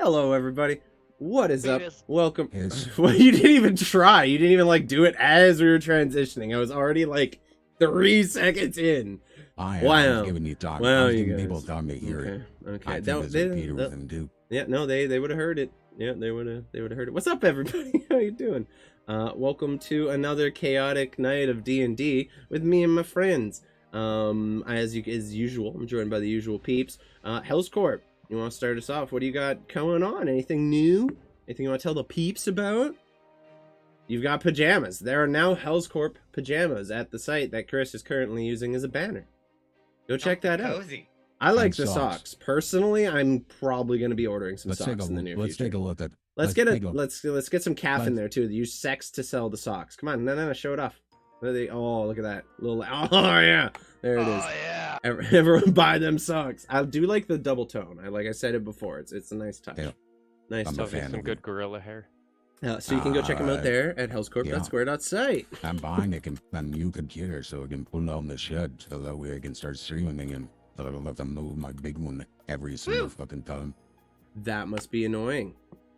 Hello, everybody. What is up? Penis. Welcome. Yes. Well, you didn't even try. You didn't even like do it as we were transitioning. I was already like 3 seconds in. I Wow. was giving you talk. Wow, I was you giving guys. people time to hear it. Okay. I Don't- think they- that's what Peter was they- gonna do. Yeah, no, they would have heard it. Yeah, they would have heard it. What's up, everybody? How you doing? Welcome to another chaotic night of D&D with me and my friends. As usual, I'm joined by the usual peeps. Hell's Corp, you want to start us off? What do you got going on? Anything new? Anything you want to tell the peeps about? You've got pajamas. There are now Hell's Corp pajamas at the site that Chris is currently using as a banner. Go check that out. Cozy. I like And the socks. socks. Personally, I'm probably going to be ordering some Let's socks take a in the near let's future. take a look at. Let's get some calf in let's- there too. Use sex to sell the socks. Come on, no, show it off. Oh, look at that little. Oh yeah, there it is. Oh yeah. Everyone buy them socks. I do like the double tone. Like I said it before. It's a nice touch. Yeah. Nice I'm a touch. fan Some of good it. gorilla hair. So you can go check them out there at hellscorp.square.site. I'm buying a new computer so I can put it on the shed so that way I can start streaming and I'll let them move my big one every single fucking time. That must be annoying.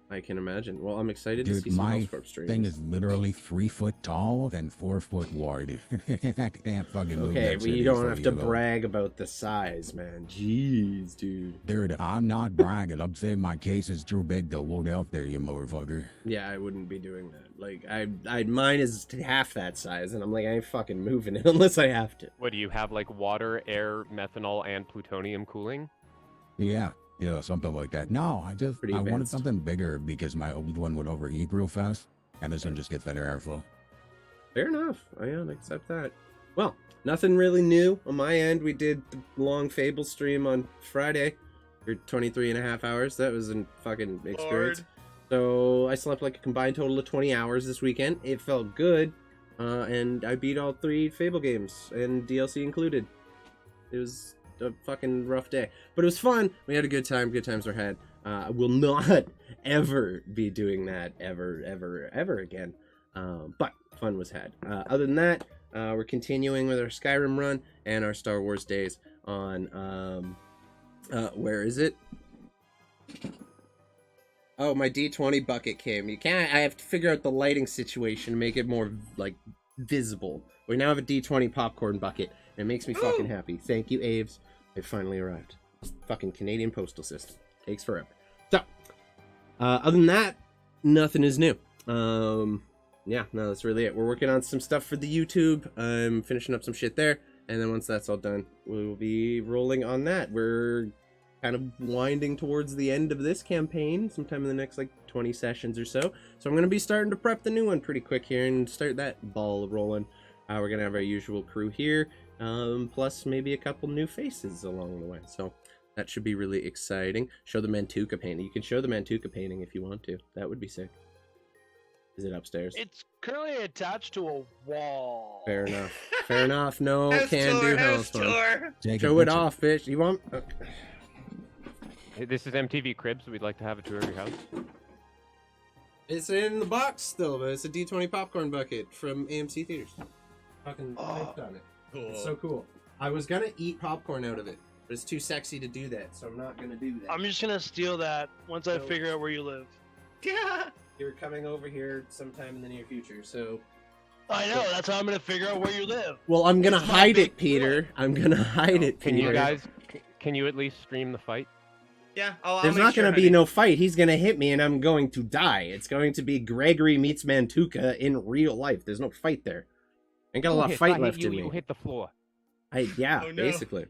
I can imagine. Well, I'm excited to Dude, see some my Hellscorp streams. thing is literally 3 foot tall and 4 foot wide. I can't fucking move Okay, that but shit you don't easily have to at all. brag about the size, man. Jeez, dude. Dude, I'm not bragging. I'm saying my case is too big to load out there, you motherfucker. Yeah, I wouldn't be doing that. Like, mine is half that size, and I'm like, I ain't fucking moving it unless I have to. What do you have, like water, air, methanol, and plutonium cooling? Yeah, something like that. No, I Pretty wanted advanced. something bigger because my old one would overheat real fast, and this one just gets better airflow. Fair enough. I accept that. Well, nothing really new on my end. We did the long Fable stream on Friday for 23 and a half hours. That was a fucking experience. So I slept like a combined total of 20 hours this weekend. It felt good. And I beat all 3 Fable games, and DLC included. It was a fucking rough day. But it was fun. We had a good time. Good times were had. I will not ever be doing that ever again. But fun was had. Other than that, we're continuing with our Skyrim run and our Star Wars days on, where is it? Oh, my D20 bucket came. I have to figure out the lighting situation to make it more, like, visible. We now have a D20 popcorn bucket. And it makes me fucking happy. Thank you, Aves. It finally arrived. This fucking Canadian postal system. Takes forever. So, other than that, nothing is new. Yeah, no, that's really it. We're working on some stuff for the YouTube. I'm finishing up some shit there. And then once that's all done, we will be rolling on that. We're kind of winding towards the end of this campaign sometime in the next like 20 sessions or so. So I'm going to be starting to prep the new one pretty quick here and start that ball rolling. We're going to have our usual crew here, plus maybe a couple new faces along the way. So that should be really exciting. Show the Mantuka painting. You can show the Mantuka painting if you want to. That would be sick. Is it upstairs? It's currently attached to a wall. Fair enough. Fair enough. No, House can tour, do house house tour. Take a Show it picture. off, bitch. You want? Okay. Hey, this is MTV Cribs. We'd like to have a tour of your house. It's in the box still, but it's a D20 popcorn bucket from AMC Theaters. Fucking Oh, typed on it. It's so cool. I was gonna eat popcorn out of it, but it's too sexy to do that, so I'm not gonna do that. I'm just gonna steal that once I No. figure out where you live. Yeah. You're coming over here sometime in the near future, so. I know. That's how I'm gonna figure out where you live. Well, I'm gonna It's my hide big it, Peter. I'm gonna hide it, Can Peter. you guys? Can you at least stream the fight? Yeah. I'll There's not gonna be no fight. He's gonna hit me, and I'm going to die. It's going to be Gregory meets Mantuka in real life. There's no fight there. Ain't got a lot of fight left in me. You hit the floor. Yeah, Oh, no. basically.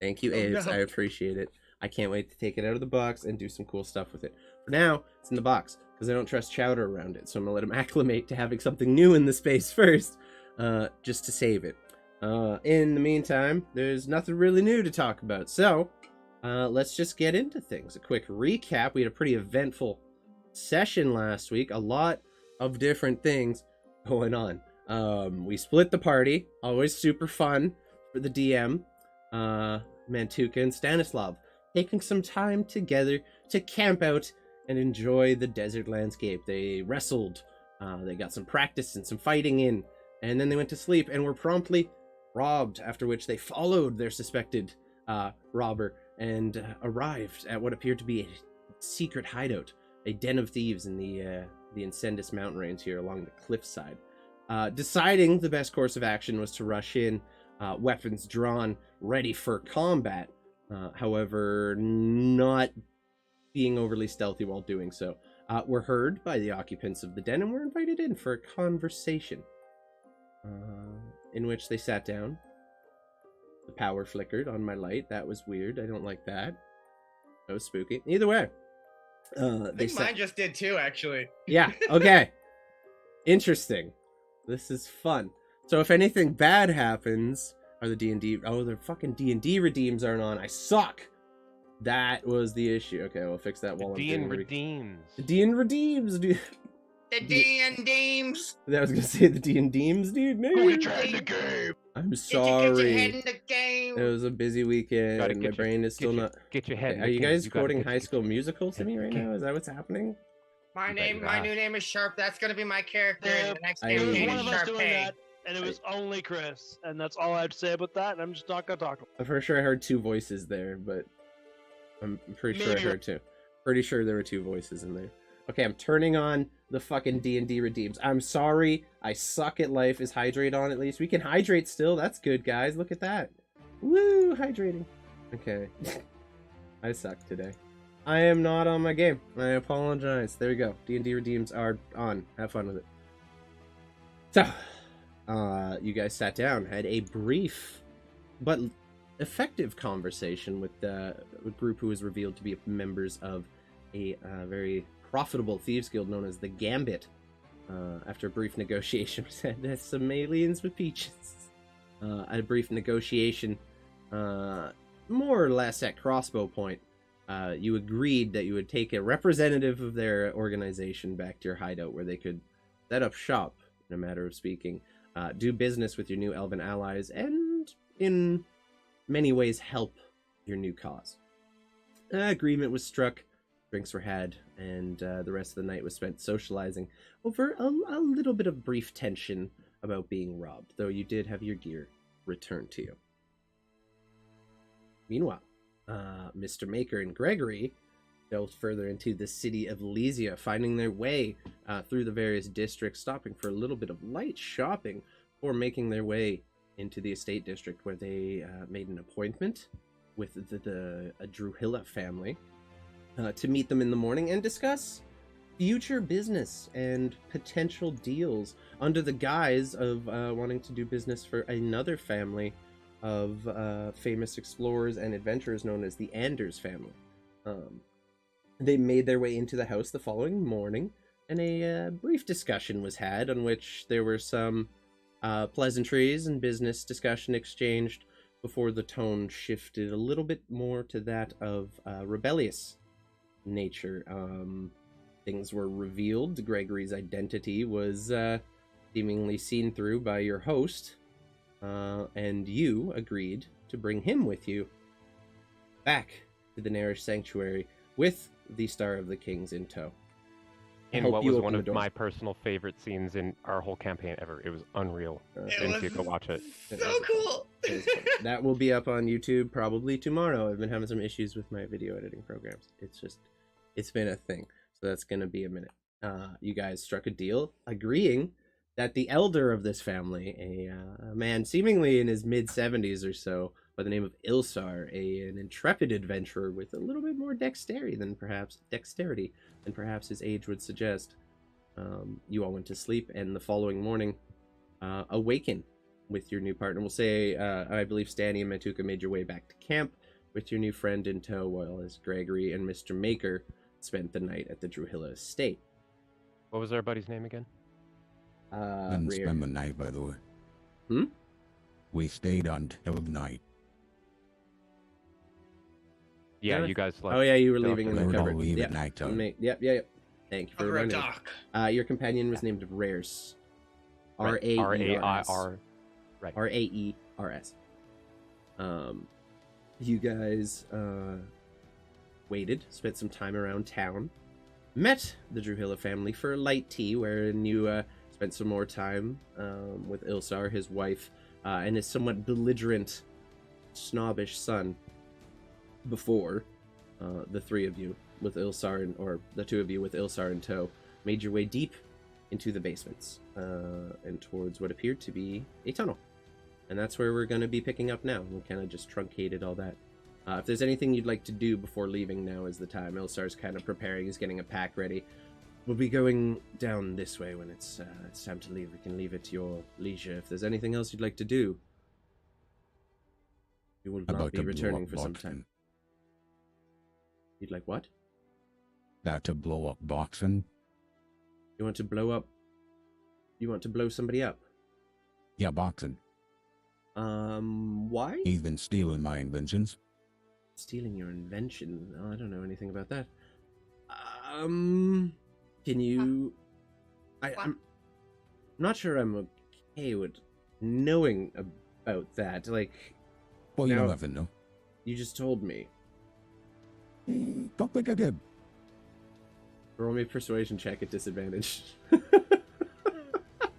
Thank you, Oh, Aves. no. I appreciate it. I can't wait to take it out of the box and do some cool stuff with it. For now, it's in the box because I don't trust Chowder around it, so I'm gonna let him acclimate to having something new in the space first, just to save it. In the meantime, there's nothing really new to talk about, so let's just get into things. A quick recap: we had a pretty eventful session last week. A lot of different things going on. We split the party, always super fun for the DM, Mantuka and Stanislav, taking some time together to camp out and enjoy the desert landscape. They wrestled, they got some practice and some fighting in, and then they went to sleep and were promptly robbed, after which they followed their suspected robber and arrived at what appeared to be a secret hideout, a den of thieves in the Incendus mountain range here along the cliffside. Deciding the best course of action was to rush in, weapons drawn, ready for combat. However, not being overly stealthy while doing so. We're heard by the occupants of the den and were invited in for a conversation, in which they sat down. The power flickered on my light. That was weird. I don't like that. That was spooky. Either way. I think mine just did too, actually. Yeah, okay. Interesting. This is fun. So if anything bad happens, are the D&D... Oh, the fucking D&D redeems aren't on. I suck! That was the issue. Okay, we'll fix that while I'm D doing and redeems. The D&D redeems, dude. The D&Deems. I was gonna say the D&Deems, dude. No. Get your head in the game. I'm Get your head sorry. in the game. It was a busy weekend, Gotta and get my brain is still not... Get your head. in Are the you game. guys gotta quoting get- High School Musical to me right now? Is that what's happening? My Better new name is Sharp. That's gonna be my character in the next I- It campaign. was Hey, one of us Sharp doing Pay. that, and it was only Chris, and that's all I have to say about that. And I'm just not gonna talk about I'm pretty sure I heard two voices there, but I'm pretty sure I Maybe- heard two. Pretty sure there were two voices in there. Okay, I'm turning on the fucking D&D redeems. I'm sorry, I suck at life. Is hydrate on at least? We can hydrate still. That's good, guys. Look at that. Woo, hydrating. Okay. I suck today. I am not on my game. I apologize. There we go. D&D redeems are on. Have fun with it. So, you guys sat down, had a brief but effective conversation with a group who was revealed to be members of a very profitable thieves guild known as the Gambit. After a brief negotiation, we said there's some aliens with peaches. At a brief negotiation, more or less at crossbow point, you agreed that you would take a representative of their organization back to your hideout where they could set up shop, in a matter of speaking, do business with your new elven allies, and in many ways help your new cause. Agreement was struck, drinks were had, and the rest of the night was spent socializing over a little bit of brief tension about being robbed, though you did have your gear returned to you. Meanwhile, Mr. Maker and Gregory delved further into the city of Lysia, finding their way through the various districts, stopping for a little bit of light shopping, or making their way into the estate district where they made an appointment with the Druhilla family to meet them in the morning and discuss future business and potential deals under the guise of wanting to do business for another family of famous explorers and adventurers known as the Anders family. They made their way into the house the following morning, and a brief discussion was had on which there were some pleasantries and business discussion exchanged before the tone shifted a little bit more to that of rebellious nature. Things were revealed. Gregory's identity was seemingly seen through by your host, and you agreed to bring him with you back to the Nerisch Sanctuary with the Star of the Kings in tow. In hope what you was open one the of door. my personal favorite scenes in our whole campaign ever. It was unreal. It Didn't you was go watch it? so cool. That will be up on YouTube probably tomorrow. I've been having some issues with my video editing programs. It's been a thing. So that's going to be a minute. You guys struck a deal agreeing that the elder of this family, a man seemingly in his mid-70s or so, by the name of Ilsar, an intrepid adventurer with a little bit more dexterity than perhaps his age would suggest. You all went to sleep, and the following morning, awaken with your new partner. We'll say, I believe Stanny and Matuka made your way back to camp with your new friend in tow, while as Gregory and Mr. Maker spent the night at the Druhilla estate. What was our buddy's name again? Didn't Raer. spend the night, by the way. Hmm? We stayed until night. Yeah, Yeah. you guys like. Oh yeah, you were Go leaving for in We the were cupboard. gonna leave Yep. at nighttime. Yep. Thank you for Under a reminding me. dock. Your companion was named Raers. Right, R-A-E-R-S. R-A-I-R. Right. R-A-E-R-S. You guys waited, spent some time around town, met the Druhilla family for a light tea, wherein you spent some more time with Ilsar, his wife, and his somewhat belligerent, snobbish son before the three of you with Ilsar, or the two of you with Ilsar in tow, made your way deep into the basements and towards what appeared to be a tunnel. And that's where we're going to be picking up now. We kind of just truncated all that. If there's anything you'd like to do before leaving, now is the time. Ilsar's kind of preparing. He's getting a pack ready. We'll be going down this way when it's time to leave. We can leave at your leisure. If there's anything else you'd like to do, you will not be returning for some time. You'd like what? That to blow up boxing. You want to blow up? You want to blow somebody up? Yeah, boxing. Why? He's been stealing my inventions. Stealing your invention? Oh, I don't know anything about that. Can you... I'm not sure I'm okay with knowing about that. Like... Well, you don't have to know. You just told me. Don't think I did. Roll me a persuasion check at disadvantage.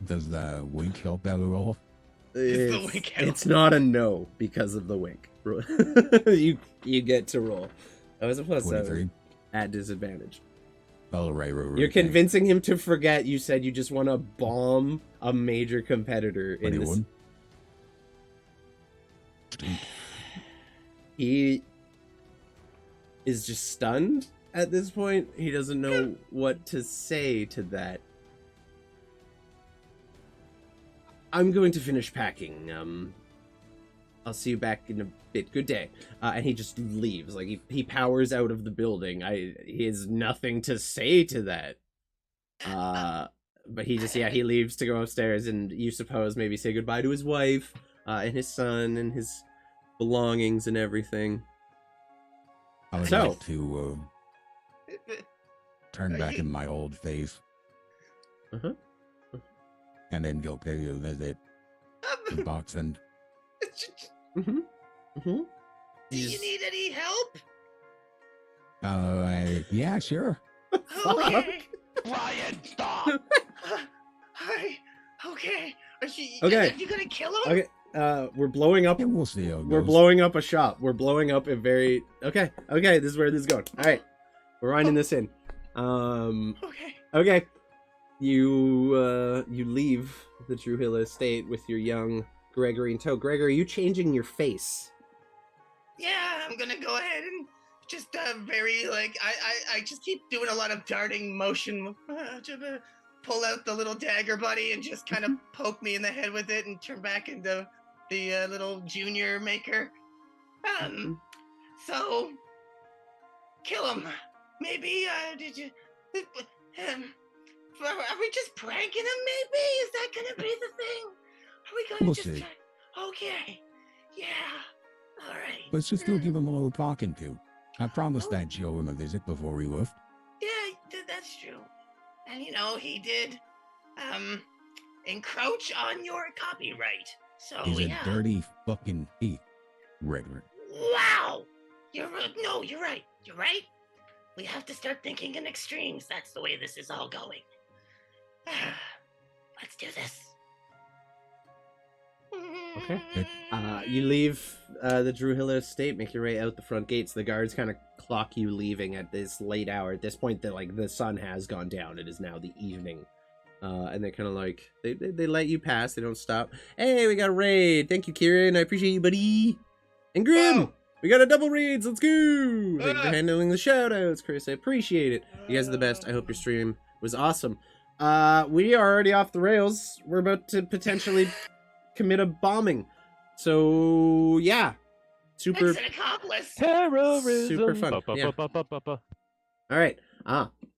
Does the wink help that at all? It's not a no because of the wink. you get to roll. That was a plus 7 at disadvantage. Oh, right. You're convincing him to forget you said you just want to bomb a major competitor in this. He is just stunned at this point. He doesn't know what to say to that. I'm going to finish packing. I'll see you back in a bit. Good day. And he just leaves. Like, he powers out of the building. He has nothing to say to that. But he just, he leaves to go upstairs, and you suppose maybe say goodbye to his wife, and his son, and his belongings and everything. I would like to turn back in my old face. Uh-huh. And then go pay a visit to boxing. Mm-hmm. Mm-hmm. Do you need any help? Yeah, sure. Okay. Brian, stop! Okay. Are you gonna kill him? Okay. We're blowing up. Yeah, we'll see how it goes. We're blowing up a shop. We're blowing up a very... Okay. This is where this is going. All right. We're winding this in. Okay. You leave the Druhilla estate with your young Gregory in tow. Gregory, are you changing your face? Yeah, I'm gonna go ahead and just very like I just keep doing a lot of darting motion to pull out the little dagger buddy and just kind of poke me in the head with it and turn back into the little junior maker. So kill him. Maybe did you are we just pranking him, maybe? Is that gonna be the thing? Are we gonna see. Okay. Yeah. Alright. Let's just still give him a little talking to. I promised I'd show him a visit before we left. Yeah, that's true. And he did encroach on your copyright. So He's a dirty fucking thief, Gregory. Wow! You're right. You're right. We have to start thinking in extremes. That's the way this is all going. Let's do this. Okay. You leave the Druhilla estate, make your way out the front gates. The guards kind of clock you leaving at this late hour. At this point, the sun has gone down. It is now the evening. And they kind of they let you pass. They don't stop. Hey, we got a raid. Thank you, Kieran. I appreciate you, buddy. And Grim, we got a double raids. Let's go. Thanks for handling the shout outs, Chris. I appreciate it. You guys are the best. I hope your stream was awesome. We are already off the rails. We're about to potentially commit a bombing. So, yeah. Super. It's an accomplice. Terrorism. Super fun. Yeah. Ba-ba-ba-ba-ba. All right.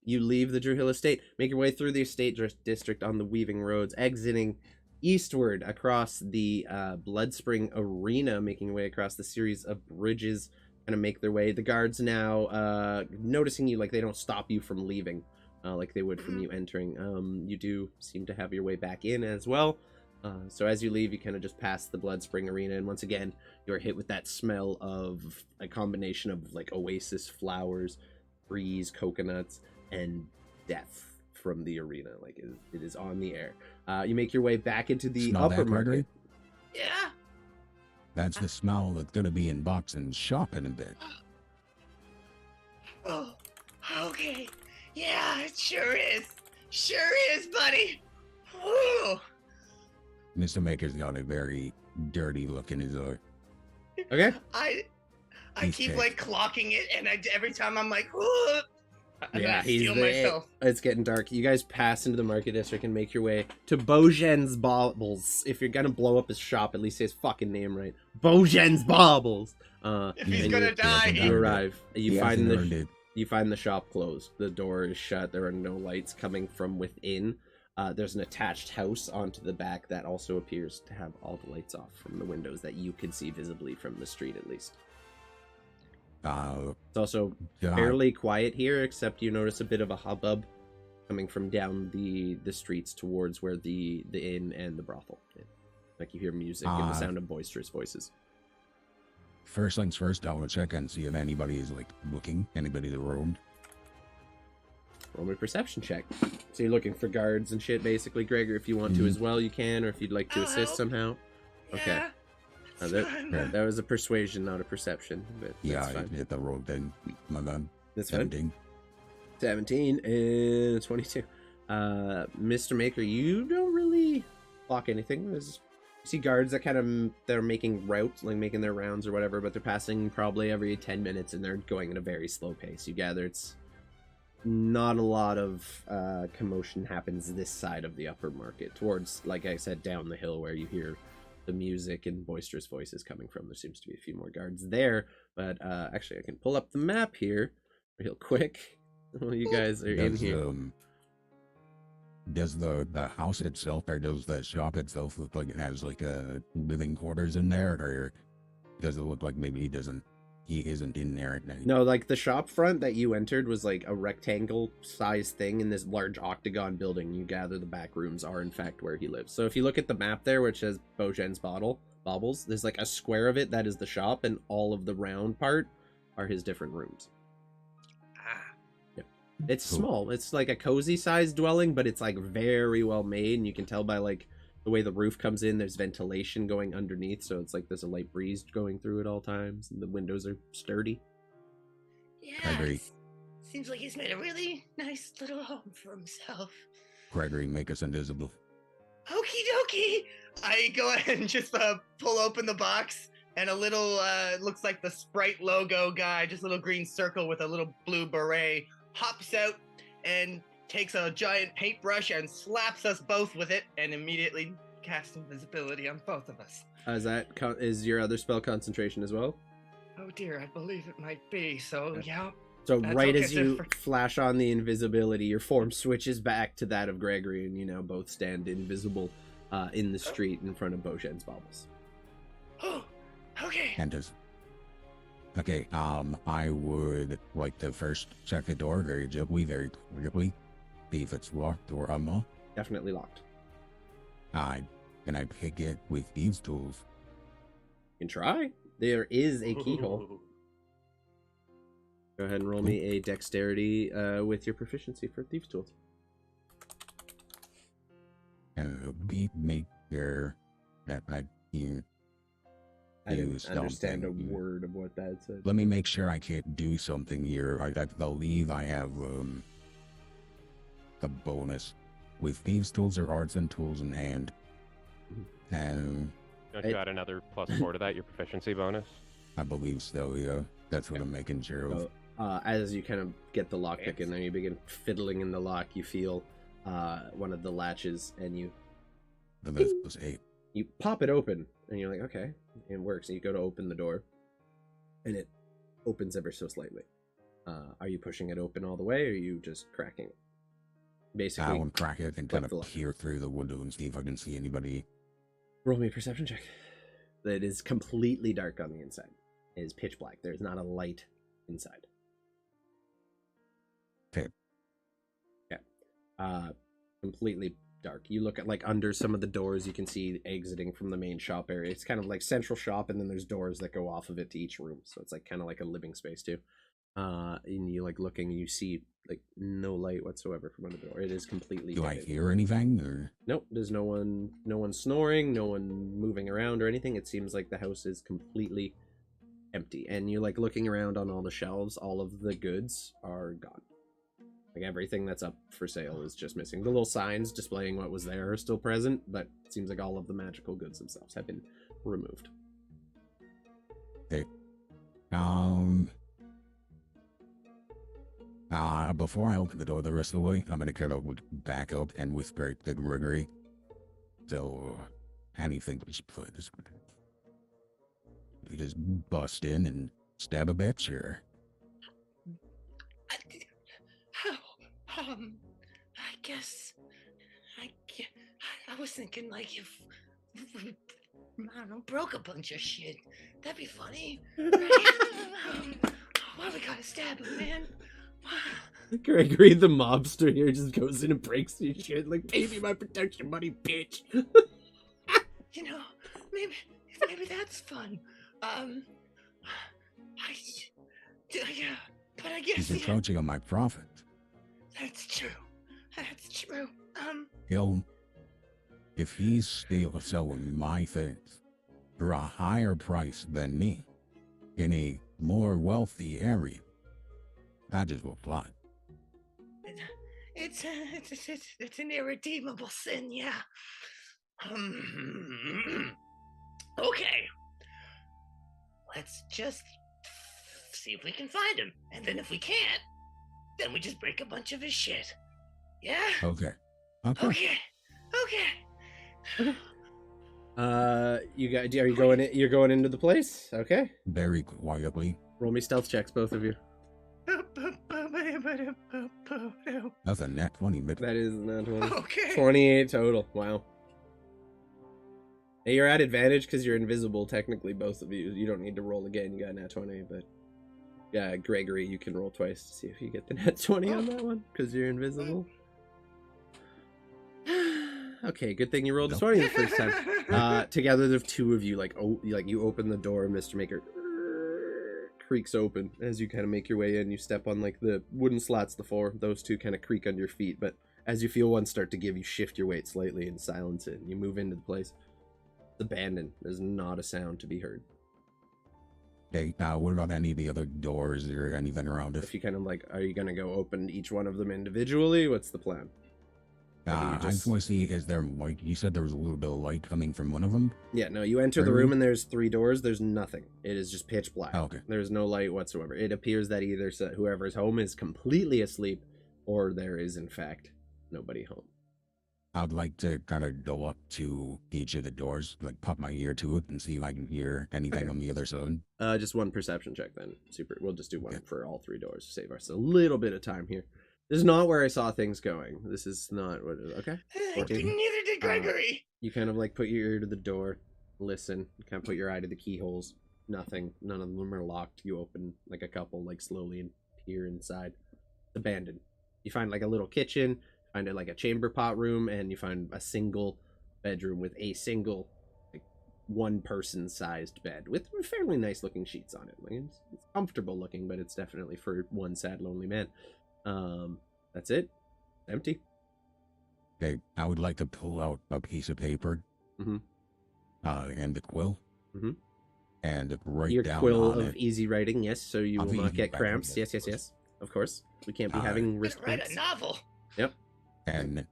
You leave the Druhilla estate, make your way through the estate district on the weaving roads, exiting eastward across the Bloodspring Arena, making your way across the series of bridges, kind of make their way. The guards now noticing you, like they don't stop you from leaving, like they would from you entering. You do seem to have your way back in as well. So as you leave, you kind of just pass the Bloodspring Arena, and once again, you're hit with that smell of a combination of like oasis flowers, breeze, coconuts, and death from the arena. Like it is on the air. You make your way back into the Smell upper that, market. Gregory? Yeah. That's the smell that's gonna be in boxing shop in a bit. Oh, okay. Yeah, it sure is. Sure is, buddy. Woo. Mr. Maker's got a very dirty look in his eye. Okay. I He's keep ticked. like clocking it, and every time I'm like, "Ooh," and then I he's steal myself. It's getting dark. You guys pass into the market district and make your way to Bojen's Baubles. If you're gonna blow up his shop, at least say his fucking name right. Bojen's Baubles. If he's and gonna you die, arrive. He You hasn't find earned it. you find the shop closed. The door is shut. There are no lights coming from within. There's an attached house onto the back that also appears to have all the lights off from the windows that you can see visibly from the street, at least. It's also God. fairly quiet here, except you notice a bit of a hubbub coming from down the streets towards where the inn and the brothel is. Like you hear music and the sound of boisterous voices. First things first, I want to check and see if anybody is like looking, anybody that roamed. Roll me a perception check. So you're looking for guards and shit, basically, Gregor. If you want to as well, you can, or if you'd like to I'll assist help. somehow. Okay. Yeah, that's that, fine. yeah. was a persuasion, not a perception. But Yeah, that's I fine. hit the roll then. My bad. That's fine. 17. 17 and 22. Mr. Maker, you don't really block anything. You see guards that they're making routes, like making their rounds or whatever, but they're passing probably every 10 minutes and they're going at a very slow pace. You gather it's not a lot of commotion happens this side of the upper market. Towards, like I said, down the hill where you hear the music and boisterous voices coming from. There seems to be a few more guards there, but actually I can pull up the map here real quick. While you guys are in here. Does the house itself, or does the shop itself look like it has like living quarters in there, or does it look like maybe he isn't in there at night? No, like the shop front that you entered was like a rectangle sized thing in this large octagon building. You gather the back rooms are in fact where he lives. So if you look at the map there, which says Bojen's Baubles, there's like a square of it that is the shop, and all of the round part are his different rooms. It's Cool. small. It's like a cozy sized dwelling, but it's like very well made, and you can tell by like the way the roof comes in, there's ventilation going underneath, so it's like there's a light breeze going through at all times, and the windows are sturdy. Yeah, Gregory. seems like he's made a really nice little home for himself. Gregory, make us invisible. Okie dokie. I go ahead and just pull open the box, and a little looks like the Sprite logo guy, just a little green circle with a little blue beret, hops out and takes a giant paintbrush and slaps us both with it, and immediately casts invisibility on both of us. Is your other spell concentration as well? Oh dear, I believe it might be. So yeah. So That's right okay, as so you for- flash on the invisibility, your form switches back to that of Gregory, and you now both stand invisible in the street in front of Bojen's Baubles. Oh, okay. And does. Okay, I would like to first check the door very gently, very quickly, see if it's locked or unlocked. Definitely locked. Can I pick it with these tools? You can try. There is a keyhole. Go ahead and roll me a dexterity with your proficiency for thieves tools. We make sure that I can I do didn't understand a something. word of what that said. Let me make sure I can't do something here. I believe I have the bonus with thieves tools or arts and tools in hand. And Don't you add another +4 to that, your proficiency bonus? I believe so, yeah. That's what I'm making sure of. So, as you kind of get the lockpick in there, you begin fiddling in the lock. You feel one of the latches, and you This was 8. you pop it open, and you're like, okay, it works. And you go to open the door, and it opens ever so slightly. Are you pushing it open all the way, or are you just cracking it? I Basically, want to crack it and flip kind the of lock. peer through the window and see if I can see anybody. Roll me a perception check. It is completely dark on the inside. It is pitch black. There's not a light inside. Okay. Yeah. Completely dark. You look at like under some of the doors, you can see exiting from the main shop area. It's kind of like central shop, and then there's doors that go off of it to each room. So it's like kind of like a living space too. And you like looking, and you see like no light whatsoever from under the door. It is completely Do I dead. hear anything? Or Nope, there's no one snoring, no one moving around or anything. It seems like the house is completely empty. And you're like looking around on all the shelves, all of the goods are gone. Like everything that's up for sale is just missing. The little signs displaying what was there are still present, but it seems like all of the magical goods themselves have been removed. Okay. Before I open the door the rest of the way, I'm gonna kind of back up and whisper to Gregory. So, how do you think we should play this? We just bust in and stab a bitch, or? I guess, I was thinking like if we, I don't know, broke a bunch of shit, that'd be funny. Why we gotta stab him, man? Gregory, the mobster here, just goes in and breaks your shit. Like, pay me my protection money, bitch. You know, maybe that's fun. Yeah, but I guess He's encroaching on my profit. That's true. That's true. He'll, if he's still selling my things for a higher price than me in a more wealthy area, I just will fly. It's an irredeemable sin, yeah. Okay. Let's just see if we can find him, and then if we can't, then we just break a bunch of his shit. Yeah. Okay. Okay. You guys, are you going in? You're going into the place? Okay. Very quietly. Roll me stealth checks, both of you. That's a nat 20, but That is not 20. Okay. 28 total. Wow. Hey, you're at advantage because you're invisible, technically, both of you. You don't need to roll again. You got nat 20, but... Yeah, Gregory, you can roll twice to see if you get the nat 20 on that one, because you're invisible. Okay, good thing you rolled a 20 the first time. Together, the two of you, like you open the door, and Mr. Maker creaks open as you kind of make your way in. You step on like the wooden slats, the floor. Those two kind of creak under your feet, but as you feel one start to give, you shift your weight slightly and silence it, and you move into the place. It's abandoned. There's not a sound to be heard. okay, what about any of the other doors or anything around it? If you kind of like, are you gonna go open each one of them individually? What's the plan? I just want to see, is there light? You said there was a little bit of light coming from one of them? Yeah, no, you enter the room and there's 3 doors. There's nothing. It is just pitch black. Oh, okay. There's no light whatsoever. It appears that either whoever's home is completely asleep, or there is, in fact, nobody home. I'd like to kind of go up to each of the doors, like pop my ear to it and see if I can hear anything on the other side. Just one perception check then. Super. We'll just do one for all 3 doors to save us a little bit of time here. This is not where I saw things going. This is not what. Okay. Neither did Gregory. You kind of like put your ear to the door, listen. You kind of put your eye to the keyholes. Nothing. None of them are locked. You open like a couple, like slowly, and peer inside. Abandoned. You find like a little kitchen. Find it like a chamber pot room, and you find a single bedroom with a single, like, one-person sized bed with fairly nice looking sheets on it. Like, it's comfortable looking, but it's definitely for one sad lonely man. That's it. Empty. Okay, I would like to pull out a piece of paper, and a quill, and write your down quill on of it. easy writing, yes, so you Of will not easy get writing, cramps. Yes. Of course. We can't be having wrist Write cramps. a novel. Yep. And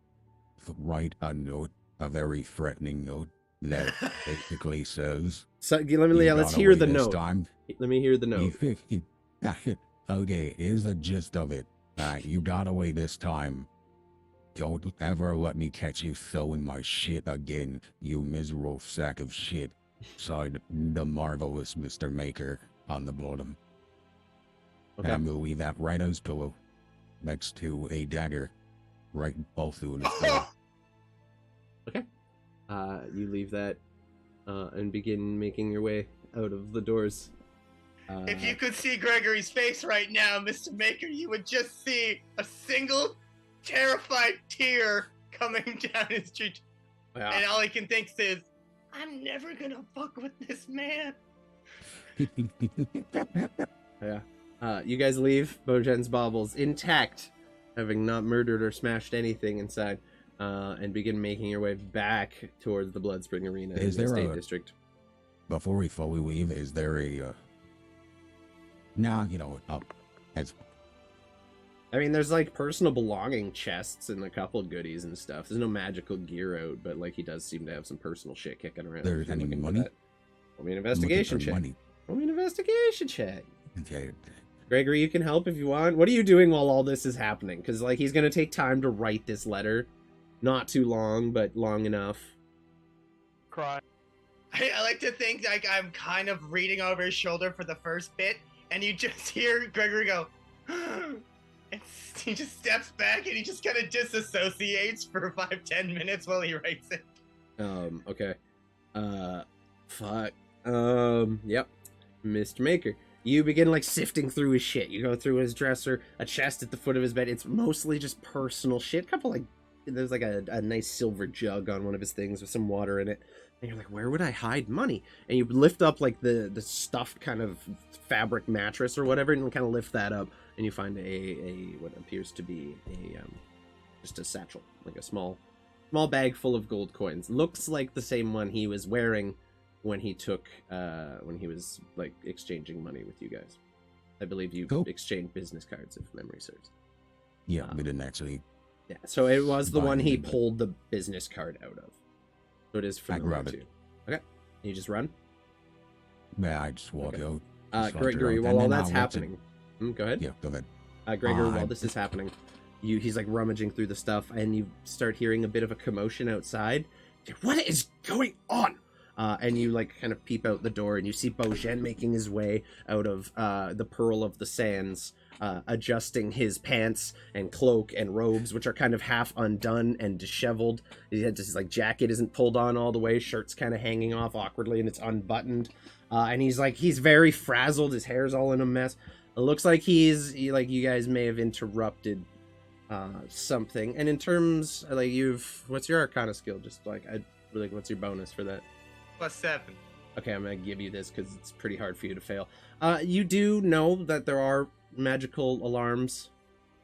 write a note, a very threatening note that basically says, So let's "You hear got the away this note. time." Let me hear the note. Okay, here's the gist of it. You got away this time. Don't ever let me catch you throwing my shit again, you miserable sack of shit. Signed, the marvelous Mr. Maker on the bottom. Okay. And I'm gonna leave that right on his pillow, next to a dagger, right all through his pillow. Okay. You leave that and begin making your way out of the doors. If you could see Gregory's face right now, Mr. Maker, you would just see a single terrified tear coming down his cheek. Yeah. And all he can think is, I'm never gonna fuck with this man. Yeah. You guys leave Bojan's baubles intact, having not murdered or smashed anything inside, and begin making your way back towards the Bloodspring Arena in the State District. Before we fully leave, is there Nah, you know, as I mean, there's like personal belonging chests and a couple goodies and stuff. There's no magical gear out, but like he does seem to have some personal shit kicking around. there's if you're any looking for money. that. Roll me an I'm looking investigation for check. money. Roll me an investigation check. Okay. Gregory, you can help if you want. What are you doing while all this is happening? Because like he's gonna take time to write this letter, not too long, but long enough. Cry. I like to think like I'm kind of reading over his shoulder for the first bit, and you just hear Gregory go, and he just steps back and he just kind of disassociates for 5-10 minutes while he writes it. Okay. Fuck. Yep. Mr. Maker. You begin like sifting through his shit. You go through his dresser, a chest at the foot of his bed. It's mostly just personal shit. Couple like, there's like a nice silver jug on one of his things with some water in it. And you're like, where would I hide money? And you lift up like the stuffed kind of fabric mattress or whatever, and you kind of lift that up, and you find a what appears to be a just a satchel, like a small bag full of gold coins. Looks like the same one he was wearing when he took when he was like exchanging money with you guys. I believe you Cool. exchanged business cards, if memory serves. Yeah, we didn't actually. Yeah, so it was the Buy one he anything, but- pulled the business card out of. So it is I familiar grab to it. you. Okay, you just run. Yeah, I just walk Okay. out. Gregory, around, while all and then that's I'll watch it. happening, go ahead. Yeah, go ahead. Gregory, while I- this is happening, he's like rummaging through the stuff, and you start hearing a bit of a commotion outside. What is going on? And you like kind of peep out the door, and you see Bojen making his way out of the Pearl of the Sands, adjusting his pants and cloak and robes, which are kind of half undone and disheveled. His like jacket isn't pulled on all the way, shirt's kind of hanging off awkwardly, and it's unbuttoned. And he's very frazzled. His hair's all in a mess. It looks like like you guys may have interrupted something. And in terms like what's your Arcana skill? Just like what's your bonus for that? +7. Okay, I'm gonna give you this because it's pretty hard for you to fail. You do know that there are magical alarms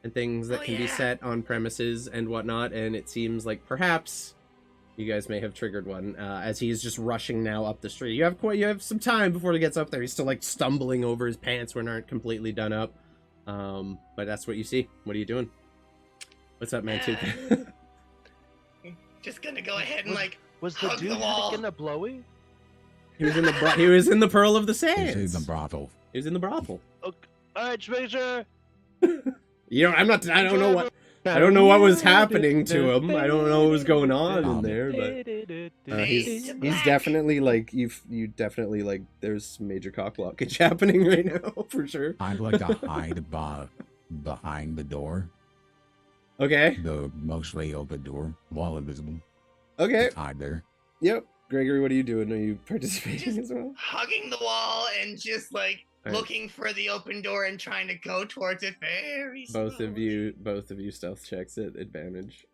and things that can be Yeah. set on premises and whatnot, and it seems like perhaps you guys may have triggered one as he's just rushing now up the street. You have some time before he gets up there. He's still like stumbling over his pants when aren't completely done up. But that's what you see. What are you doing? What's up, man? Just gonna go ahead and like Was the hug dude the wall. in the blowy? He was in the Pearl of the This is Sands. the brothel. He was in the brothel. Okay. All right, just making sure. You know, I don't know what. I don't know what was happening to him. I don't know what was going on in there, but he's definitely like you definitely like there's major cock blockage happening right now for sure. I'd like to hide behind the door, Okay. the mostly open door, while invisible. Okay. Just hide there. Yep. Gregory, what are you doing? Are you participating as well? hugging the wall and just like Alright. looking for the open door and trying to go towards it very Both of slowly. you stealth checks at advantage.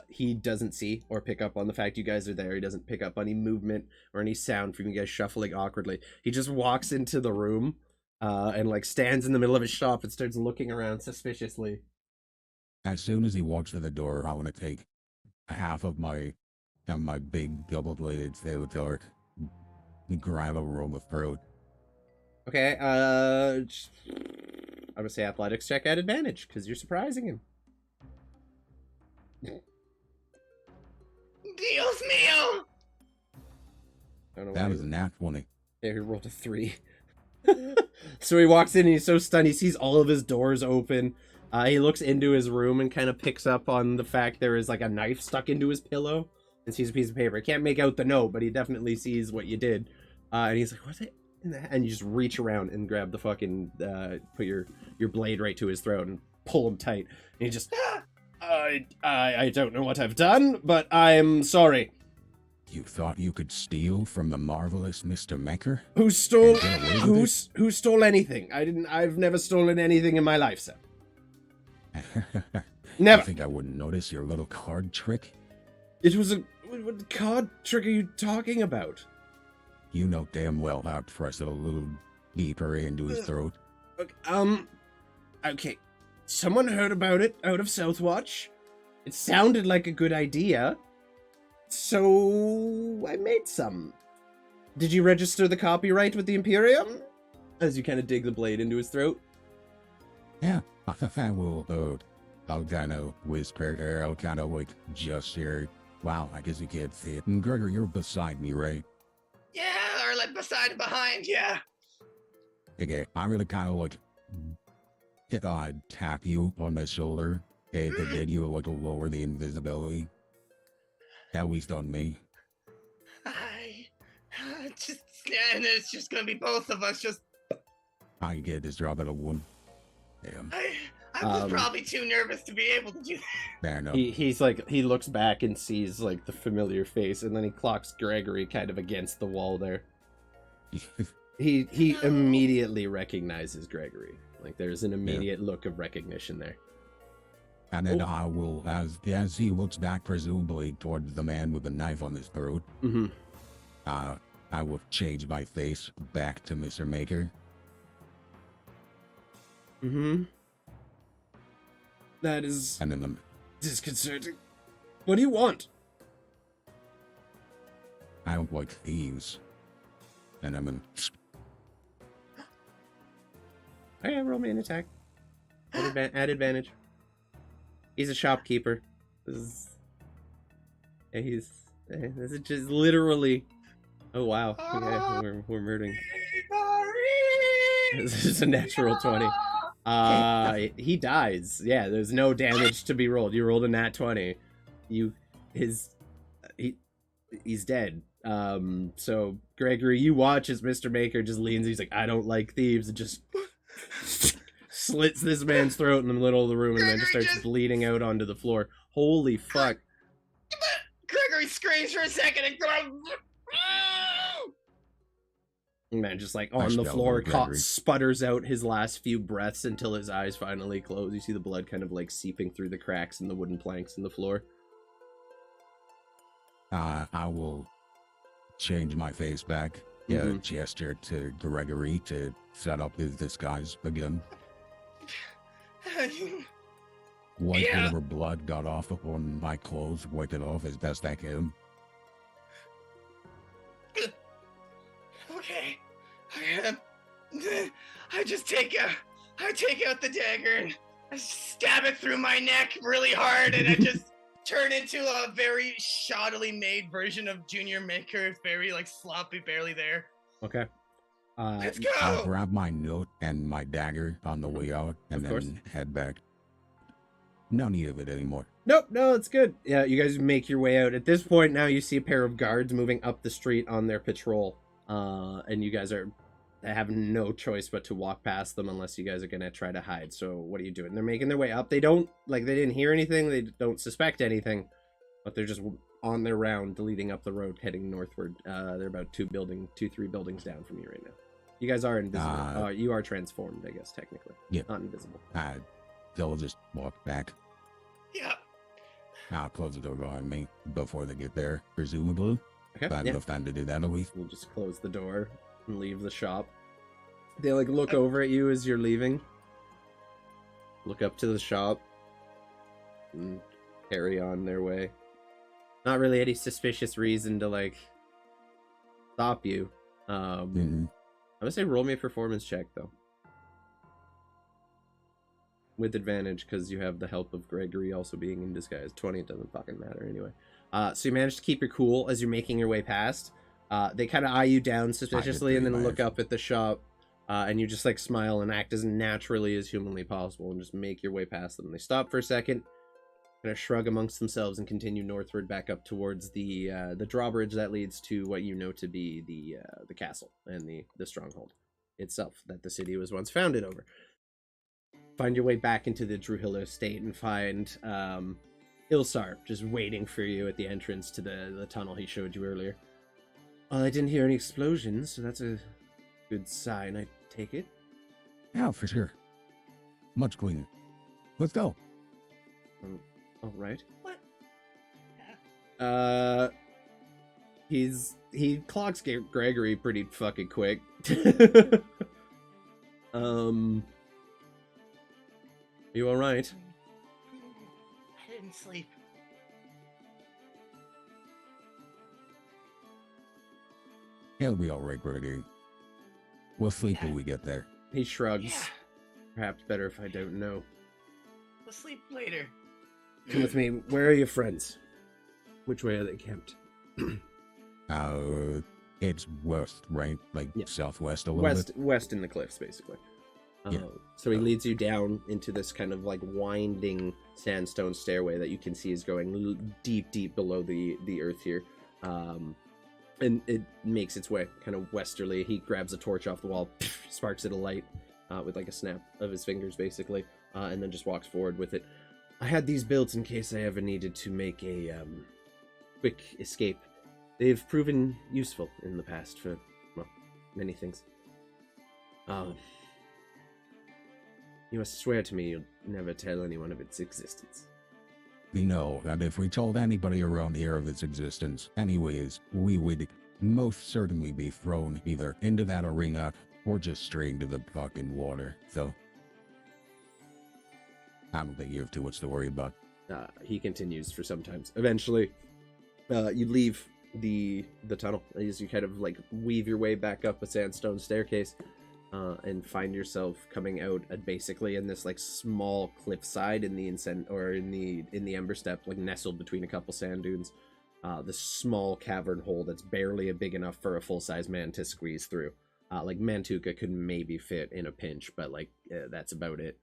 He doesn't see or pick up on the fact you guys are there. He doesn't pick up any movement or any sound from you guys shuffling awkwardly. He just walks into the room and like stands in the middle of his shop and starts looking around suspiciously. As soon as he walks to the door, I want to take half of my big double-bladed scimitar and grab a roll of throat. Okay, I'm gonna say athletics check at advantage because you're surprising him. Dios mío! I don't know That why was a nat 20. Yeah, he rolled a 3. So he walks in and he's so stunned. He sees all of his doors open. He looks into his room and kind of picks up on the fact there is like a knife stuck into his pillow and sees a piece of paper. He can't make out the note, but he definitely sees what you did. And he's like, what's it? And you just reach around and grab the fucking, put your blade right to his throat and pull him tight. And he just, I don't know what I've done, but I'm sorry. You thought you could steal from the marvelous Mr. Maker? Who stole, And get away with who stole anything? I've never stolen anything in my life, sir. Never. I think I wouldn't notice your little card trick? It was what card trick are you talking about? You know damn well how to press a little deeper into his throat. Okay. Someone heard about it out of Southwatch. It sounded like a good idea. So I made some. Did you register the copyright with the Imperium? As you kind of dig the blade into his throat. Yeah, I will, I'll kind of whisper there, I'll kind of like gesture. Wow, I guess you can't see it. And Gregor, you're beside me, right? Yeah, or like beside and behind, yeah. Okay, I'm gonna kind of like tap you on the shoulder, okay, to get you like lower the invisibility. At least on me. And it's just gonna be both of us. Just I get this drop at a 1. Damn. I was probably too nervous to be able to do that. Fair enough. He's like, he looks back and sees like the familiar face, and then he clocks Gregory kind of against the wall there. He immediately recognizes Gregory. Like there's an immediate look of recognition there. And then I will, as he looks back presumably towards the man with the knife on his throat, I will change my face back to Mr. Maker. That is And then disconcerting. What do you want? I don't like thieves. And I'm in. Okay, roll me an attack. Add advantage. He's a shopkeeper. This is just literally. Oh wow. Yeah, we're murdering. This is a natural 20. He dies. Yeah, there's no damage to be rolled. You rolled a nat 20. He's dead. So Gregory, you watch as Mr. Maker just leans. He's like, I don't like thieves, and just slits this man's throat in the middle of the room, and then just starts bleeding out onto the floor. Holy fuck! Gregory screams for a second and goes. And then just like on the floor, sputters out his last few breaths until his eyes finally close. You see the blood kind of like seeping through the cracks in the wooden planks in the floor. I will change my face back. Gesture to Gregory to set up his disguise again. Wipe whatever blood got off on my clothes, wipe it off as best I can. Okay. I take out the dagger and I stab it through my neck really hard, and I just turn into a very shoddily made version of Junior Maker. It's very like sloppy, barely there. Okay. Let's go. I'll grab my note and my dagger on the way out, and then head back. No need of it anymore. Nope, no, it's good. Yeah, you guys make your way out. At this point, now you see a pair of guards moving up the street on their patrol. And you guys have no choice but to walk past them unless you guys are gonna try to hide. So what are you doing? They're making their way up. They didn't hear anything. They don't suspect anything, but they're just on their round leading up the road heading northward. They're about 3 buildings down from you right now. You guys are invisible. You are transformed, I guess, technically. Yeah. Not invisible. They'll just walk back. Yeah. I'll close the door behind me before they get there, presumably. Okay. If I have enough time to do that, at least. We'll just close the door and leave the shop. They like look over at you as you're leaving. Look up to the shop and carry on their way. Not really any suspicious reason to like stop you. I'm gonna say roll me a performance check though. With advantage because you have the help of Gregory also being in disguise. 20, it doesn't fucking matter anyway. So you manage to keep your cool as you're making your way past. They kind of eye you down suspiciously and then look up at the shop. And you just like smile and act as naturally as humanly possible and just make your way past them. They stop for a second, kind of shrug amongst themselves and continue northward back up towards the drawbridge that leads to what you know to be the castle and the stronghold itself that the city was once founded over. Find your way back into the Druhilla estate and find Ilsar just waiting for you at the entrance to the tunnel he showed you earlier. Well, I didn't hear any explosions, so that's a good sign, I take it. Yeah, for sure. Much cleaner. Let's go. All right. What? He clocks Gregory pretty fucking quick. You all right? I didn't sleep. It'll be all right, Gregory. We'll sleep when we get there. He shrugs. Yeah, Perhaps better if I don't know. we'll sleep later. Come with me. Where are your friends? Which way are they camped? It's west, right? Like Yeah. southwest a little bit. West in the cliffs, basically. Yeah. So he leads you down into this kind of like winding sandstone stairway that you can see is going deep below the earth here. And it makes its way kind of westerly. He grabs a torch off the wall, sparks it alight with like a snap of his fingers, basically, and then just walks forward with it. I had these built in case I ever needed to make a quick escape. They've proven useful in the past for, well, many things. You must swear to me you'll never tell anyone of its existence. We know that if we told anybody around here of its existence, anyways, we would most certainly be thrown either into that arena or just straight into the fucking water. So, I don't think you have too much to worry about. He continues for some times. Eventually, you leave the tunnel as you kind of like weave your way back up a sandstone staircase and find yourself coming out at basically in this like small cliffside in the in the ember step, like nestled between a couple sand dunes. This small cavern hole that's barely big enough for a full-size man to squeeze through. Like Mantuka could maybe fit in a pinch, but like that's about it.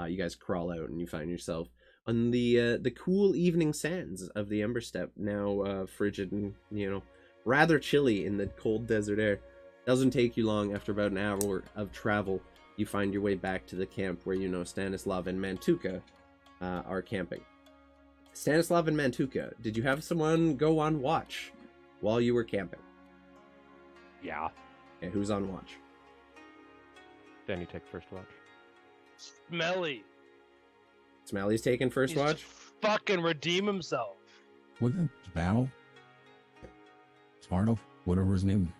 You guys crawl out and you find yourself on the cool evening sands of the Ember Step, now frigid and, you know, rather chilly in the cold desert air. Doesn't take you long. After about an hour of travel, you find your way back to the camp where you know Stanislav and Mantuka are camping. Stanislav and Mantuka, did you have someone go on watch while you were camping? Yeah. Okay, who's on watch? Danny, take first watch. Smelly. Smelly's taking first Needs to watch? fucking redeem himself. Wasn't it Battle? Sparto? Whatever his name.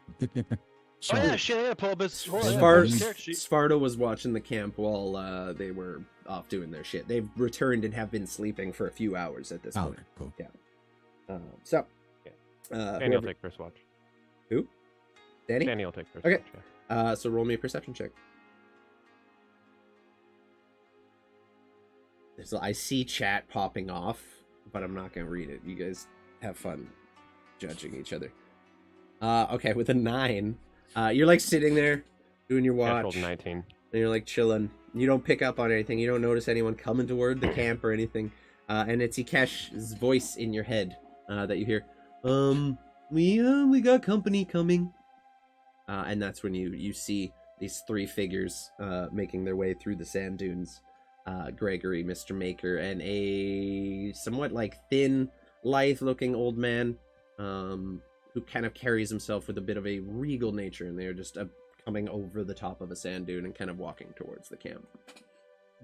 Oh yeah, shit, yeah, pull up his Sparta was watching the camp while they were off doing their shit. They've returned and have been sleeping for a few hours at this point. Cool. Danny will take first watch. Who? Danny? Danny will take first Okay. watch. Yeah. So roll me a perception check. So I see chat popping off, but I'm not gonna read it. You guys have fun judging each other. Okay, with a 9, you're like sitting there doing your watch. Rolled 19. And you're like chilling. You don't pick up on anything. You don't notice anyone coming toward the camp or anything. And it's Ikesh's voice in your head that you hear. We got company coming. And that's when you see these 3 figures making their way through the sand dunes. Gregory, Mr. Maker, and a somewhat like thin, lithe-looking old man who kind of carries himself with a bit of a regal nature, and they're just coming over the top of a sand dune and kind of walking towards the camp.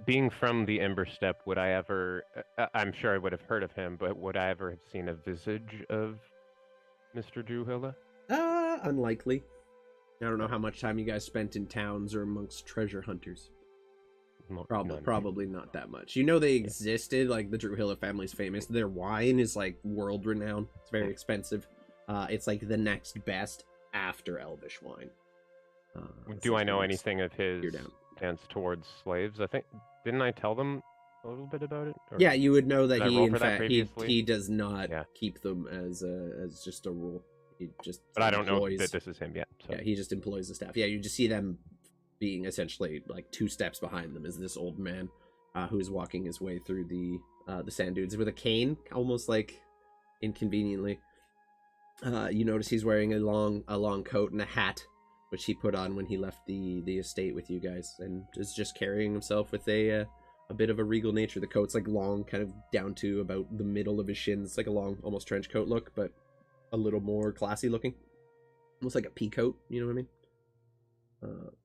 Being from the Ember Step, would I ever... I'm sure I would have heard of him, but would I ever have seen a visage of Mr. Drewhilla? Unlikely. I don't know how much time you guys spent in towns or amongst treasure hunters. Probably not that much. You know they existed, like the Drewhilla family's famous. Their wine is like world renowned. It's very expensive. It's like the next best after Elvish wine. Do I know anything of his stance towards slaves? I think, didn't I tell them a little bit about it? Or yeah, you would know that he, in fact, he does not keep them as just a rule. He just but I don't know that this is him yet. So. Yeah, he just employs the staff. Yeah, you just see them being essentially like 2 steps behind them is this old man who's walking his way through the sand dunes with a cane, almost like inconveniently. You notice he's wearing a long coat and a hat, which he put on when he left the estate with you guys, and is just carrying himself with a bit of a regal nature. The coat's like long, kind of down to about the middle of his shins. It's like a long, almost trench coat look, but a little more classy looking, almost like a pea coat. You know what I mean?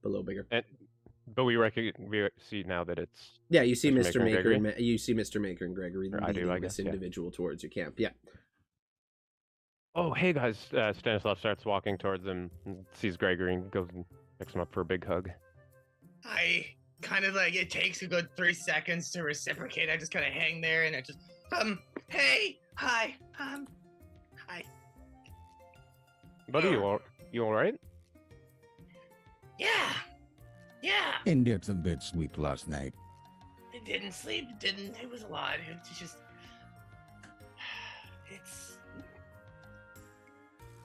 Below bigger. But we see now that it's you see Mr. Maker and you see Mr. Maker and Gregory leading this guess, individual towards your camp. Yeah. Oh, hey guys! Stanislav starts walking towards him, and sees Gregory, and goes and picks him up for a big hug. I kind of like, it takes a good 3 seconds to reciprocate. I just kind of hang there, and I just hey, hi, hi. Buddy, you You all right? Yeah. Yeah. And did some bit sleep last night. I didn't sleep. It was a lot. It's just. It's.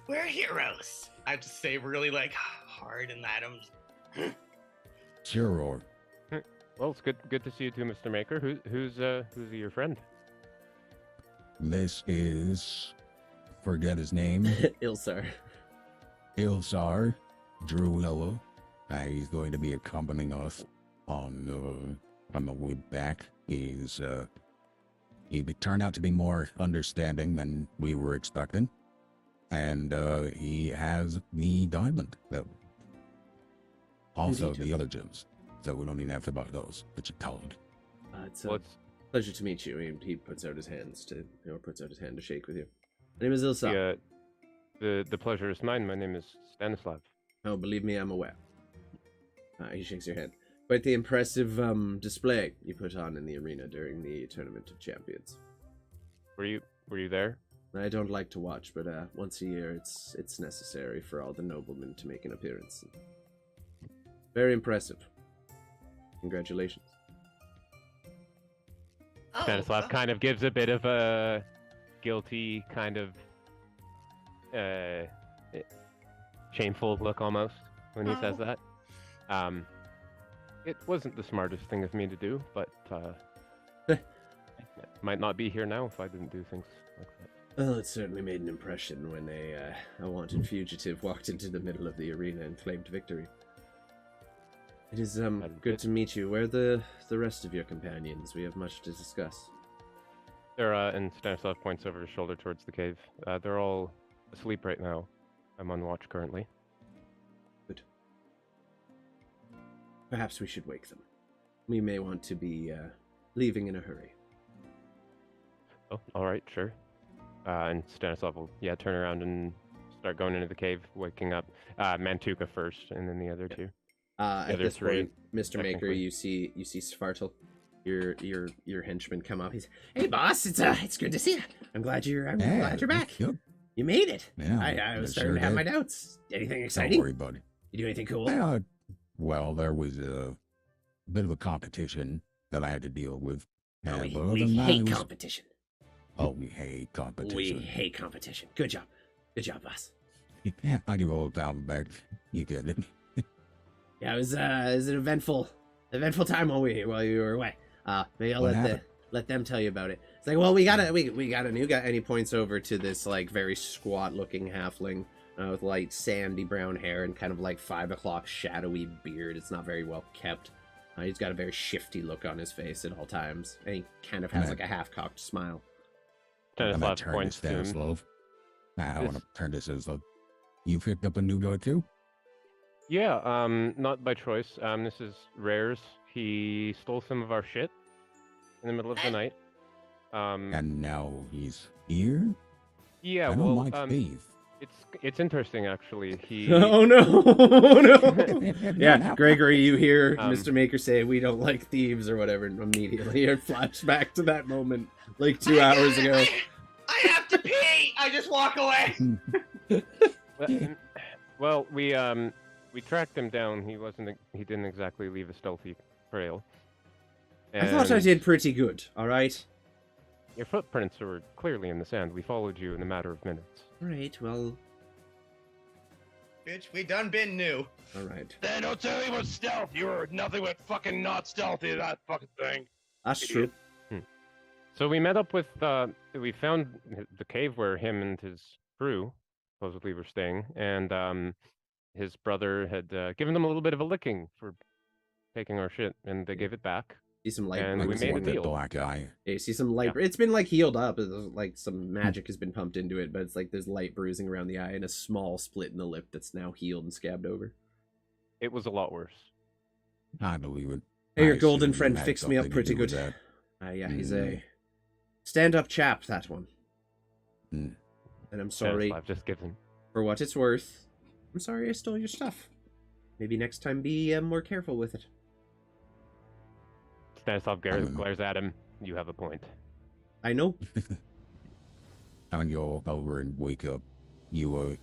We're heroes. I have to say really like hard and that I'm. Sure, or Well, it's good to see you too, Mr. Maker. Who's your friend? this is, forget his name, Ilsar. Ilsar Druillo. He's going to be accompanying us on the way back. He turned out to be more understanding than we were expecting, and he has the diamond. Also, Indeed. the other gems. So we don't even have to buy those. But you told. It's Well, a pleasure to meet you. He puts out his hands puts out his hand to shake with you. My name is Ilsar. the pleasure is mine. My name is Stanislav. Oh, believe me, I'm aware. He shakes your hand. Quite the impressive display you put on in the arena during the Tournament of Champions. Were you there? I don't like to watch, but once a year it's necessary for all the noblemen to make an appearance. Very impressive. Congratulations. Oh, Stanislav kind of gives a bit of a guilty kind of shameful look almost when he says that. It wasn't the smartest thing of me to do, but might not be here now if I didn't do things like that. Well, it certainly made an impression when a wanted fugitive walked into the middle of the arena and claimed victory. It is good to meet you. Where are the rest of your companions? We have much to discuss. And Stanislav points over his shoulder towards the cave. They're all asleep right now. I'm on watch currently. Good. Perhaps we should wake them. We may want to be leaving in a hurry. Oh, all right, sure. And Stanislav will turn around and start going into the cave, waking up Mantuka first, and then the other two. At this three, point, Mr. Maker, technically. you see Svartal, your henchman come up. He's, hey boss, it's good to see you. I'm glad you're back. Yep. You made it. Yeah, I was I starting sure to have did. my doubts. Anything Don't exciting? worry, buddy. You do anything cool? Well, there was a bit of a competition that I had to deal with. No, And we other than that, hate it was- competition. Oh, we hate competition. We hate competition. Good job, boss. Yeah, I give all down back. You get it. Yeah, it was an eventful time while you were away. Maybe I'll What happened? let them tell you about it. It's like, well, we got a new guy, and he points over to this like very squat looking halfling with light sandy brown hair and kind of like 5 o'clock shadowy beard. It's not very well kept. He's got a very shifty look on his face at all times, and he kind of has like a half-cocked smile. I'm gonna Stanislav turn points this to him. Stanislav. I want to This- turn this as you picked up a new guy too? Yeah, not by choice. This is Raers. He stole some of our shit in the middle of the night. And now he's here? Yeah, I well, don't like Steve. it's interesting actually. He Oh no! Oh no! Yeah, Now- Gregory, you hear Um, Mr. Maker say, "We don't like thieves" or whatever, and immediately it flashes back to that moment, like 2 hours ago. I have to pee. I just walk away. well, we tracked him down. He didn't exactly leave a stealthy trail. I thought I And did pretty good. All right. Your footprints were clearly in the sand. We followed you in a matter of minutes. All right. Well. Bitch, we done been new. All right. Then don't tell me about stealth. You were nothing but fucking not stealthy, that fucking thing. That's true. So we met up with. We found the cave where him and his crew supposedly were staying, and his brother had given them a little bit of a licking for taking our shit, and they gave it back. See some light. And Like we the made a one that deal. black eye. Yeah, you see some light. Yeah. It's been like healed up. Like some magic has been pumped into it, but it's like there's light bruising around the eye and a small split in the lip that's now healed and scabbed over. It was a lot worse. I believe it. Hey, your I golden assume friend you had fixed me up something to pretty do with good. that. Yeah, he's Mm. a stand-up chap, that one. Mm. And I'm sorry Stanislav just gives him. for what it's worth. I'm sorry I stole your stuff. Maybe next time be more careful with it. Stanislav glares at him. You have a point. I know. And you'll over and wake up. You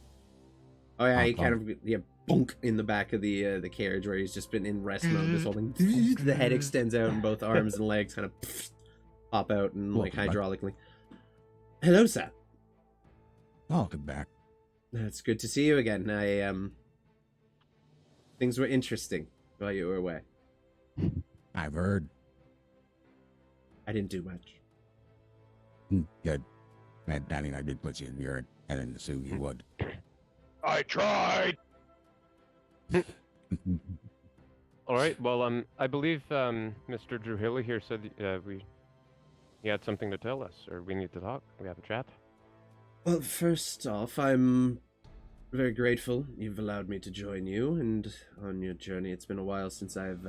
Oh yeah, he Bonk, kind of bonk in the back of the carriage where he's just been in rest mode this whole thing. The head extends out and both arms and legs kind of pop out and like Welcome back. hydraulically. Hello, sir. Welcome back. It's good to see you again. Things were interesting while you were away. I've heard. I didn't do much. Good. Matt, Danny and I did put you in your I didn't assume you would. I tried. All right. Well, I believe Mr. Drew Hilly here said he had something to tell us, or we need to talk. We have a chat. Well, first off, I'm very grateful you've allowed me to join you and on your journey. It's been a while since I've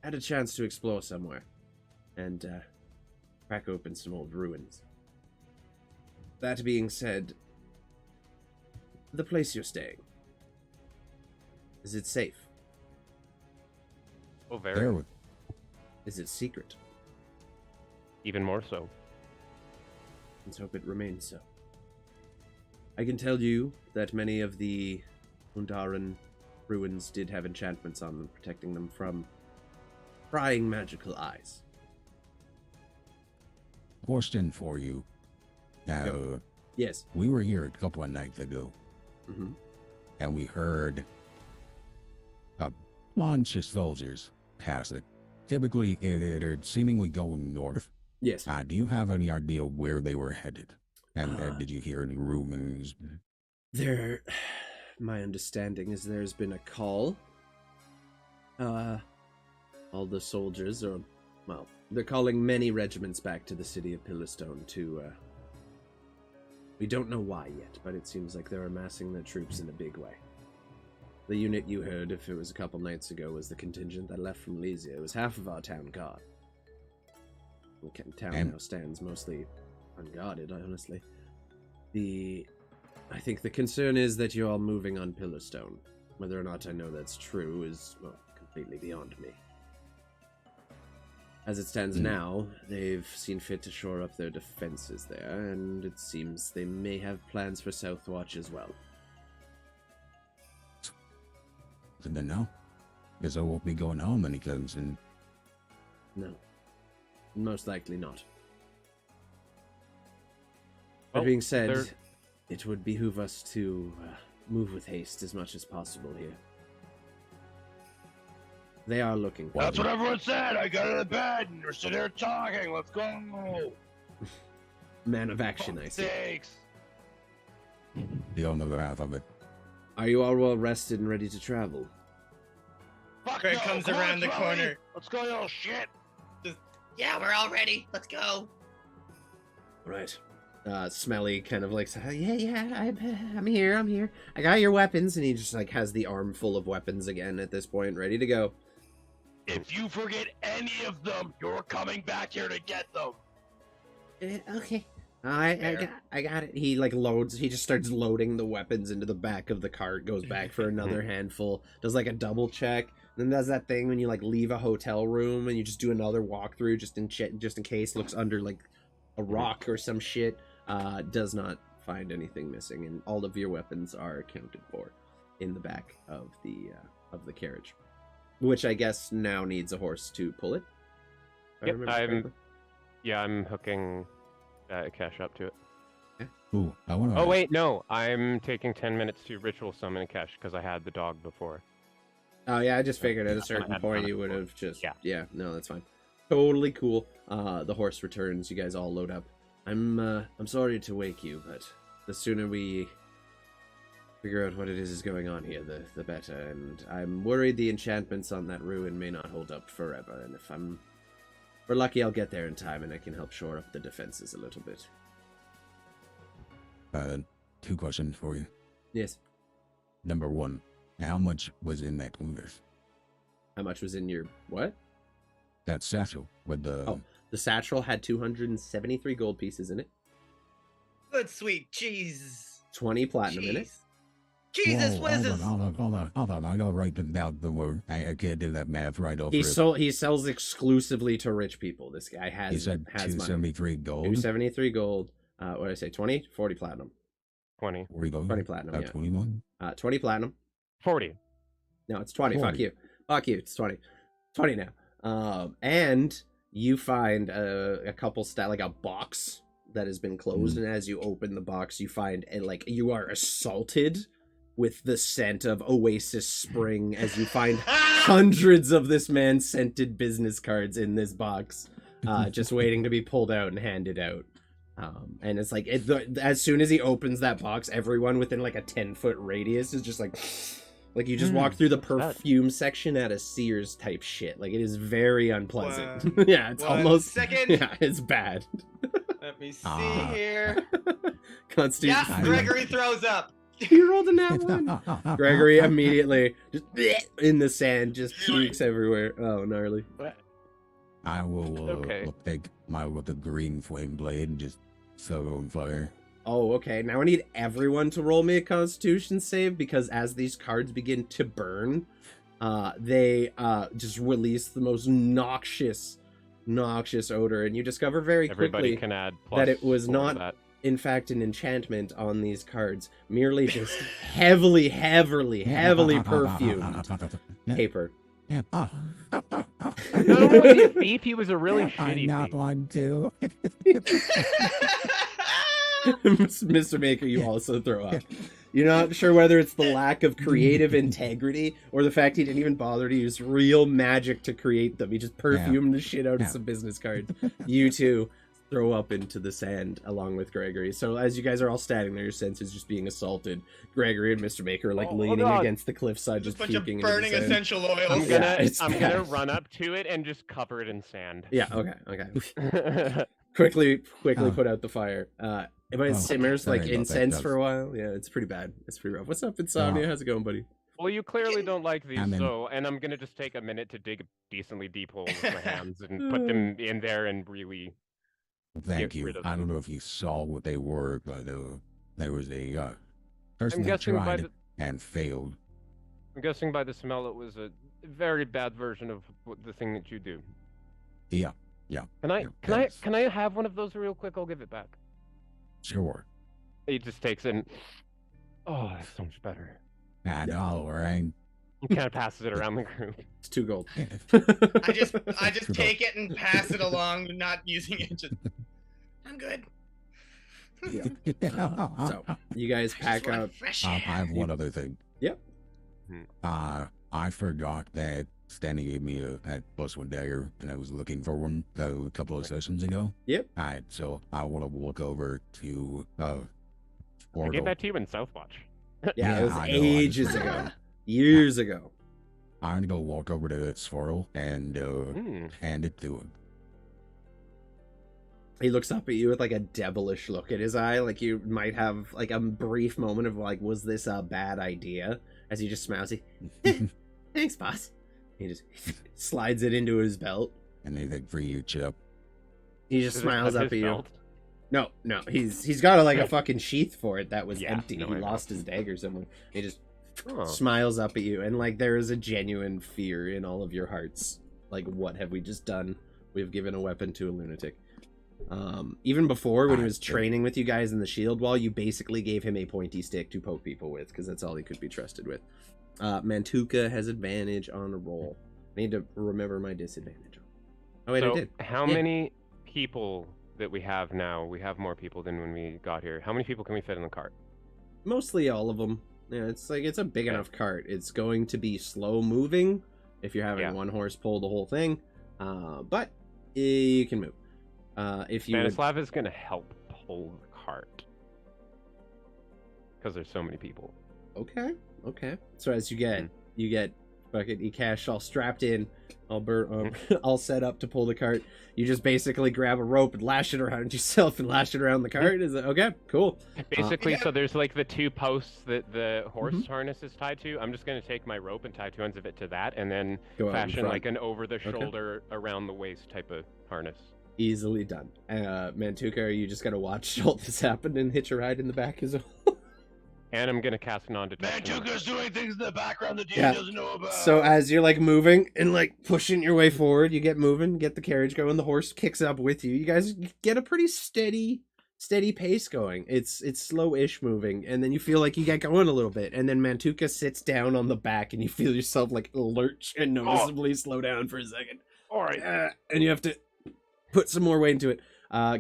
had a chance to explore somewhere and crack open some old ruins. That being said, the place you're staying, is it safe? Oh, very. There with Is it secret? Even more so. Let's hope it remains so. I can tell you that many of the Undaran ruins did have enchantments on them, protecting them from prying magical eyes. question for you. Now, Yes. we were here a couple of nights ago, Mm-hmm. and we heard a bunch of soldiers pass it. Typically, they're seemingly going north. Yes. Do you have any idea where they were headed? And did you hear any rumors? My understanding is there's been a call. All the soldiers they're calling many regiments back to the city of Pillarstone to, we don't know why yet, but it seems like they're amassing their troops in a big way. The unit you heard, if it was a couple nights ago, was the contingent that left from Lysia. It was half of our town guard. The town now stands mostly unguarded, honestly. I think the concern is that you're all moving on Pillarstone. Whether or not I know that's true is, well, completely beyond me. As it stands now, they've seen fit to shore up their defenses there, and it seems they may have plans for Southwatch as well. Good to know. Guess I won't be going home anytime soon. No. Most likely not. Well, That being said, there- it would behoove us to move with haste as much as possible here. They are looking for That's you. what everyone said. I got out of bed and we're sitting there talking. Let's go. Man of action, I see. Thanks. The only half of it. Are you all well rested and ready to travel? Fuck Greg no, comes come on, around the Chloe. corner. Let's go, you little shit. Yeah, we're all ready. Let's go. Right. Smelly kind of like, I'm here. I got your weapons, and he just like has the arm full of weapons again at this point, ready to go. If you forget any of them, you're coming back here to get them. Okay. I got it. He like loads. He just starts loading the weapons into the back of the cart. Goes back for another handful. Does like a double check. Then does that thing when you like leave a hotel room and you just do another walkthrough just in case. Looks under like a rock or some shit. Does not find anything missing, and all of your weapons are accounted for in the back of the carriage, which I guess now needs a horse to pull it. If I Yep, remember correctly. I'm hooking Cash up to it. Ooh, I want to. Oh wait, no, I'm taking 10 minutes to ritual summon Cash because I had the dog before. Oh yeah, I just figured at a That's when I certain had point done it you would before. have just Yeah. no, that's fine. Totally cool. The horse returns. You guys all load up. I'm sorry to wake you, but the sooner we figure out what it is going on here, the better. And I'm worried the enchantments on that ruin may not hold up forever. And if we're lucky, I'll get there in time, and I can help shore up the defenses a little bit. 2 questions for you. Yes. Number 1, how much was in that universe? How much was in your what? That satchel with the. Oh, the satchel had 273 gold pieces in it. Good sweet cheese. 20 platinum in it. Jesus Whoa, whizzes. hold on. I gotta write down the word. I can't do that math right over He it. he sells exclusively to rich people. This guy He said has money. 273 gold. 273 gold. What did I say? 20? 40 platinum. 20. 40 gold? 20 platinum, yeah. 21? 20 platinum. 40. No, it's 20. 40. Fuck you. Fuck you. It's 20. 20 now. And you find a couple like a box that has been closed, and as you open the box, you find like you are assaulted with the scent of Oasis Spring as you find hundreds of this man's scented business cards in this box, just waiting to be pulled out and handed out. And it's like as soon as he opens that box, everyone within like a 10-foot radius is just like you just walk through the perfume section at a Sears type shit. Like, it is very unpleasant. Yeah, it's almost second. Yeah, it's bad. Let me see here. Constitution. Yeah, Gregory throws up. You rolled a nat one. Gregory immediately just in the sand, just pukes everywhere. Oh, gnarly. I will take with the green flame blade and just set it on fire. Oh, okay. Now I need everyone to roll me a Constitution save, because as these cards begin to burn, they just release the most noxious odor, and you discover very Everybody quickly can add that it was 4 not, to that. in fact, an enchantment on these cards, merely just heavily perfumed paper. Yeah. Not only was he a thief, he was a really shitty I'm not thief. one too. Mr. Maker, you also throw up. You're not sure whether it's the lack of creative integrity or the fact he didn't even bother to use real magic to create them. He just perfumed the shit out of some business cards. You two throw up into the sand along with Gregory. So as you guys are all standing there, your senses just being assaulted. Gregory and Mr. Maker are like leaning against the cliffside, just bunch of puking burning into the sand. essential oils. I'm gonna run up to it and just cover it in sand. Yeah, okay. quickly put out the fire. But it simmers like incense for a while. Yeah, it's pretty bad. It's pretty rough. What's up, Insomnia? How's it going, buddy? Well, you clearly don't like these, and I'm gonna just take a minute to dig a decently deep hole with my hands and put them in there and really. Thank you. I don't know if you saw what they were, but there was a person that tried and failed. I'm guessing by the smell it was a very bad version of the thing that you do. Yeah. Can I have one of those real quick? I'll give it back. Sure. He just takes it and, oh, that's so much better. I know, right? You can't pass it around the group. It's 2 gold. I just take it and pass it along, not using it. Just, I'm good. So you guys pack up. I have one other thing. Yep. I forgot that Stanley gave me that +1 dagger, and I was looking for one a couple of sessions ago. Yep. Alright, so I want to look over to I gave that to you in Southwatch. Yeah, it was ages ago. Years ago. I'm gonna go walk over to that swirl and hand it to him. He looks up at you with like a devilish look in his eye, like you might have like a brief moment of like, was this a bad idea? As he just smiles, thanks, boss. He just slides it into his belt. Anything for you, Chip? He just smiles up at you. No, he's got a fucking sheath for it that was empty. He lost his dagger somewhere. He just smiles up at you, and like there is a genuine fear in all of your hearts. Like, what have we just done? We've given a weapon to a lunatic. Even before, when he was training with you guys in the shield wall, you basically gave him a pointy stick to poke people with, because that's all he could be trusted with. Mantuka has advantage on a roll. I need to remember my disadvantage. Oh wait, I did. How many people that we have now? We have more people than when we got here. How many people can we fit in the cart? Mostly all of them. Yeah, it's a big enough cart. It's going to be slow moving if you're having one horse pull the whole thing, but you can move. If you Stanislav is going to help pull the cart because there's so many people. Okay. So as you get fucking Ekash all strapped in, all set up to pull the cart. You just basically grab a rope and lash it around yourself and lash it around the cart. Is it okay? Cool. Basically, so there's like the 2 posts that the horse harness is tied to. I'm just going to take my rope and tie 2 ends of it to that, and then fashion like an over-the-shoulder, around the waist type of harness. Easily done. Mantuka, are you just going to watch all this happen and hitch a ride in the back as well? And I'm gonna cast non-detection. Mantuka's doing things in the background the DM doesn't know about. So as you're like moving and like pushing your way forward, you get moving, get the carriage going, the horse kicks up with you. You guys get a pretty steady steady pace going. It's slow-ish moving, and then you feel like you get going a little bit, and then Mantuka sits down on the back, and you feel yourself like lurch and noticeably slow down for a second. All right. And you have to put some more weight into it.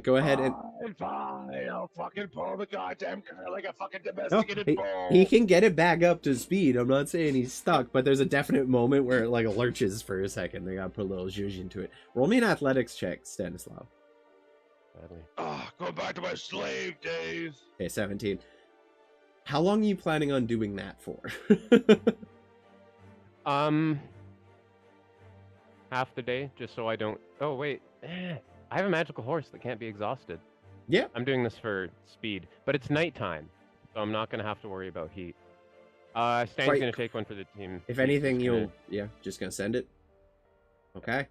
Go ahead and Fine. I'll fucking pull the goddamn car like a fucking no, domesticated bull. he can get it back up to speed. I'm not saying he's stuck, but there's a definite moment where it like lurches for a second. They gotta put a little zhuzh into it. Roll me an athletics check, Stanislav. Go back to my slave days. Okay, 17. How long are you planning on doing that for? Half the day, just so I don't. Oh wait, I have a magical horse that can't be exhausted. Yeah. I'm doing this for speed, but it's nighttime, so I'm not gonna have to worry about heat. Stan's Right. gonna take one for the team. If He's anything, just you'll just gonna send it. Okay.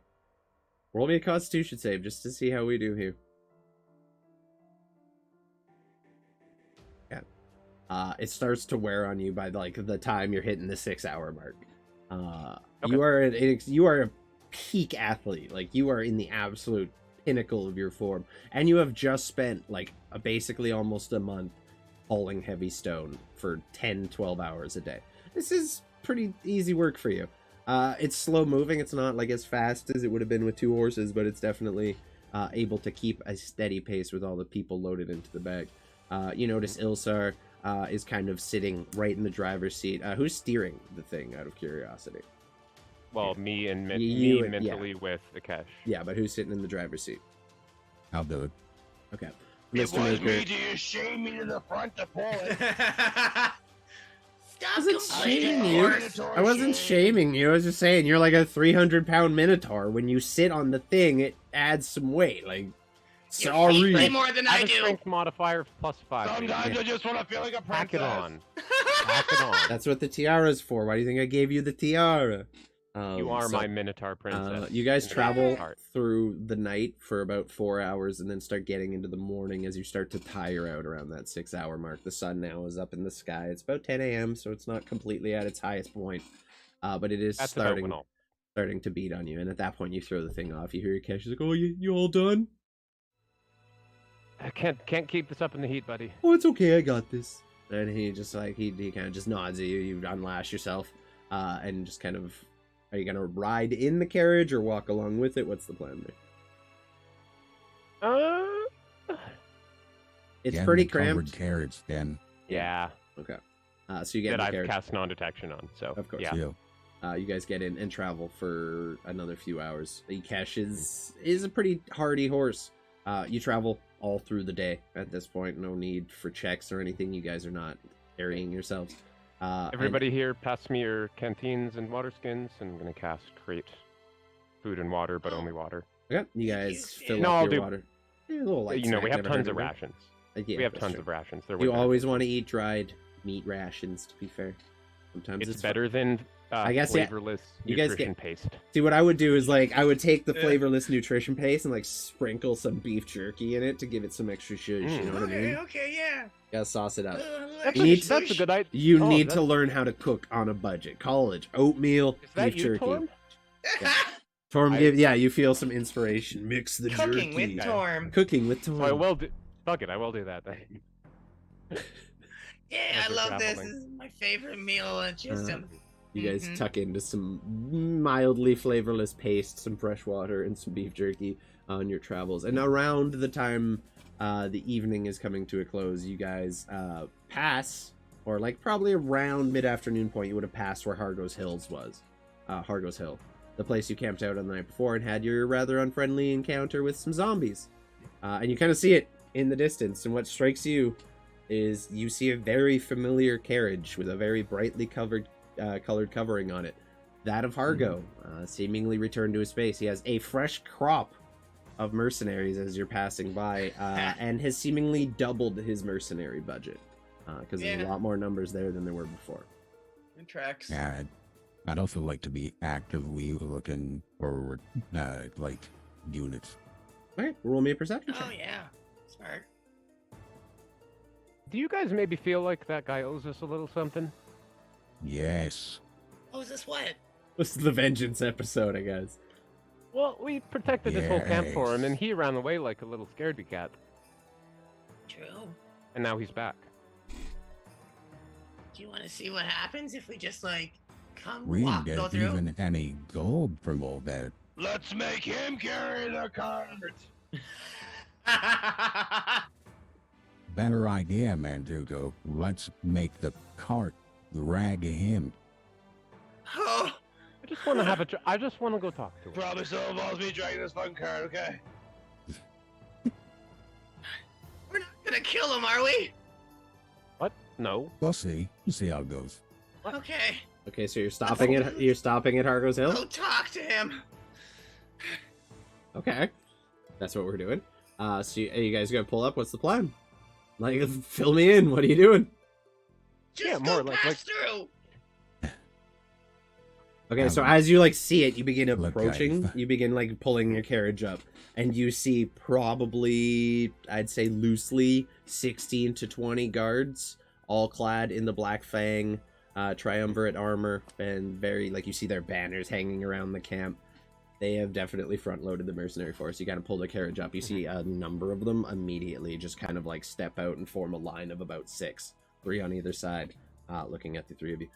Roll me a Constitution save just to see how we do here. Yeah. It starts to wear on you by like the time you're hitting the 6-hour mark. Okay. You are a peak athlete. Like you are in the absolute pinnacle of your form, and you have just spent like basically almost a month hauling heavy stone for 10-12 hours a day. This is pretty easy work for you. It's slow moving. It's not like as fast as it would have been with 2 horses, but it's definitely able to keep a steady pace with all the people loaded into the bag. You notice Ilsar is kind of sitting right in the driver's seat. Who's steering the thing, out of curiosity? Well, me and You me and- mentally with Akesh. Yeah, but who's sitting in the driver's seat? I'll do it. Okay. It Mr. was Maker. me. Do you shame me to the front to pull it? Stop wasn't complaining, shaming you. horse. I wasn't shaming you. I was just saying you're like a 300-pound minotaur. When you sit on the thing, it adds some weight. Like, You hate me sorry. more than I I have a do. strength modifier of +5. Sometimes I just want to feel like a princess. Pack it on. Pack it on. That's what the tiara's for. Why do you think I gave you the tiara? You are so, my Minotaur princess. You guys in the travel heart. through the night for about 4 hours and then start getting into the morning as you start to tire out around that 6-hour mark. The sun now is up in the sky. It's about 10 a.m., so it's not completely at its highest point. But it is That's about when I'll. starting to beat on you. And at that point, you throw the thing off. You hear your cash. She's like, oh, you all done? I can't keep this up in the heat, buddy. Oh, it's okay. I got this. And he just like, he kind of just nods at you. You unlash yourself and just kind of... Are you gonna ride in the carriage or walk along with it? What's the plan there? It's Get in pretty the covered cramped. carriage, then. Yeah. Okay. So you get in That the I've carriage. cast non-detection on. So Of course. yeah. Yeah. You guys get in and travel for another few hours. Ikesh is a pretty hardy horse. You travel all through the day at this point. No need for checks or anything. You guys are not carrying yourselves. Everybody here, pass me your canteens and water skins, and I'm gonna cast create food and water, but only water. Okay, you guys fill No, up I'll your do- water. Yeah, a little light You know, we snack, have never tons hurt of anybody. rations. Yeah, We have that's tons true. of rations. They're You worth always it. want to eat dried meat rations, to be fair. Sometimes It's fun. better than I guess, yeah, flavorless you guys nutrition paste. See, what I would do is like I would take the Yeah. flavorless nutrition paste and like sprinkle some beef jerky in it to give it some extra zhuzh. You know what I mean? Okay, yeah. Gotta sauce it up. That's, You need that's a good idea. You Oh, need to that's- learn how to cook on a budget. College, oatmeal, Is that beef you, jerky. Torm? Torm, I- yeah, you feel some inspiration. Mix the Cooking jerky. with Torm. Cooking with Torm. So I will do. Fuck it, I will do that. Yeah, As I we're love this. traveling. This is my favorite meal. And just You guys Mhm. tuck into some mildly flavorless paste, some fresh water, and some beef jerky on your travels. And around the time the evening is coming to a close, you guys pass, or like probably around mid-afternoon point, you would have passed where Hargo's Hills was. Hargo's Hill. The place you camped out on the night before and had your rather unfriendly encounter with some zombies. And you kind of see it in the distance. And what strikes you is you see a very familiar carriage with a very brightly colored covering on it. That of Hargo, seemingly returned to his space. He has a fresh crop of mercenaries as you're passing by, and has seemingly doubled his mercenary budget. Because there's a Yeah. lot more numbers there than there were before. It tracks. Yeah, I'd also like to be actively looking for like units. Alright, roll me a perception check. Oh yeah, smart. Do you guys maybe feel like that guy owes us a little something? Yes. Oh, is this what? This is the vengeance episode, I guess. Well, we protected this whole camp for him, Yes. and he ran away like a little scaredy cat. True. and now he's back. Do you want to see what happens if we just like come We walk, didn't go get through? even any gold from all that. Let's make him carry the cart. Better idea, Mandugo. Let's make the cart drag him. Oh, I just want to have a. I just want to go talk to him. Probably still involves me dragging this fucking cart, okay? we're not gonna kill him, are we? What? No. We'll see. We'll see how it goes. What? Okay, Okay, so you're stopping at Hargo's Hill? go talk to him. Okay. That's what we're doing. So you guys gonna pull up? What's the plan? Like, fill me in. What are you doing? Just Yeah, go more like- pass through. Okay, so as you like see it, you begin Look, approaching. guys. You begin like pulling your carriage up, and you see probably, I'd say loosely, 16 to 20 guards, all clad in the Black Fang triumvirate armor, and very like you see their banners hanging around the camp. They have definitely front-loaded the mercenary force. You kind of pull the carriage up. You see a number of them immediately just kind of like step out and form a line of about 6, 3 on either side, looking at the 3 of you.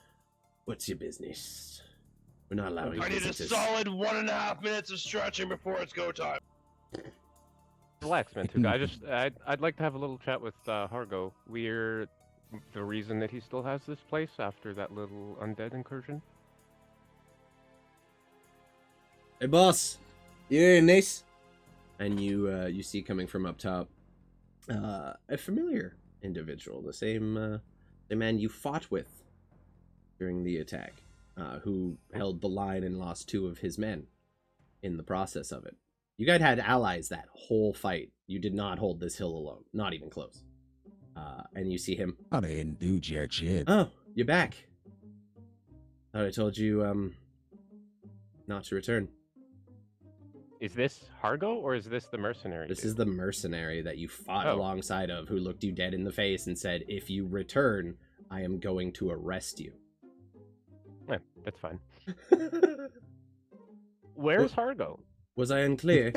What's your business? We're not allowing I need a visitors. solid 1.5 minutes of stretching before it's go time. Relax, Mantuka. I'd like to have a little chat with Hargo. We're the reason that he still has this place after that little undead incursion. Hey, boss, you hearing this? And you see coming from up top a familiar individual, the same the man you fought with during the attack, who held the line and lost 2 of his men in the process of it. You guys had allies that whole fight. You did not hold this hill alone, not even close. And you see him. I didn't do jack shit. Oh, you're back. Thought I told you not to return. Is this Hargo or is this the mercenary? This dude? is the mercenary that you fought Oh. alongside of, who looked you dead in the face and said, if you return, I am going to arrest you. Eh, that's fine. Where's Hargo? Was I unclear?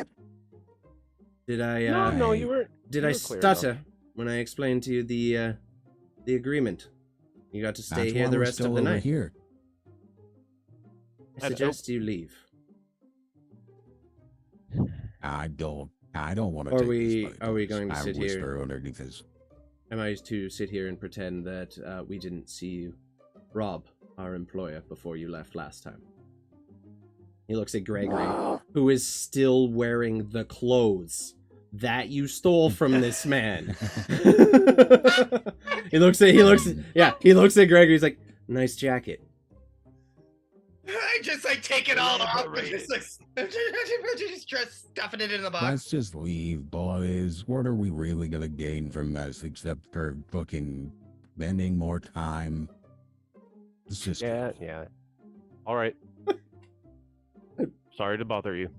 Did I, No, I- you were. did you I were clear, though. stutter when I explained to you the agreement? You got to stay That's here why the we're rest still of the over night. here. I suggest you leave. I don't want to Are take we- this fight. are we going to I sit here? whisper underneath his. Am I to sit here and pretend that we didn't see you rob our employer before you left last time? He looks at Gregory, who is still wearing the clothes that you stole from this man. he looks at Gregory. He's like, nice jacket. I just like take it all off and Elaborate just like just stuffing it in the box. Let's just leave, boys. What are we really gonna gain from this except for fucking spending more time? It's just Yeah. All right. Sorry to bother you.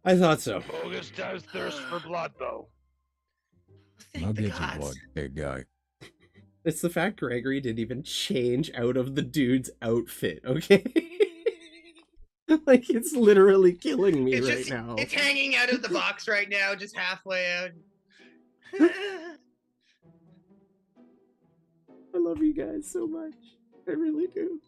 I thought so. Bogus does thirst for blood, though. Thank I'll the get you gods. blood, big guy. It's the fact Gregory didn't even change out of the dude's outfit, okay? Like, it's literally killing me It's right just now. it's hanging out of the box right now, just halfway out. I love you guys so much. I really do.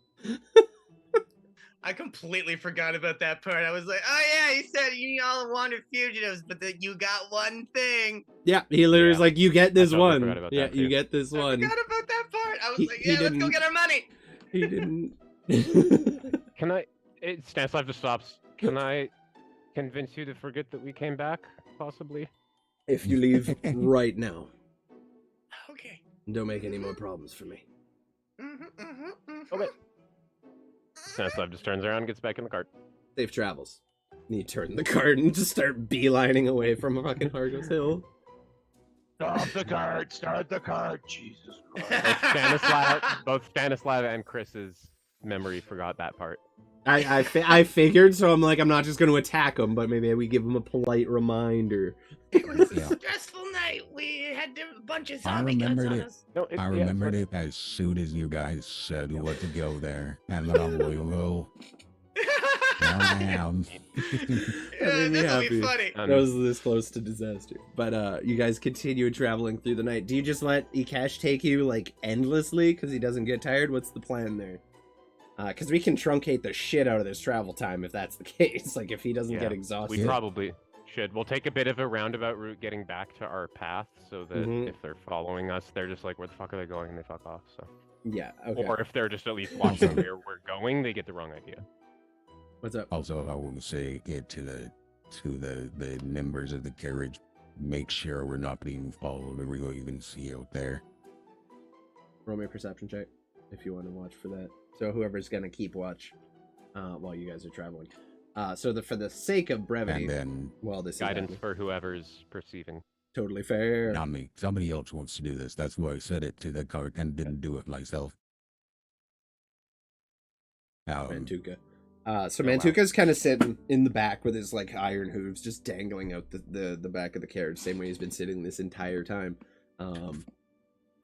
I completely forgot about that part. I was like, oh yeah, he said you all wanted fugitives, but that you got one thing. Yeah, he literally was Yeah. like, you get this totally one. forgot about Yeah, that, you too. get this I one. forgot about that part. I was He- like, he yeah, let's go didn't- get our money. He didn't. Can I? Stanislav just stops. Can I convince you to forget that we came back? Possibly. If you leave right now, Okay. don't make any more problems for me. Okay. Stanislav just turns around and gets back in the cart. Safe travels. And you turn the cart and just start beelining away from fucking Hargo's Hill. Stop the cart! Start the cart! Jesus Christ. Both Stanislav and Chris's memory forgot that part. I figured, so I'm like, I'm not just going to attack him, but maybe we give him a polite reminder. It was a Yeah. stressful night. We had a bunch of I zombie guns remembered on it. us. No, I remembered it as soon as you guys said what to go there, and then I'm like, "Whoa." Well, I am. That made me This'll happy. be funny. That was this close to disaster. But you guys continue traveling through the night. Do you just let Ikash take you like endlessly because he doesn't get tired? What's the plan there? Because we can truncate the shit out of this travel time if that's the case. Like if he doesn't get exhausted. We probably should. We'll take a bit of a roundabout route getting back to our path so that if they're following us, they're just like, where the fuck are they going? And they fuck off. So. Yeah, okay. Or if they're just at least watching where we're going, they get the wrong idea. What's up? Also, I will say it to the members of the carriage. Make sure we're not being followed or we will even see out there. Roll me a perception check if you want to watch for that. So whoever's going to keep watch while you guys are traveling. So for the sake of brevity, And then, while this Guidance is for whoever's perceiving. totally fair. not me. Somebody else wants to do this. That's why I said it to the cart and didn't do it myself. Mantuka. So Oh, wow. Mantuka's kind of sitting in the back with his like iron hooves just dangling out the back of the carriage, same way he's been sitting this entire time.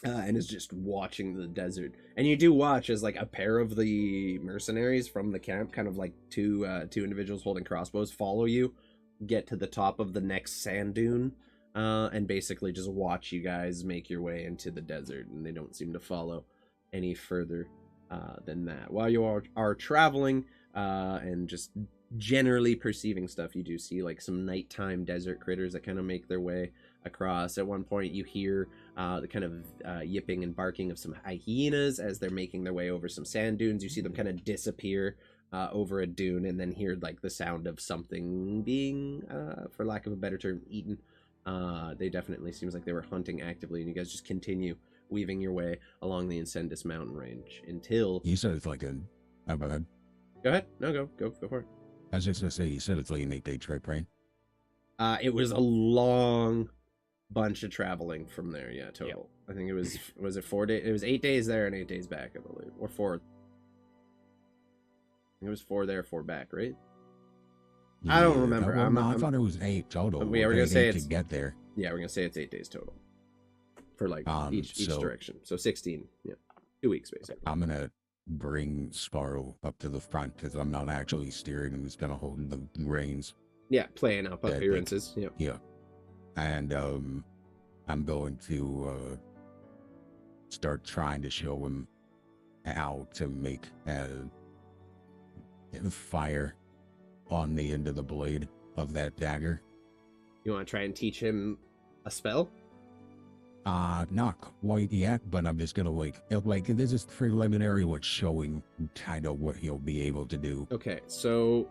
And is just watching the desert. And you do watch as like a pair of the mercenaries from the camp, kind of like two individuals holding crossbows, follow you, get to the top of the next sand dune, and basically just watch you guys make your way into the desert. And they don't seem to follow any further than that. While you are traveling and just generally perceiving stuff, you do see like some nighttime desert critters that kind of make their way across. At one point you hear the kind of yipping and barking of some hyenas as they're making their way over some sand dunes. You see them kind of disappear over a dune and then hear like the sound of something being, for lack of a better term, eaten. They definitely seems like they were hunting actively, and you guys just continue weaving your way along the Incendus mountain range until... You said it's like a... How about that? Go ahead. No, go for it. I was just going to say, you said it's like an 8-day trip, right? It was a long bunch of traveling from there, yeah, total. Yep. I think it was it 4 days? It was 8 days there and 8 days back, I believe. Or 4. I think it was 4 there, 4 back, right? I don't remember. I thought it was 8 total. We're going to say it's... to get there. Yeah, we're going to say it's 8 days total. For like each direction. So 16, yeah. 2 weeks, basically. I'm going to bring Sparrow up to the front because I'm not actually steering and he's going to hold the reins. Yeah, playing up appearances. Yeah. Yeah. And I'm going to start trying to show him how to make fire on the end of the blade of that dagger. You want to try and teach him a spell? Not quite yet, but I'm just gonna like this is preliminary with showing kind of what he'll be able to do. Okay, so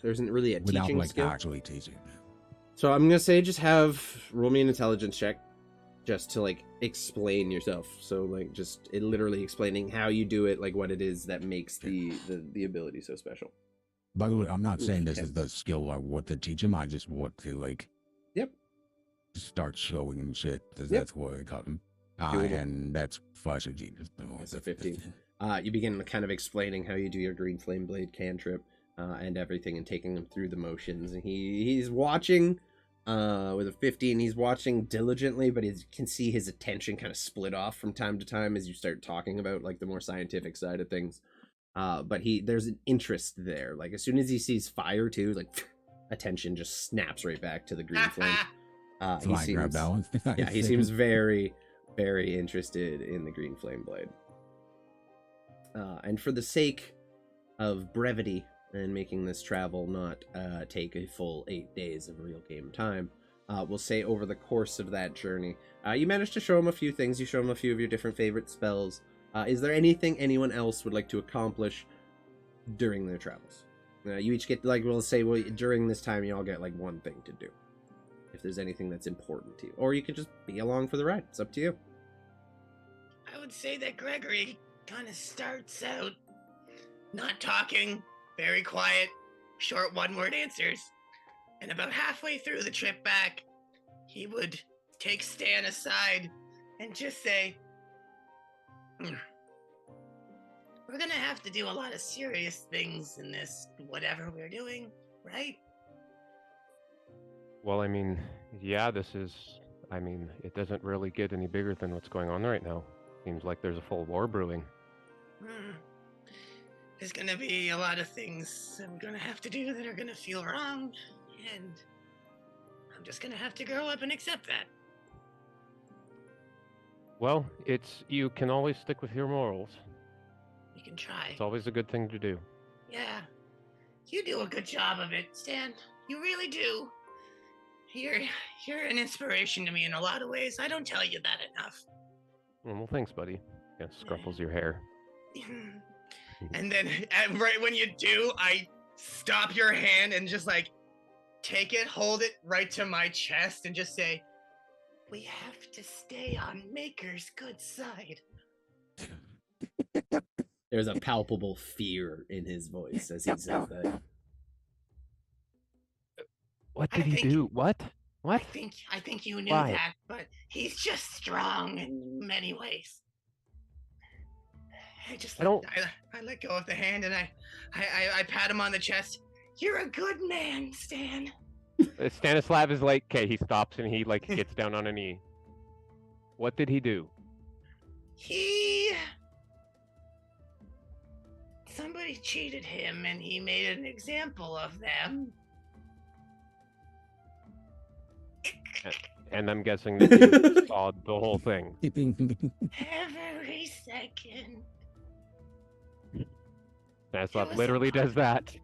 there isn't really a without teaching like skill. Actually teaching. So I'm gonna say just roll me an intelligence check, just to like explain yourself. So like just literally explaining how you do it, like what it is that makes the ability so special. By the way, I'm not saying this is the skill I want to teach him. I just want to like. Yep. Start showing him shit because Yep. that's what I got him. And that's 5 genius. That's a 15. You begin kind of explaining how you do your green flame blade cantrip and everything, and taking him through the motions. And he's watching with a 15. He's watching diligently, but you can see his attention kind of split off from time to time as you start talking about like the more scientific side of things. But there's an interest there. Like as soon as he sees fire too, like attention just snaps right back to the green flame. He seems very, very interested in the green flame blade. And for the sake of brevity and making this travel not take a full 8 days of real game time, we'll say over the course of that journey, you managed to show him a few things. You show him a few of your different favorite spells. Is there anything anyone else would like to accomplish during their travels? You each get, like, we'll say, during this time, you all get, like, one thing to do. If there's anything that's important to you. Or you can just be along for the ride. It's up to you. I would say that Gregory kind of starts out not talking, very quiet, short one-word answers. And about halfway through the trip back, he would take Stan aside and just say, we're gonna have to do a lot of serious things in this whatever we're doing, right? Well, I mean, yeah, it doesn't really get any bigger than what's going on right now. Seems like there's a full war brewing. there's gonna be a lot of things I'm gonna have to do that are gonna feel wrong, and I'm just gonna have to grow up and accept that. Well, you can always stick with your morals. You can try. It's always a good thing to do. Yeah. You do a good job of it, Stan. You really do. You're an inspiration to me in a lot of ways. I don't tell you that enough. Well, thanks, buddy. Yeah, scruffles your hair. And then right when you do, I stop your hand and just like take it, hold it right to my chest and just say, we have to stay on Maker's good side. There's a palpable fear in his voice as he says that. What did he do? What? I think you knew Why? that, but he's just strong in many ways. I let go of the hand and I pat him on the chest. You're a good man, Stan. Stanislav is like, okay, he stops and he like gets down on a knee. What did he do? Somebody cheated him and he made an example of them. And I'm guessing that you saw the whole thing. Every second. Stanislav was literally a does that.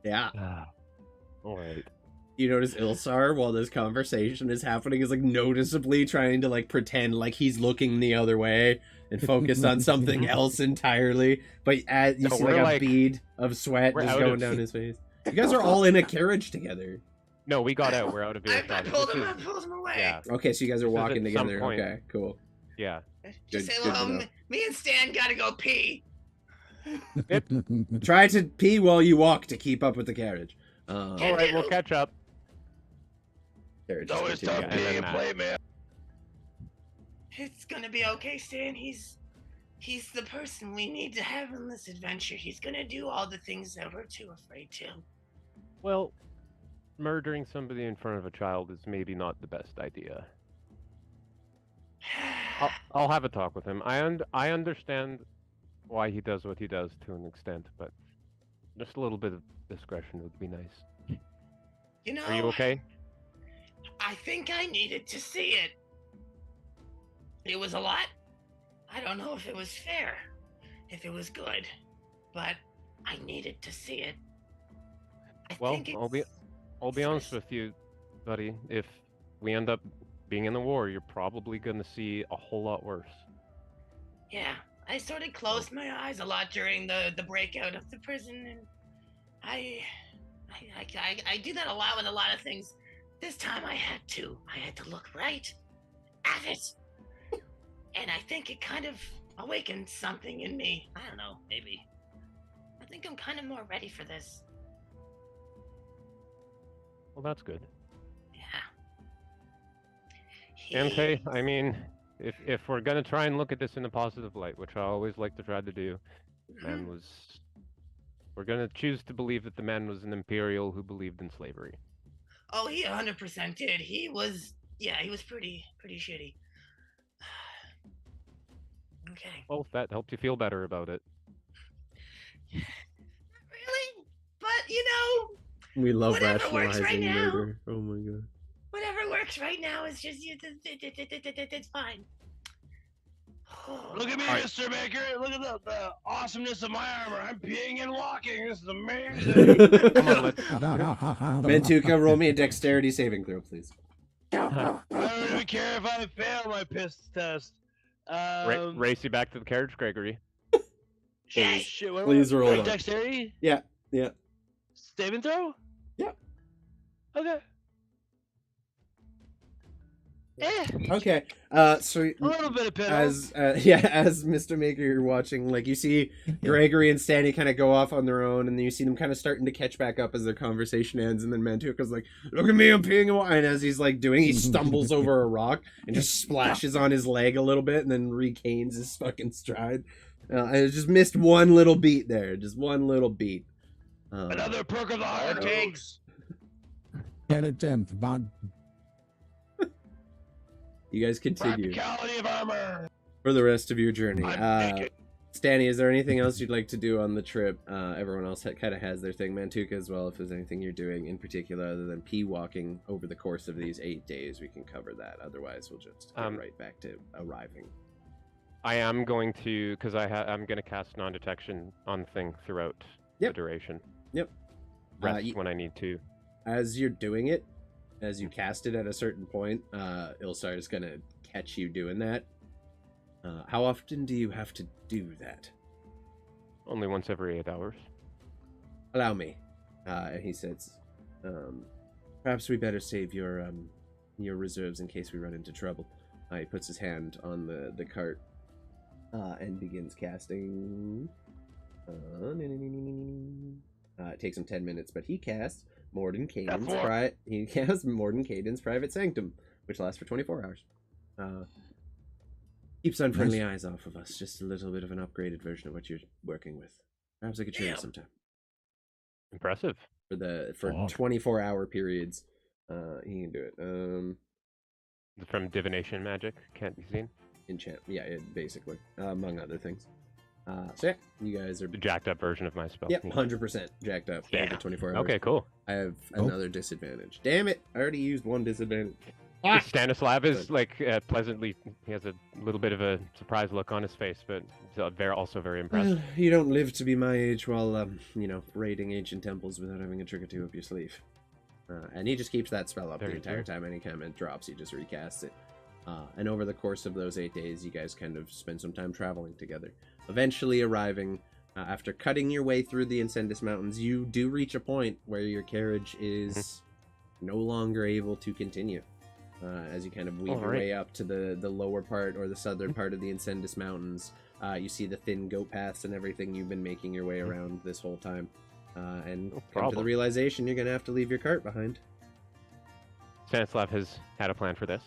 Yeah. All right. You notice Ilsar, while this conversation is happening, is like noticeably trying to like pretend like he's looking the other way and focused on something else entirely. But you see like a bead of sweat just going down his face. You guys are all in a carriage together. No, we got out. We're out of I earshot. pulled him away. Yeah. Okay, so you guys are This is walking at some together. point. Okay, cool. Yeah. Just Good- say, good well, to know. me and Stan gotta go pee. Try to pee while you walk to keep up with the carriage. All right, we'll catch up. Carriage It's always is tough continuing. being a play, man. It's gonna be okay, Stan. He's the person we need to have in this adventure. He's gonna do all the things that we're too afraid to. Well, murdering somebody in front of a child is maybe not the best idea. I'll have a talk with him. I understand why he does what he does to an extent, but just a little bit of discretion would be nice. You know, Are you okay? I think I needed to see it. It was a lot. I don't know if it was fair, if it was good, but I needed to see it. Well, I'll be honest with you, buddy. If we end up being in the war, you're probably gonna see a whole lot worse. Yeah, I sort of closed my eyes a lot during the breakout of the prison, and I do that a lot with a lot of things. This time I had to look right at it, and I think it kind of awakened something in me. I don't know, maybe. I think I'm kind of more ready for this. Well, that's good. Yeah. And hey, I mean, if we're gonna try and look at this in a positive light, which I always like to try to do, we're gonna choose to believe that the man was an Imperial who believed in slavery. Oh, he 100% did. He was pretty shitty. Okay. Well, if that helped you feel better about it. Really? But, you know, We love Whatever works rationalizing right now. murder. Oh my god. whatever works right now is just, it's fine. Look at me, Alright. Mr. Maker. Look at the awesomeness of my armor. I'm peeing and walking. This is amazing. Come on, let's. Mantuka, roll me a dexterity saving throw, please. I don't even care if I fail my piss test. Race you back to the carriage, Gregory. Yes. Shit, what Please roll Wait, on. dexterity? Yeah. Save and throw? Yeah. Okay. Okay. So A little bit of pit. as as Mr. Maker, you're watching, like, you see Gregory and Stanley kind of go off on their own, and then you see them kind of starting to catch back up as their conversation ends, and then Mantuka's like, "Look at me, I'm peeing," and as he's like doing, he stumbles over a rock and just splashes on his leg a little bit, and then regains his fucking stride. And it just missed one little beat there, just one little beat. Another perk of the hard takes. Get it, Tim. Come on. You guys continue Practicality of armor. for the rest of your journey. I'm naked. Stanny, is there anything else you'd like to do on the trip? Everyone else kind of has their thing. Mantuka as well, if there's anything you're doing in particular other than pee walking over the course of these 8 days, we can cover that. Otherwise, we'll just get right back to arriving. I am going to, because I'm going to cast non-detection on the thing throughout the duration. Yep. Rest when I need to. As you're doing it, as you cast it at a certain point, Ilsar is going to catch you doing that. How often do you have to do that? Only once every 8 hours. Allow me. And he says, perhaps we better save your reserves in case we run into trouble. He puts his hand on the cart and begins casting. It takes him 10 minutes, but he casts Morden Caden's Private Sanctum, which lasts for 24 hours. Keeps unfriendly eyes off of us. Just a little bit of an upgraded version of what you're working with. Perhaps I could show you sometime. Impressive. For 24-hour periods, he can do it. From divination magic, can't be seen. Enchant, basically, among other things. So yeah, you guys are the jacked up version of my spell. Yep, 100% jacked up. Yeah. 24 hours. Okay, cool. I have another disadvantage. Damn it! I already used one disadvantage. Stanislav is pleasantly. He has a little bit of a surprised look on his face, but also very impressed. You don't live to be my age while raiding ancient temples without having a trick or two up your sleeve. And he just keeps that spell up the entire time. Anytime it drops, he just recasts it. And over the course of those 8 days, you guys kind of spend some time traveling together. Eventually arriving, after cutting your way through the Incendus Mountains, you do reach a point where your carriage is no longer able to continue. As you kind of weave your way up to the lower part or the southern part of the Incendus Mountains, you see the thin goat paths and everything you've been making your way around this whole time. And come to the realization you're going to have to leave your cart behind. Stanislav has had a plan for this.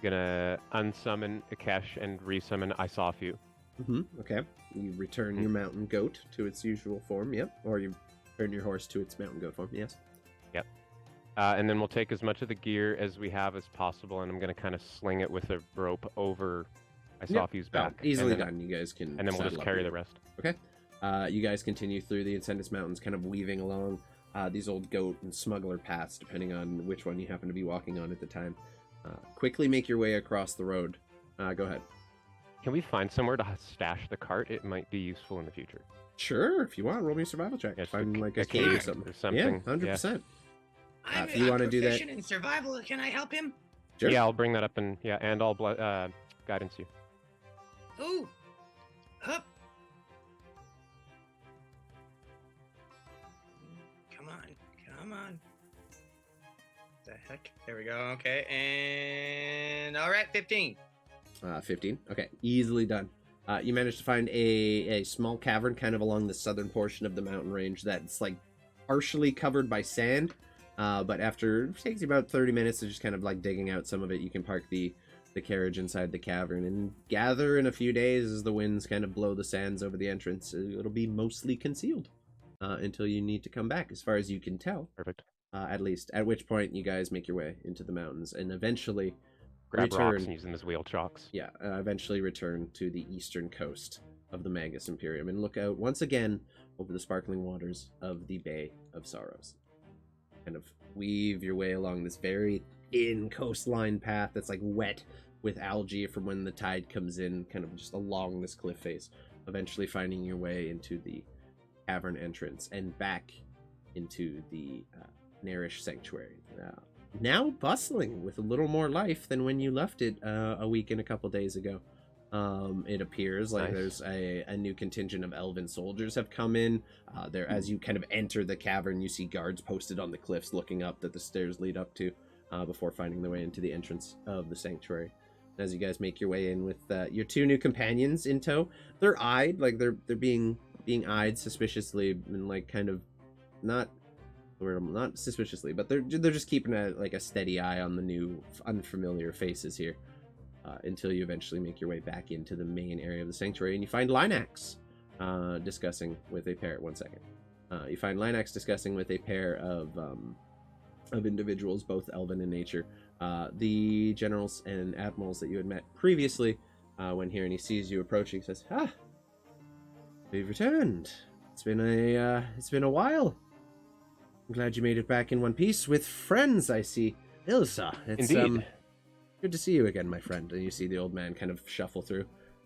Gonna unsummon Akesh and resummon Isafu. Okay. You return your mountain goat to its usual form, yep. Or you turn your horse to its mountain goat form, yes. Yep. And then we'll take as much of the gear as we have as possible, and I'm gonna kind of sling it with a rope over Isafu's back. Easily done. You guys can. And then we'll just carry the rest. Okay. You guys continue through the Incendus Mountains, kind of weaving along these old goat and smuggler paths, depending on which one you happen to be walking on at the time. Quickly make your way across the road. Go ahead. Can we find somewhere to stash the cart? It might be useful in the future. Sure, if you want, roll me a survival check. Find like a cave or something. Yeah, 100%. If you want to do that, in survival. Can I help him? Sure. Yeah, I'll bring that up and I'll guidance you. Ooh, up. Come on. The heck? There we go. Okay, and all right, 15. 15. Okay, easily done. You managed to find a small cavern kind of along the southern portion of the mountain range that's like partially covered by sand. But after it takes you about 30 minutes to just kind of like digging out some of it, you can park the carriage inside the cavern and gather in a few days as the winds kind of blow the sands over the entrance. It'll be mostly concealed until you need to come back, as far as you can tell. Perfect. At least, at which point you guys make your way into the mountains and eventually grab rocks and use them as wheel chalks. Yeah, eventually return to the eastern coast of the Magus Imperium and look out once again over the sparkling waters of the Bay of Sorrows. Kind of weave your way along this very thin coastline path that's like wet with algae from when the tide comes in, kind of just along this cliff face, eventually finding your way into the cavern entrance and back into the Nerisch Sanctuary. Now bustling with a little more life than when you left it a week and a couple days ago. It appears like there's a new contingent of elven soldiers have come in. As you kind of enter the cavern, you see guards posted on the cliffs looking up that the stairs lead up to before finding their way into the entrance of the sanctuary. As you guys make your way in with your two new companions in tow, they're eyed, like they're being eyed suspiciously and like kind of not suspiciously, but they're just keeping a steady eye on the new unfamiliar faces here. Until you eventually make your way back into the main area of the sanctuary, and you find Linax discussing with a pair. You find Linax discussing with a pair of individuals, both elven in nature. The generals and admirals that you had met previously, when here, and he sees you approaching. He says, "Ah, we've returned. It's been a while. I'm glad you made it back in one piece with friends. I see, Ilsa. It's Indeed. good to see you again, my friend." And you see the old man kind of shuffle through.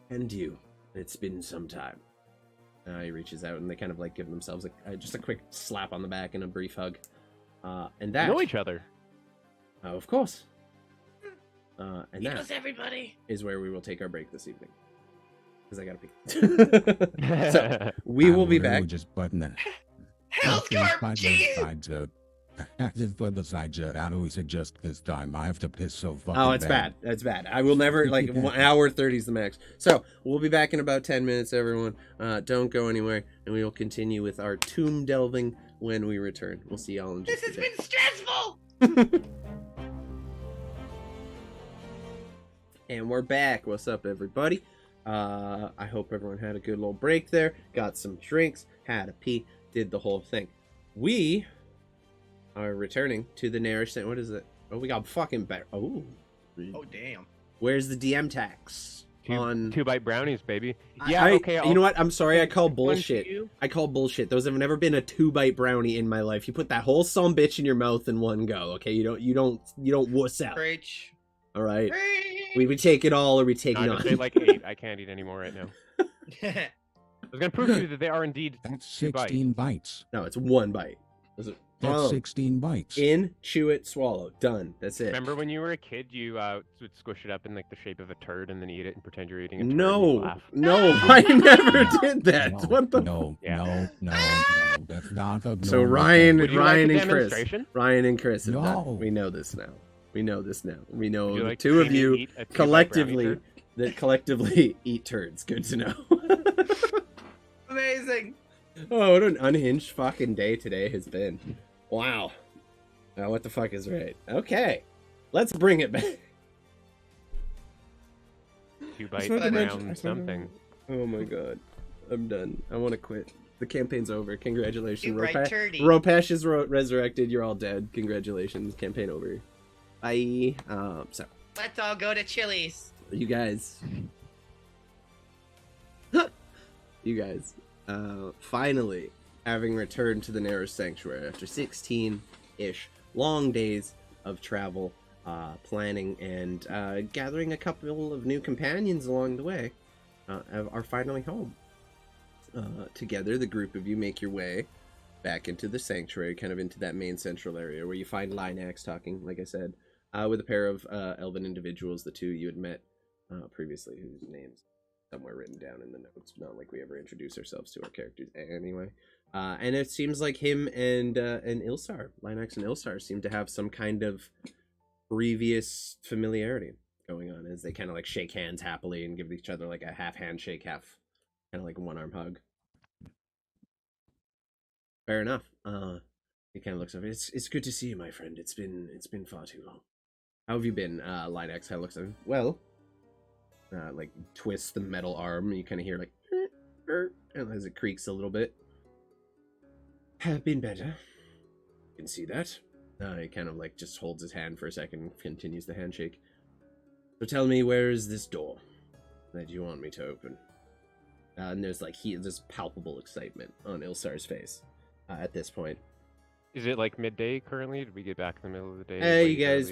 "And you. It's been some time." He reaches out, and they kind of like give themselves just a quick slap on the back and a brief hug. And that Know each other. of course. And He knows that everybody. is where we will take our break this evening. Because I gotta pee. So we will be back. Just button it. Health Corp, jeez. I just put the side joke. How do we suggest this time? I have to piss so fucking Oh, it's bad. It's bad. I will never, like, 1 hour 30 is the max. So, we'll be back in about 10 minutes, everyone. Don't go anywhere, and we will continue with our tomb delving when we return. We'll see y'all in just This a has bit. been stressful. And we're back. What's up, everybody? I hope everyone had a good little break there. Got some drinks, had a pee, did the whole thing. We are returning to the Nerisch. What is it? Oh, we got fucking better. Oh. Oh damn. Where's the DM tax? On 2-bite brownies, baby. You know what? I'm sorry. I call One to bullshit. you. I call bullshit. Those have never been a 2-bite brownie in my life. You put that whole son bitch in your mouth in one go. Okay, you don't wuss out. Preach. All right. Preach. We take it all, or we take No, I none. just ate like 8. I can't eat anymore right now. I was gonna prove to you that they are indeed That's 2 bites. 16 bites. No, it's 1 bite. That's Oh. 16 bites. In, chew it, swallow. Done. That's it. Remember when you were a kid, you would squish it up in like the shape of a turd and then eat it and pretend you're eating a turd and No, you'd laugh. no, I never did that. No, What the? no, Yeah. no, that's not a So normal Ryan, thing. Would you Ryan like a and Chris, demonstration? Ryan and Chris have No. done. We know this now. We know this now. We know Would you the like two to of see me you eat a 2-bite brownie collectively turd? that collectively eat turds. Good to know. Amazing. Oh, what an unhinged fucking day today has been. Wow. What the fuck is right? Okay, let's bring it back. 2-bite Fucking brown mention- something. Oh my god, I'm done. I want to quit. The campaig's over. Congratulations, You right, turdy. Ropesh is resurrected. You're all dead. Congratulations, campaign over. Bye. So Let's all go to Chili's. you guys, finally having returned to the Nerisch Sanctuary after 16-ish long days of travel, planning, and gathering a couple of new companions along the way, are finally home. Together, the group of you make your way back into the sanctuary, kind of into that main central area where you find Linax talking, like I said, with a pair of elven individuals, the two you had met previously, whose names somewhere written down in the notes. Not like we ever introduce ourselves to our characters anyway. And it seems like him and Ilsar, Linax and Ilsar, seem to have some kind of previous familiarity going on as they kind of like shake hands happily and give each other like a half handshake, half kind of like a one-arm hug. Fair enough. He kind of looks over. It's good to see you, my friend. It's been far too long. How have you been? Linax kind of looks over. Well, like twists the metal arm. You kind of hear like, and as it creaks a little bit. Have been better. You can see that. He kind of like just holds his hand for a second, continues the handshake. So tell me, where is this door that you want me to open? And there's like there's palpable excitement on Ilsar's face at this point. Is it like midday currently? Did we get back in the middle of the day? Hey, you late, guys,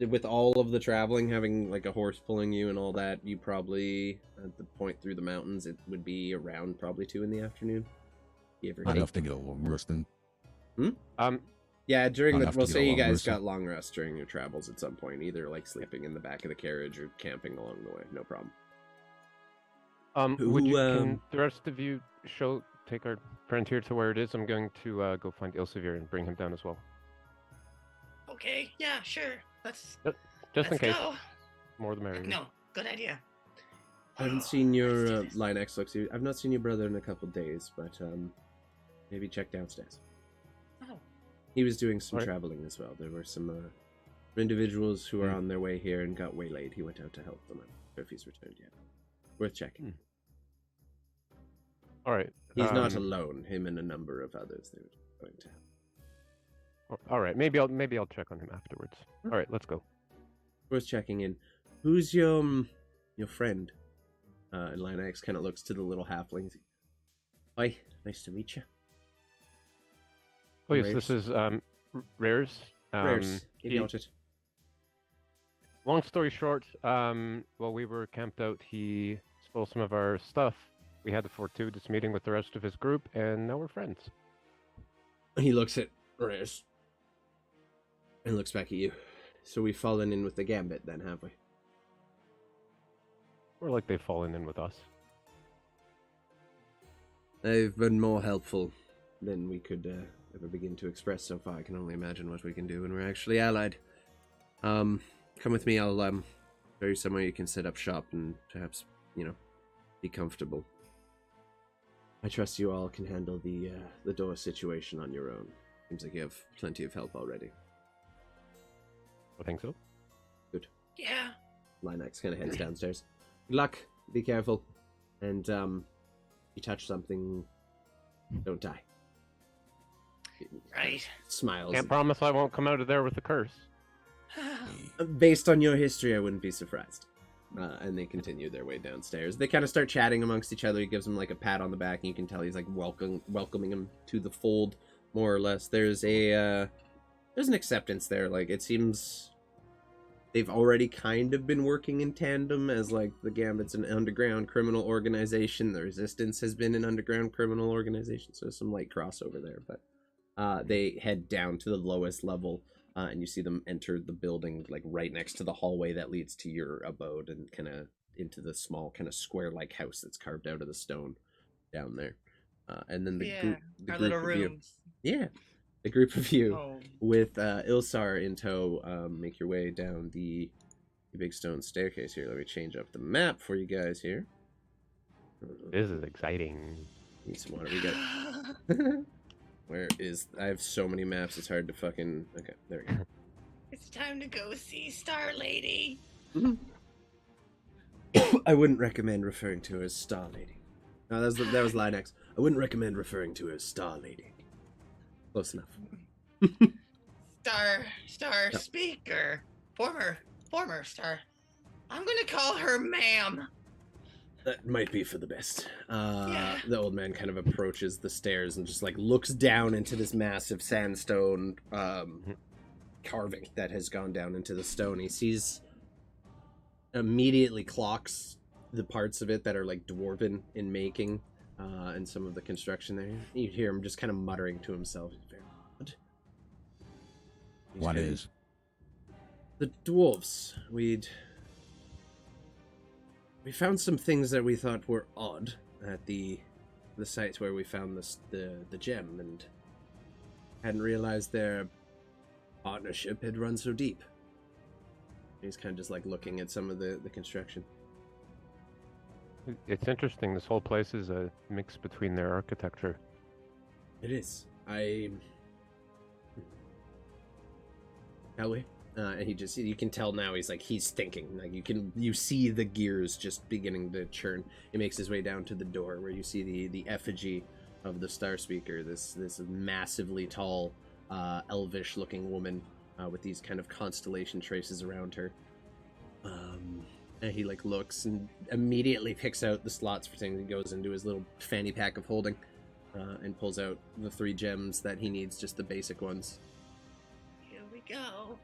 early? with all of the traveling, having like a horse pulling you and all that, you probably, at the point through the mountains, it would be around probably 2 in the afternoon. Give or I'd take. have to get a little roasting. Yeah, during I'll the, have to we'll get say a you long guys rest. got long rests during your travels at some point, either like sleeping in the back of the carriage or camping along the way. No problem. Would you, Who, can the rest of you take our friend here to where it is? I'm going to go find Ilsevere and bring him down as well. Okay, yeah, sure. Let's Just in let's case. go. More the merrier. No, good idea. I haven't seen your Linax looks. I've not seen your brother in a couple days, but maybe check downstairs. Oh. He was doing some Alright. traveling as well. There were some individuals who were on their way here and got waylaid. He went out to help them. I'm not sure if he's returned yet. Worth checking. All right. He's not alone. Him and a number of others. They were going to help. All right. Maybe I'll check on him afterwards. All right. Let's go. Worth checking in. Who's your friend And Linax kind of looks to the little halflings. Hi, nice to meet you. Oh yes, Raers. this is Rares. Rares, he- you got it. Long story short, while we were camped out, he stole some of our stuff. We had a fortuitous meeting with the rest of his group, and now we're friends. He looks at Rares and looks back at you. So we've fallen in with the gambit then, have we? Or like they've fallen in with us. They've been more helpful than we could ever begin to express so far. I can only imagine what we can do when we're actually allied. Come with me. I'll show you somewhere you can set up shop and perhaps, be comfortable. I trust you all can handle the door situation on your own. Seems like you have plenty of help already. I think so. Good. Yeah. Linax kind of heads downstairs. Good luck. Be careful. And you touch something, don't die. Right. Smiles. Can't promise I won't come out of there with a curse. Based on your history, I wouldn't be surprised. And they continue their way downstairs. They kind of start chatting amongst each other. He gives him like a pat on the back, and you can tell he's like welcoming him to the fold, more or less. There's an acceptance there. Like, it seems they've already kind of been working in tandem, as like the Gambit's an underground criminal organization. The Resistance has been an underground criminal organization, so there's some light crossover there. But they head down to the lowest level. And you see them enter the building, like right next to the hallway that leads to your abode, and kind of into the small, kind of square-like house that's carved out of the stone down there. And then the group our of little you, rooms. the group of you Oh. with Ilsar in tow, make your way down the big stone staircase here. Let me change up the map for you guys here. This is exciting. Need some water. We got. Where is... I have so many maps, it's hard to fucking... Okay, there we go. It's time to go see Star Lady. I wouldn't recommend referring to her as Star Lady. No, that was Linax. I wouldn't recommend referring to her as Star Lady. Close enough. Star Yep. Speaker. Former Star. I'm gonna call her Ma'am. That might be for the best. Yeah. The old man kind of approaches the stairs and just like looks down into this massive sandstone carving that has gone down into the stone. He sees, immediately clocks the parts of it that are like dwarven in making, and some of the construction there. You hear him just kind of muttering to himself. He's very odd. What is? The dwarves. We found some things that we thought were odd at the sites where we found the gem, and hadn't realized their partnership had run so deep. He's kind of just like looking at some of the construction. It's interesting. This whole place is a mix between their architecture. It is. Shall we? And you can tell now he's thinking. Like you see the gears just beginning to churn. He makes his way down to the door where you see the effigy of the Star Speaker. This massively tall, elvish-looking woman with these kind of constellation traces around her. And he looks and immediately picks out the slots for things. He goes into his little fanny pack of holding and pulls out the 3 gems that he needs, just the basic ones. Here we go.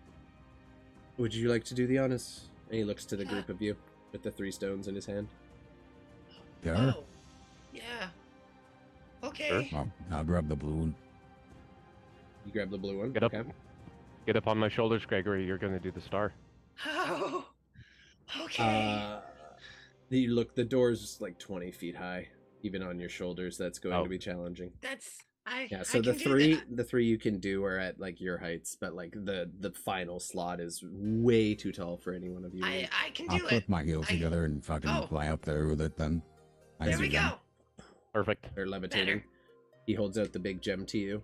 Would you like to do the honors? And he looks to the group of you with the 3 stones in his hand. Yeah. Oh. Yeah. Okay. I'll grab the blue one. You grab the blue one. Get up. Okay. Get up on my shoulders, Gregory. You're going to do the star. Oh. Okay. The door's just like 20 feet high, even on your shoulders. That's going to be challenging. So the three you can do are at like your heights, but like the final slot is way too tall for any one of you. I can I'll do put it. my heels together and fucking fly up there with it then. There we go. Perfect. They're levitating. Better. He holds out the big gem to you,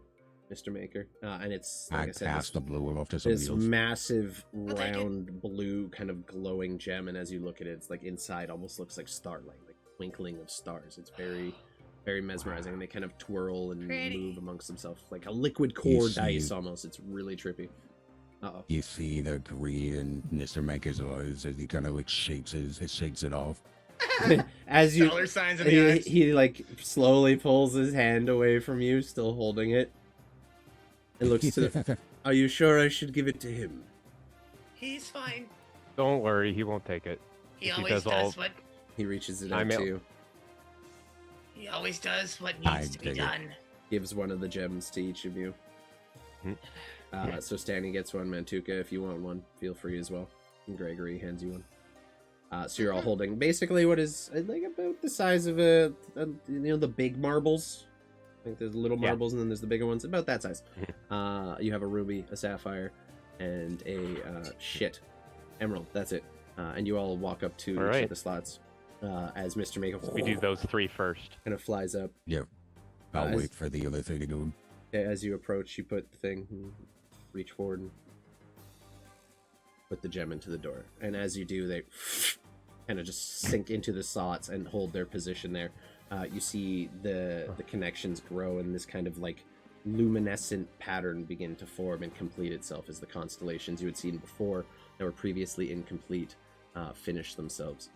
Mr. Maker, and it's like I said, pass the blue off to somebody this else. massive take it. round blue kind of glowing gem, and as you look at it, it's like inside almost looks like starlight, like twinkling of stars. It's very, very mesmerizing, and they kind of twirl and Pretty. move amongst themselves like a liquid core see dice it. almost. It's really trippy. Uh-oh. You see the greed in Mr. Maker's eyes as he kind of like shakes it off. As you, Dollar signs in the eyes. he like slowly pulls his hand away from you, still holding it, and looks to the. Are you sure I should give it to him? He's fine. Don't worry, he won't take it. He If he always does does all- what He reaches it I out mail- to you, he always does what I needs to be dig it. done. gives one of the gems to each of you. Hmm. So Stanny gets one, Mantuka, if you want one, feel free as well. And Gregory hands you one. So you're all holding basically what is like about the size of a the big marbles. I think there's little Yeah. marbles and then there's the bigger ones, about that size. You have a ruby, a sapphire, and a emerald. That's it. And you all walk up to All each right. of the slots as Mr. Mako We do those 3 first. kind of flies up. Yep. I'll As- wait for the other thing to go. As you approach, you put the thing, reach forward, and put the gem into the door. And as you do, they kind of just sink into the slots and hold their position there. You see the connections grow and this kind of like luminescent pattern begin to form and complete itself as the constellations you had seen before that were previously incomplete finish themselves.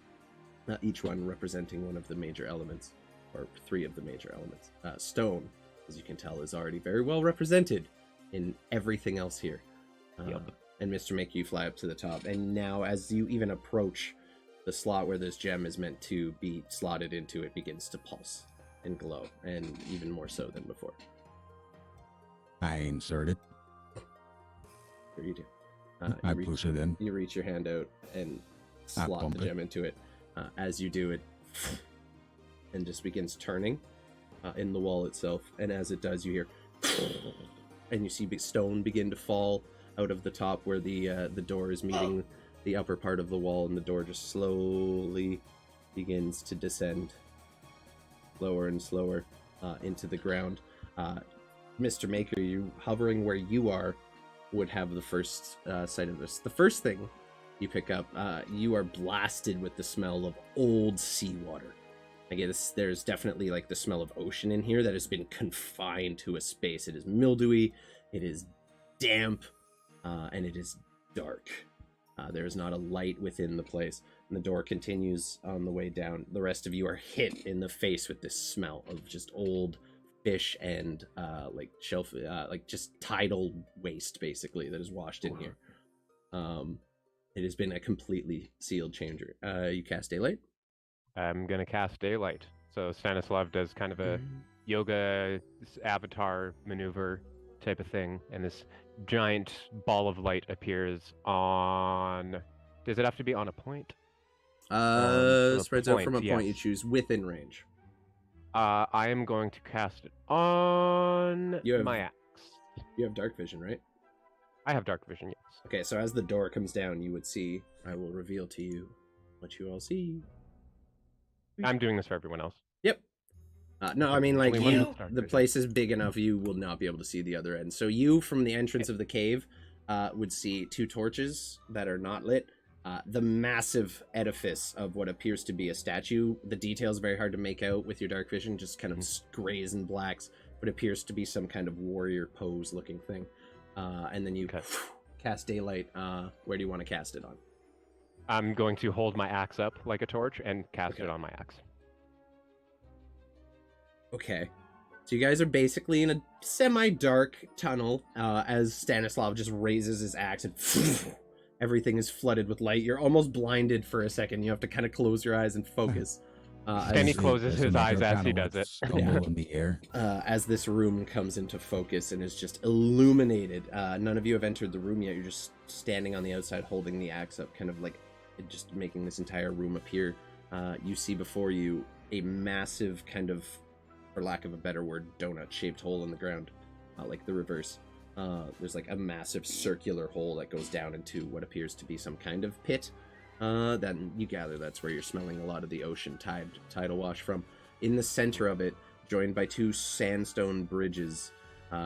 Each one representing one of the major elements, or 3 of the major elements. Stone, as you can tell, is already very well represented in everything else here. Yep. And Mr. Make you fly up to the top. And now, as you even approach the slot where this gem is meant to be slotted into, it begins to pulse and glow, and even more so than before. I insert it. Here you do. I You reach- push it in. You reach your hand out and slot bump the it. gem into it. As you do it, and just begins turning in the wall itself. And as it does, you hear, and you see stone begin to fall out of the top where the door is meeting the upper part of the wall, and the door just slowly begins to descend, slower and slower, into the ground. Mr. Maker, you hovering where you are would have the first sight of this. The first thing you pick up, you are blasted with the smell of old seawater. I guess there's definitely like the smell of ocean in here that has been confined to a space. It is mildewy, it is damp, and it is dark. There is not a light within the place, and the door continues on the way down. The rest of you are hit in the face with this smell of just old fish and like shelf, like just tidal waste, basically, that is washed in here. It has been a completely sealed chamber. You cast daylight. I'm gonna cast Daylight. So Stanislav does kind of a yoga avatar maneuver type of thing, and this giant ball of light appears on. Does it have to be on a point? a Spreads out point, from a point you yes. choose within range. I am going to cast it on You have- my axe. You have dark vision, right? I have dark vision, yes. Okay, so as the door comes down, you would see. I will reveal to you what you all see. I'm doing this for everyone else. Yep. No, I mean, like, Only one you, with dark the vision. place is big enough, you will not be able to see the other end. So you, from the entrance of the cave, would see 2 torches that are not lit. The massive edifice of what appears to be a statue. The details very hard to make out with your dark vision, just kind of grays and blacks, but appears to be some kind of warrior pose looking thing. And then you Okay. cast daylight. Where do you want to cast it on? I'm going to hold my axe up like a torch and cast Okay. it on my axe. Okay. So you guys are basically in a semi-dark tunnel as Stanislav just raises his axe and everything is flooded with light. You're almost blinded for a second. You have to kind of close your eyes and focus. And he As, closes his eyes as he Kind of does it. stumble in the air. as this room comes into focus and is just illuminated. None of you have entered the room yet. You're just standing on the outside holding the axe up, kind of like just making this entire room appear. You see before you a massive kind of, for lack of a better word, donut-shaped hole in the ground, like the reverse. There's like a massive circular hole that goes down into what appears to be some kind of pit. Then you gather that's where you're smelling a lot of the ocean tidal wash from. In the center of it, joined by 2 sandstone bridges,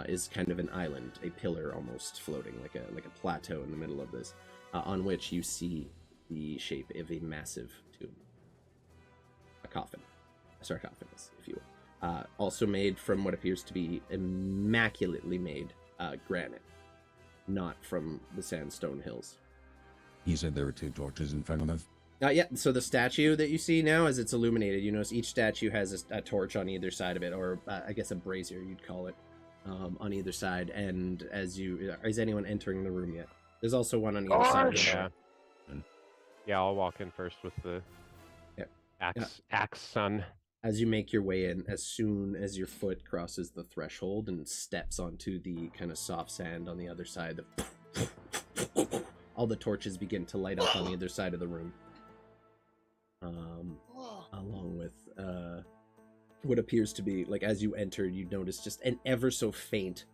is kind of an island, a pillar almost floating, like a plateau in the middle of this, on which you see the shape of a massive tomb, a coffin, a sarcophagus, if you will. Also made from what appears to be immaculately made granite, not from the sandstone hills. He said there were 2 torches in front of us. Yeah, so the statue that you see now, as it's illuminated, you notice each statue has a torch on either side of it, or I guess a brazier, you'd call it, on either side. And is anyone entering the room yet? There's also one on either side of the Yeah. door. Yeah, I'll walk in first with the axe son. As you make your way in, as soon as your foot crosses the threshold and steps onto the kind of soft sand on the other side, all the torches begin to light up on either side of the room. Along with what appears to be, like, as you enter, you notice just an ever so faint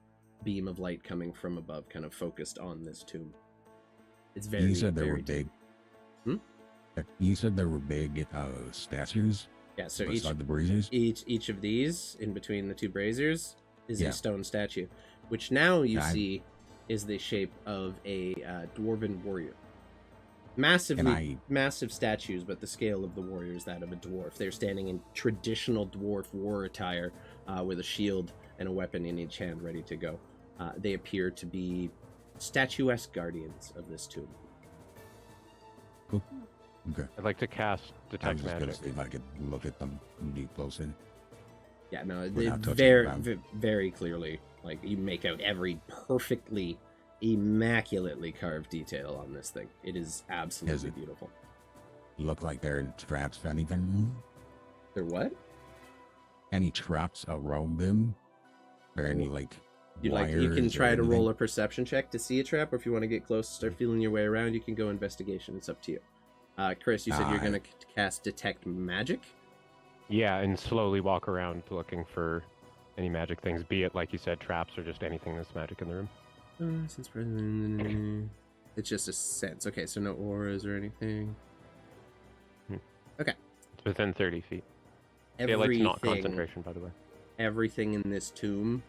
beam of light coming from above, kind of focused on this tomb. It's very. You said they were very big. Hmm? You said there were big statues. Yeah, so beside the braziers. each of these in between the two braziers is Yeah. a stone statue, which now you Yeah, see is the shape of a dwarven warrior. And Massive statues, but the scale of the warrior is that of a dwarf. They're standing in traditional dwarf war attire, with a shield and a weapon in each hand, ready to go. They appear to be statuesque guardians of this tomb. Okay. I'd like to cast I was detect just gonna magic. see if I could look at them deep close in. Yeah, no, they Without touching very, the ground. very clearly, like, you make out every perfectly, immaculately carved detail on this thing. It is absolutely Is it? beautiful. Look like they're in traps for anything. They're what? Any traps around them? Or any like You wires can or try to roll anything? a perception check to see a trap, or if you want to get close, start feeling your way around, you can go investigation. It's up to you. Chris, you said you're going to cast detect magic. Yeah, and slowly walk around looking for any magic things, be it, like you said, traps or just anything that's magic in the room. Since present, it's just a sense. Okay, so no auras or anything. Okay. It's within 30 feet. Daylight's not concentration, by the way. Everything in this tomb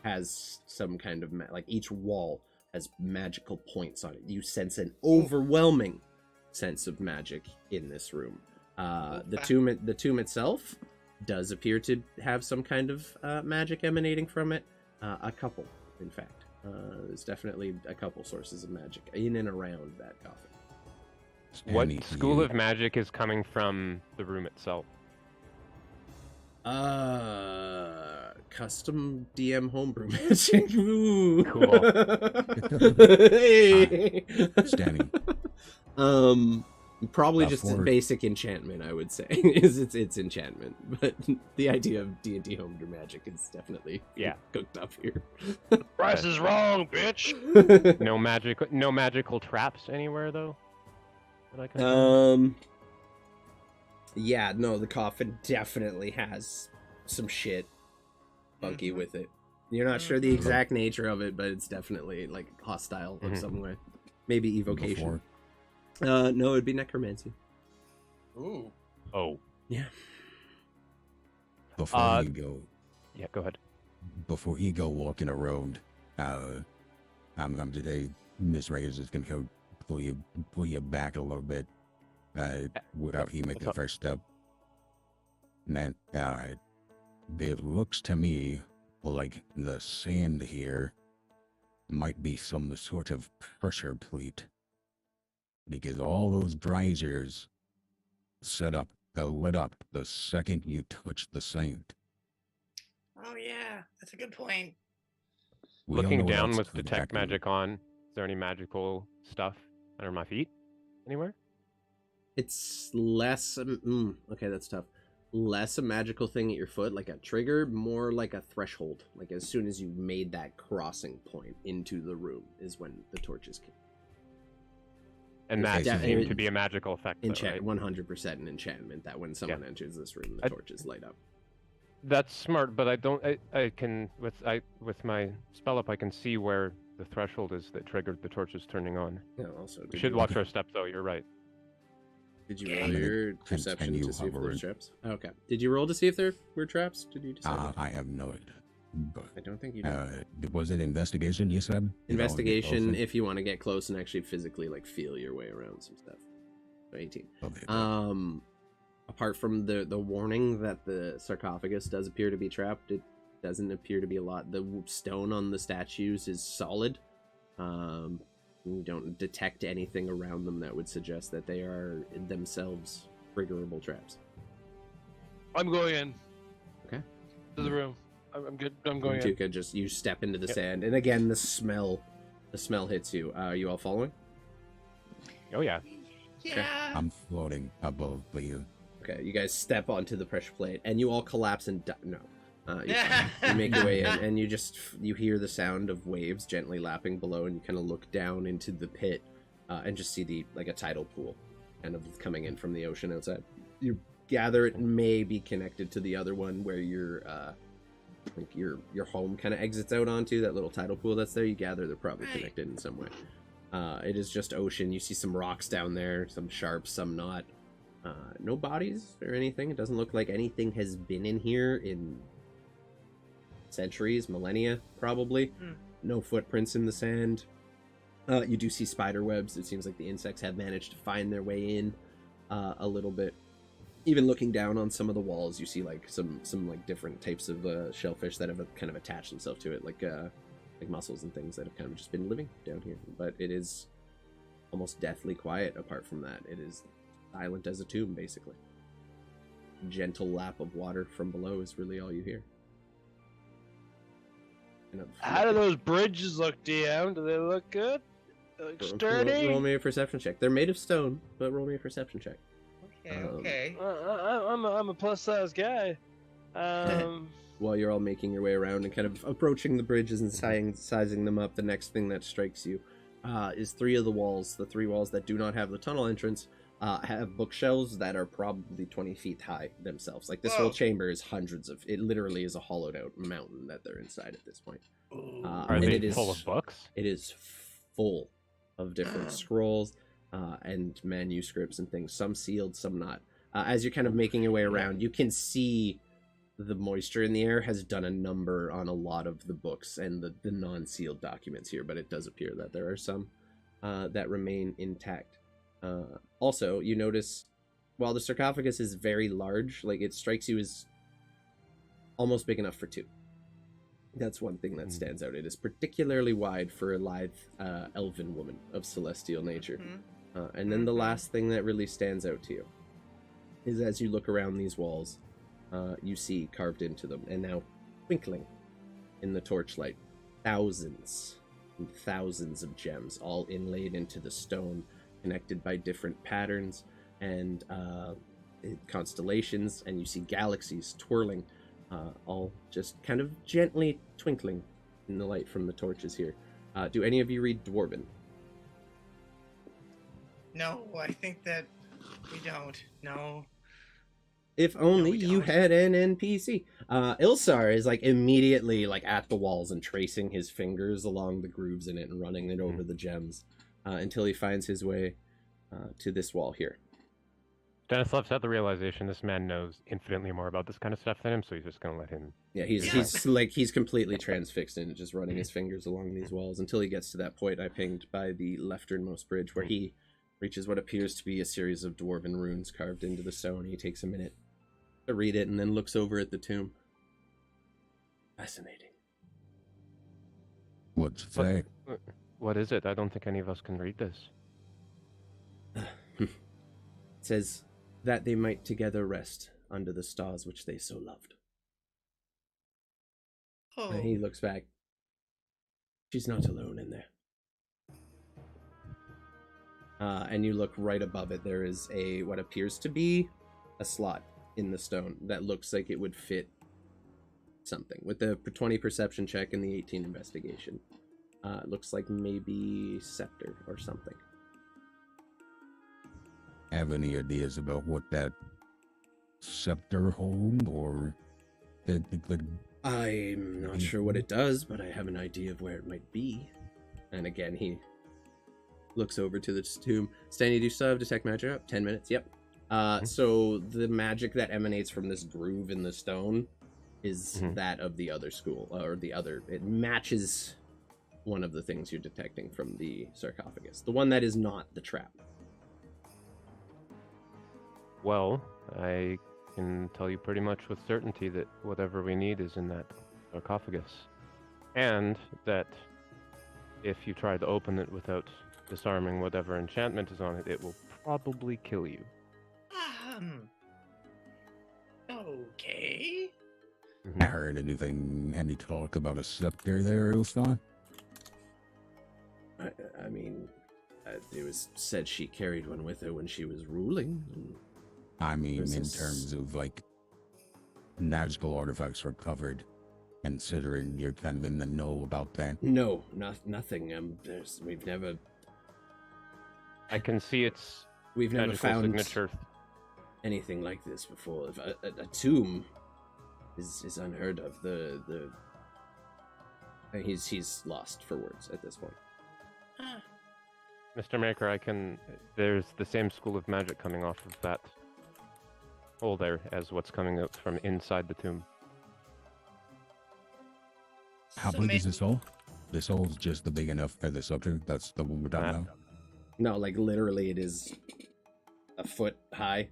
has some kind of like each wall has magical points on it. You sense an overwhelming sense of magic in this room. The tomb itself does appear to have some kind of magic emanating from it. A couple, in fact. There's definitely a couple sources of magic in and around that coffin. What Any- school of magic is coming from the room itself? Custom DM homebrew magic. Ooh. Cool. Hey. Standing. Probably just For- basic enchantment, I would say. Is it's enchantment, but the idea of D&D homebrew magic is definitely cooked up here. Price is wrong, bitch. No magical traps anywhere though. That I can Yeah, no, the coffin definitely has some shit funky with it. You're not sure the exact nature of it, but it's definitely like hostile of some way. Maybe evocation. No, it'd be necromancy. Ooh. Oh. Yeah. Before you go, Yeah, go ahead. before you go walking around, I'm today. Miss Raers is gonna go pull you back a little bit, without you making the first step. And then, it looks to me like the sand here might be some sort of pressure plate, because all those braziers lit up the second you touch the sand. Oh yeah, that's a good point. We don't Looking know what down else with could detect happen. magic on, is there any magical stuff under my feet? Anywhere? It's less. Okay, that's tough. Less a magical thing at your foot, like a trigger, more like a threshold. Like as soon as you made that crossing point into the room is when the torches came. And It's that definitely- seemed to be a magical effect, though, right? 100% an enchantment that when someone enters this room, the I- torches light up. That's smart, but I don't. I can with my spell up, I can see where the threshold is that triggered the torches turning on. Yeah, also, We should watch our step, though. You're right. Did you Yeah. roll your Can perception you to see if hover there's it? traps? Okay. Did you roll to see if there were traps? Did you decide? I have no idea. But, I don't think you did. was it investigation you said? Investigation, if you want to get close and actually physically like feel your way around some stuff. So 18. Okay. Apart from the warning that the sarcophagus does appear to be trapped, it doesn't appear to be a lot. The stone on the statues is solid. You don't detect anything around them that would suggest that they are themselves triggerable traps. I'm going in. Okay. To the room. I'm good. I'm going in. Tuca, you step into the Yep. sand, and again the smell hits you. Are you all following? Oh yeah. Yeah. I'm floating above you. Okay, you guys step onto the pressure plate, and you all collapse and no. You make your way in, and you hear the sound of waves gently lapping below, and you kind of look down into the pit, and just see a tidal pool, kind of coming in from the ocean outside. You gather it may be connected to the other one where your home kind of exits out onto that little tidal pool that's there. You gather they're probably Right. connected in some way. It is just ocean. You see some rocks down there, some sharp, some not. No bodies or anything. It doesn't look like anything has been in here in centuries, millennia, probably. No footprints in the sand. You do see spider webs. It seems like the insects have managed to find their way in a little bit. Even looking down on some of the walls, you see some different types of shellfish that have kind of attached themselves to it, like mussels and things that have kind of just been living down here. But it is almost deathly quiet. Apart from that, it is silent as a tomb, basically. Gentle lap of water from below is really all you hear. How do those bridges look, DM? Do they look good? They look sturdy? Roll me a perception check. They're made of stone, but roll me a perception check. Okay. I'm a plus size guy. While you're all making your way around and kind of approaching the bridges and sizing them up, the next thing that strikes you is three of the walls. The three walls that do not have the tunnel entrance have bookshelves that are probably 20 feet high themselves. Like this whole chamber is it literally is a hollowed out mountain that they're inside at this point. Are and they it is full of books? It is full of different scrolls and manuscripts and things, some sealed, some not. As you're kind of making your way around, you can see the moisture in the air has done a number on a lot of the books and the non-sealed documents here, but it does appear that there are some that remain intact. Also, you notice while the sarcophagus is very large, it strikes you as almost big enough for two. That's one thing that stands out. It is particularly wide for a lithe elven woman of celestial nature. And then the last thing that really stands out to you is as you look around these walls, you see carved into them, and now twinkling in the torchlight, thousands and thousands of gems, all inlaid into the stone, connected by different patterns and constellations, and you see galaxies twirling, all just kind of gently twinkling in the light from the torches here. Do any of you read Dwarven? No, I think that we don't. No. If only we you don't. had an NPC. Ilsar is immediately at the walls and tracing his fingers along the grooves in it and running it over the gems until he finds his way to this wall here. Stanislav's had the realization this man knows infinitely more about this kind of stuff than him, so he's just gonna let him. Yeah, he's completely transfixed in it, just running his fingers along these walls until he gets to that point I pinged by the lefternmost bridge, where he reaches what appears to be a series of dwarven runes carved into the stone. He takes a minute to read it and then looks over at the tomb. Fascinating. What's that? What is it? I don't think any of us can read this. It says that they might together rest under the stars which they so loved. Oh. And he looks back. She's not alone in there. And you look right above it. There is what appears to be a slot in the stone that looks like it would fit something. With the 20 perception check and the 18 investigation, it looks like maybe scepter or something. Have any ideas about what that scepter hold, or I'm not sure what it does, but I have an idea of where it might be. And again, he looks over to the tomb. Stan, you do still have detect magic up? 10 minutes, yep. So the magic that emanates from this groove in the stone is that of the other school, or it matches one of the things you're detecting from the sarcophagus. The one that is not the trap. Well, I can tell you pretty much with certainty that whatever we need is in that sarcophagus. And that if you try to open it without disarming whatever enchantment is on it, it will probably kill you. Okay. I heard any talk about a scepter there, Ilston? I mean, it was said she carried one with her when she was ruling. I mean, There's in this- terms of, like, magical artifacts recovered, considering you're kind of in the know about that. No, nothing. We've never I can see its never magical found signature. anything like this before. If a tomb is unheard of. He's lost for words at this point. Mr. Maker, there's the same school of magic coming off of that hole there as what's coming out from inside the tomb. How So big may- is this hole? This hole's just big enough for the scepter. That's the one we're talking about. No, like literally, it is a foot high.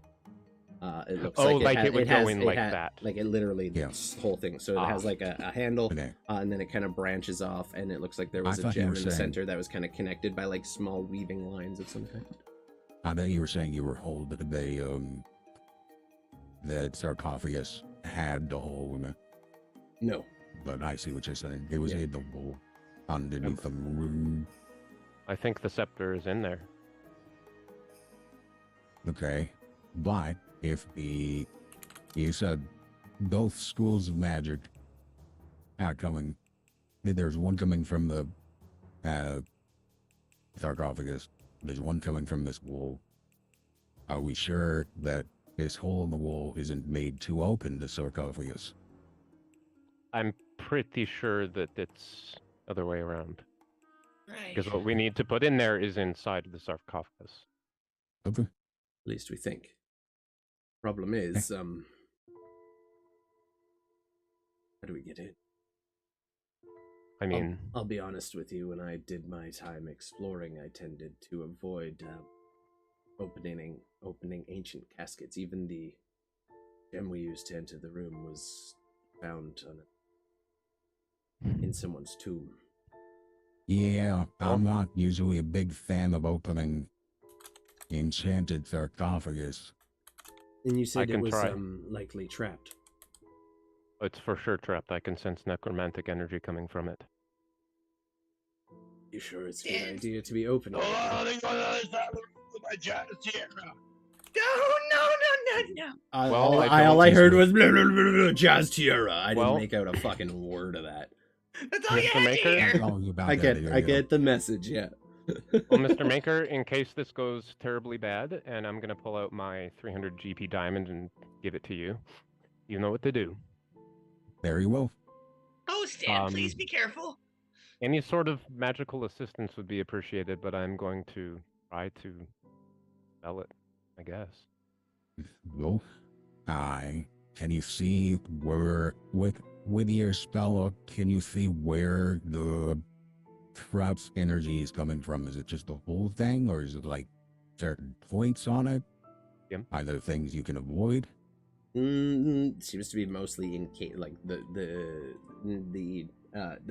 It looks Oh, like it would go in like that. Like it literally, Yeah. this whole thing. So it has like a handle, Okay. and then it kind of branches off, and it looks like there was I a thought you gem were in the saying- center that was kind of connected by like small weaving lines of some kind. I thought you were saying you were holding that sarcophagus had the hole in it, No, but I see what you're saying. It was Yeah. in the hole underneath the room. I think the scepter is in there. Okay, but if you said both schools of magic are coming, there's one coming from the sarcophagus, there's one coming from this wall. Are we sure that this hole in the wall isn't made to open the sarcophagus? I'm pretty sure that it's other way around. Right. Because what we need to put in there is inside the sarcophagus. Okay. at least we think. Problem is, how do we get in? I mean, I'll be honest with you. When I did my time exploring, I tended to avoid opening ancient caskets. Even the gem we used to enter the room was found in someone's tomb. Yeah, I'm not usually a big fan of opening enchanted sarcophagus. And you said it can was try. Likely trapped. it's for sure trapped. I can sense necromantic energy coming from it. You sure it's a good Yeah. idea to be opening Oh, it? they go to the other side of the room with my giant Sierra. No. Well, I all don't I heard think was blah, blah, blah, blah, Jazz Tiara. I Well- didn't make out a fucking word of that. That's all you Mr. had to Maker? hear. Oh, you about I that, there get you go. the message, yeah. Well, Mr. Maker, in case this goes terribly bad, and I'm going to pull out my 300 GP diamond and give it to you, you know what to do. Very well. Oh, Stan, please Um, be careful. Any sort of magical assistance would be appreciated, but I'm going to try to sell it, I guess. Well, can you see where with your spell? Can you see where the trap's energy is coming from? Is it just the whole thing, or is it like certain points on it? Yep. Are there things you can avoid? Seems to be mostly like the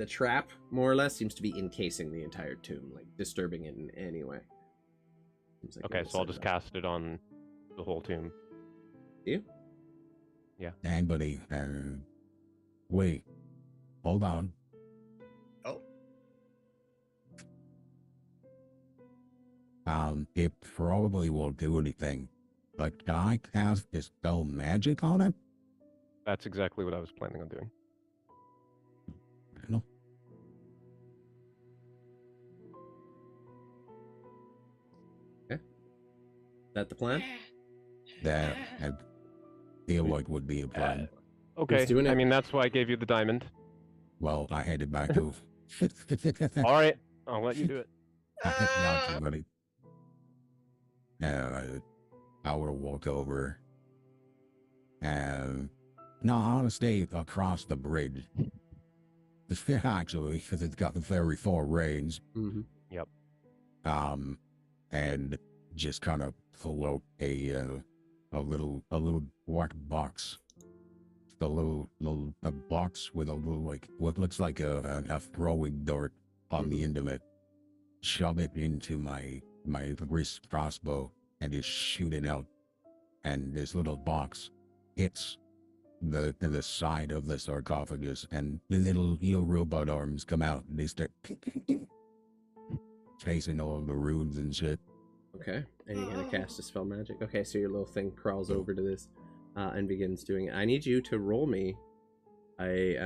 trap more or less seems to be encasing the entire tomb, like disturbing it in any way. Seems like Okay, it so I'll was just set up. cast it on the whole tomb. You? Anybody? Wait, hold on. Oh. It probably won't do anything, but can I cast dispel magic on it? That's exactly what I was planning on doing. No. Is that the plan? That I feel like would be a plan. Okay, doing I it? mean, that's why I gave you the diamond. Well, I headed back to. All right, I'll let you do it. Not too many. I will walk over. And no, I want to stay across the bridge. Actually, because it's got very far range. Mm-hmm. And just kind of pull out a little black box. A little a box with a little like what looks like a throwing dart on the end of it. shove it into my wrist crossbow and just shoot it out. And this little box hits the side of the sarcophagus, and the little robot arms come out, and they start chasing all of the runes and shit. Okay, and you're gonna cast a spell magic. Okay, so your little thing crawls over to this and begins doing it. I need you to roll me a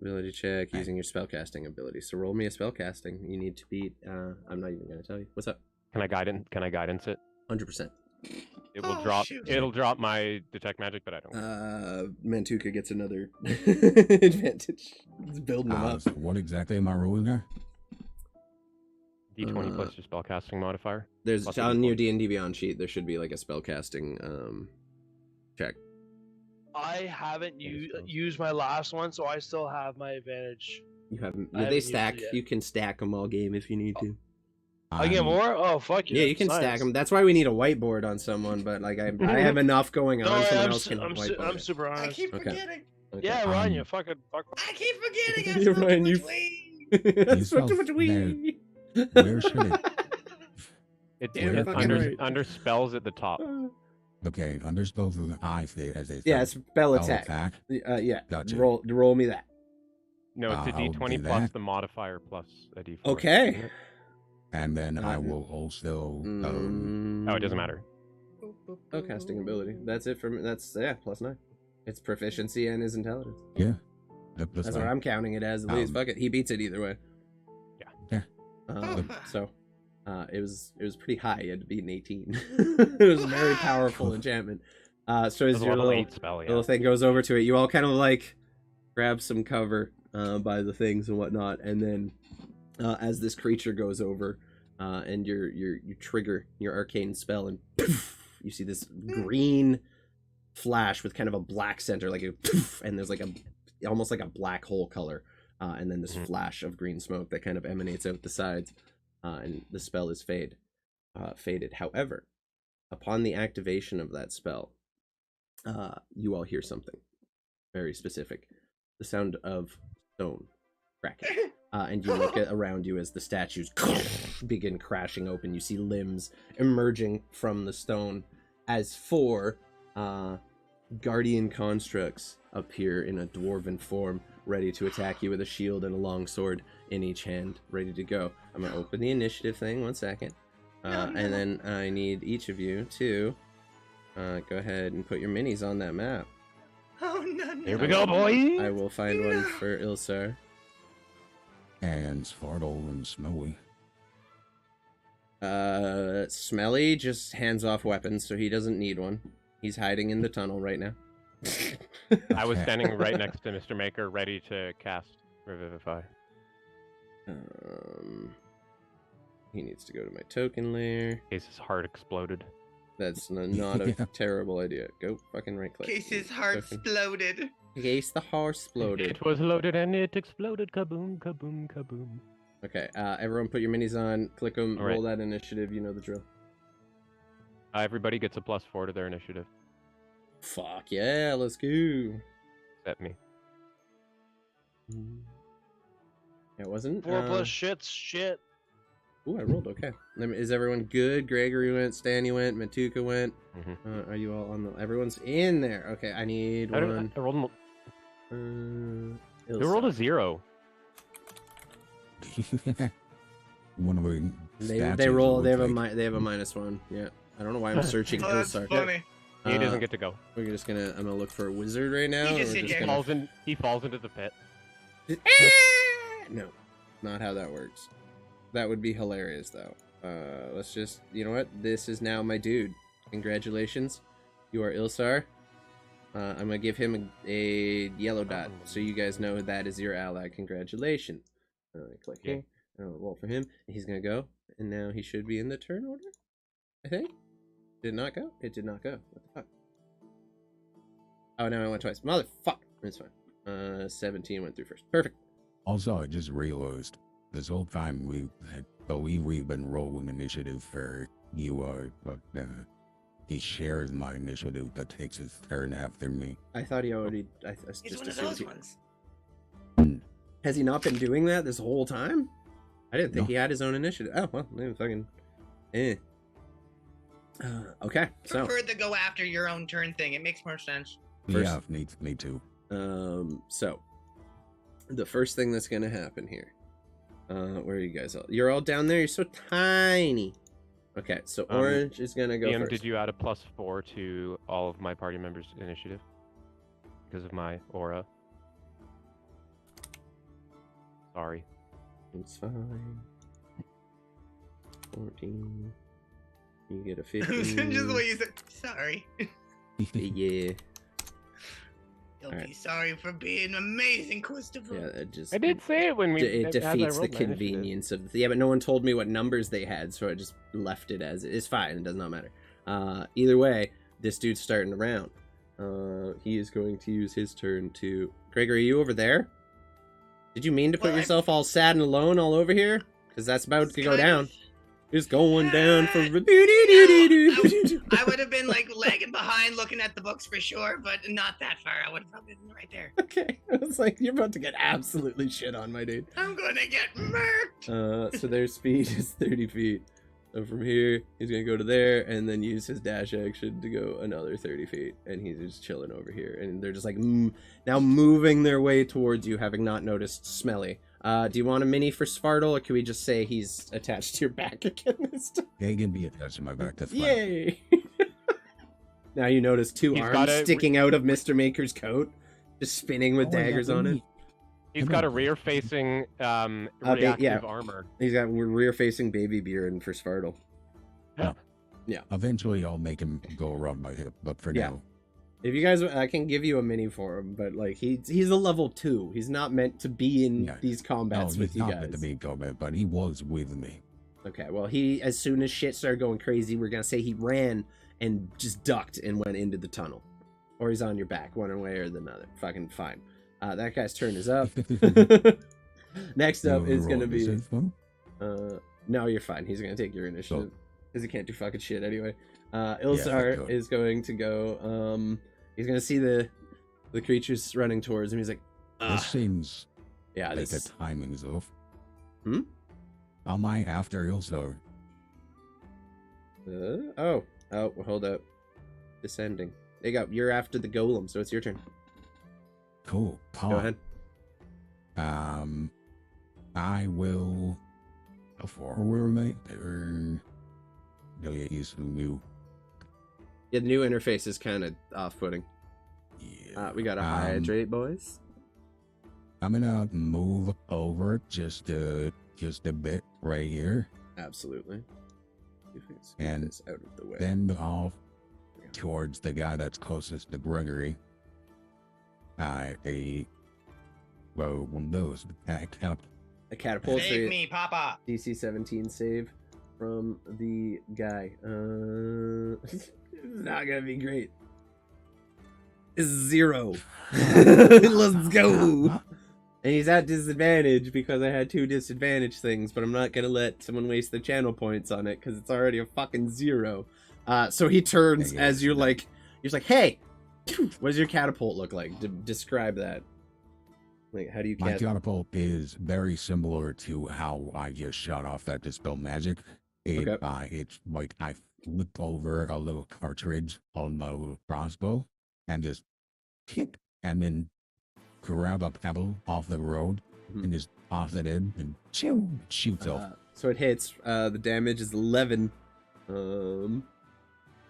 ability check using your spellcasting ability. So roll me a spellcasting. You need to beat. I'm not even gonna tell you. What's up? Can I guidance it? 100%. It will Oh, drop. shoot. It'll drop my detect magic, but I don't. Mantuka gets another advantage. It's building them up. So what exactly am I rolling there? D20 plus your spellcasting modifier. There's plus on a your D4. D&D Beyond sheet. There should be like a spellcasting check. I haven't used my last one, so I still have my advantage. You haven't. I They haven't stack. used it yet. You can stack them all game if you need to. I get more? Oh, fuck Yeah, you can stack them. That's why we need a whiteboard on someone. But like I have enough going on. No, Someone I'm, else can I'm whiteboard it. super I honest. keep Okay. forgetting. Okay. Yeah, Ryan, you fucking fuck. I keep forgetting. I You're smoke Ryan, too you- much weed. That's Yourself too much weed. Where should it? Damn, You're fucking under right. under spells at the top. Okay, under spells with an I say as they Yeah, say. spell Spell attack. Yeah. Gotcha. Roll me that. No, it's a I'll D20 do plus that. the modifier plus a D4. Okay. isn't it? And then I will also Oh, it doesn't matter. Spellcasting ability. That's it for me. That's +9. It's proficiency and his intelligence. yeah. That's what I'm counting it as. At least, fuck it. He beats it either way. Yeah. So, it was pretty high. You had to beat an 18. It was a very powerful enchantment. So It's as a your level little 8 spell, yeah. little thing goes over to it, you all kind of like grab some cover by the things and whatnot, and then as this creature goes over, and you trigger your arcane spell, and poof, you see this green flash with kind of a black center, like a poof, and there's like almost like a black hole color, and then this flash of green smoke that kind of emanates out the sides, and the spell is faded. However, upon the activation of that spell, you all hear something very specific: the sound of stone cracking. And you look around you as the statues begin crashing open. You see limbs emerging from the stone as 4 guardian constructs appear in a dwarven form, ready to attack you with a shield and a long sword in each hand, ready to go. I'm going to open the initiative thing, 1 second. And then I need each of you to go ahead and put your minis on that map. Oh no! Here we go, boy. I will find one for Ilsar. And Svartle and Snowy. Smelly just hands off weapons, so he doesn't need one. He's hiding in the tunnel right now. I was standing right next to Mr. Maker, ready to cast Revivify. He needs to go to my token layer. In case his heart exploded. That's not a Yeah. terrible idea. Go fucking right click. Case his heart Token. exploded. In case the horse exploded. It was loaded and it exploded. Kaboom, kaboom, kaboom. Okay, everyone put your minis on, click them, All right. roll that initiative, you know the drill. Everybody gets a +4 to their initiative. Fuck yeah, let's go. Except me. It wasn't? 4 plus shit. Ooh, I rolled okay. Is everyone good? Gregory went, Stanny went, Matuka went. Mhm. Are you all on the... Everyone's in there. Okay, I need I one. rolled, I rolled a 0. One of the They statues roll. They have looks a like- they have a -1. Yeah, I don't know why I'm searching Oh, that's Ilsar. funny. He doesn't get to go. We're just gonna. I'm gonna look for a wizard right now. He and just we're sit just here. gonna- He falls into the pit. No, not how that works. That would be hilarious though. Let's just. You know what? This is now my dude. Congratulations, you are Ilsar. I'm gonna give him a yellow dot, so you guys know that is your ally. Congratulations. Click here. I'll roll for him. And he's gonna go, and now he should be in the turn order. I think. Did it not go? It did not go. What the fuck? Oh, no, I went twice. Motherfuck. It's fine. 17 went through first. Perfect. Also, I just realized this whole time we've been rolling initiative for you, but he shares my initiative that takes his turn after me. I thought he already. I He's just one of assumed those he. ones. Has he not been doing that this whole time? I didn't think No. he had his own initiative. Oh, well, maybe fucking... Okay, so... Preferred to go after your own turn thing. It makes more sense. Yeah, me too. So... The first thing that's gonna happen here... where are you guys all? You're all down there? You're so tiny! Okay, so Orange is gonna go DM, first. did you add a +4 to all of my party members' initiative? Because of my aura. Sorry. It's fine. 14. You get a 15. Just the way you said, sorry. Yeah. You'll Alright. be sorry for being amazing, Christopher. Yeah, it just... I did say it when we. It as I defeats the rolled my initiative. convenience of... Yeah, but no one told me what numbers they had, so I just left it as... It's fine, it does not matter. Either way, this dude's starting to round. He is going to use his turn to... Gregor, are you over there? Did you mean to put Well, yourself all sad and alone all over here? Because that's about to go kind down. of- It's going down for... I would have been like lagging behind looking at the books for sure, but not that far. I would have probably been right there. Okay, I was like, you're about to get absolutely shit on, my dude. I'm gonna get murked. So their speed is 30 feet. So from here, he's gonna go to there, and then use his dash action to go another 30 feet. And he's just chilling over here. And they're just like, now moving their way towards you, having not noticed Smelly. Do you want a mini for Svartle, or can we just say he's attached to your back again this time? They can be attached to my back. That's fine. Yay! Now you notice two He's arms got a- sticking out of Mr. Maker's coat, just spinning with Oh, yeah, daggers on it. He's Come got a on. rear-facing yeah. reactive armor. He's got rear-facing baby Buren for Svartle. Eventually, I'll make him go around my hip, but for Yeah. now, If you guys, I can give you a mini for him, but like he's a level 2. He's not meant to be in Yeah. these no, combats with he's you not guys. meant to be in combat, but he was with me. Okay, well as soon as shit started going crazy, we're gonna say he ran and just ducked and went into the tunnel, or he's on your back, one way or the other. Fucking fine. That guy's turn is up. Next up is gonna be. No, you're fine. He's gonna take your initiative because he can't do fucking shit anyway. Ilzar fuck is going to go. He's gonna see the creatures running towards him. He's like, This seems yeah, like the this. timing's off. Hmm? Am I after Ilzar? Oh, hold up. Descending. There you go. You're after the golem, so it's your turn. Cool. Go ahead. I will go forward, mate. Really use some new. Yeah, the new interface is kind of off-putting. Yeah. We gotta hydrate, boys. I'm gonna move over just a bit right here, Absolutely. Get And this out of the way. bend off towards the guy that's closest to Gregory. One of those. A catapult for Save you. me, Papa. DC 17 save from the guy. It's not gonna be great. It's 0. Let's go. And he's at disadvantage because I had 2 disadvantage things, but I'm not gonna let someone waste their channel points on it because it's already a fucking 0. So he turns Yeah, as you're just like, hey, what does your catapult look like? Describe that. Like, how do you My cast? catapult is very similar to how I just shot off that dispel magic. It's like I flipped over a little cartridge on my little crossbow and just kick and then grab a pebble off the road and just toss it in and shoots off. So it hits. The damage is 11.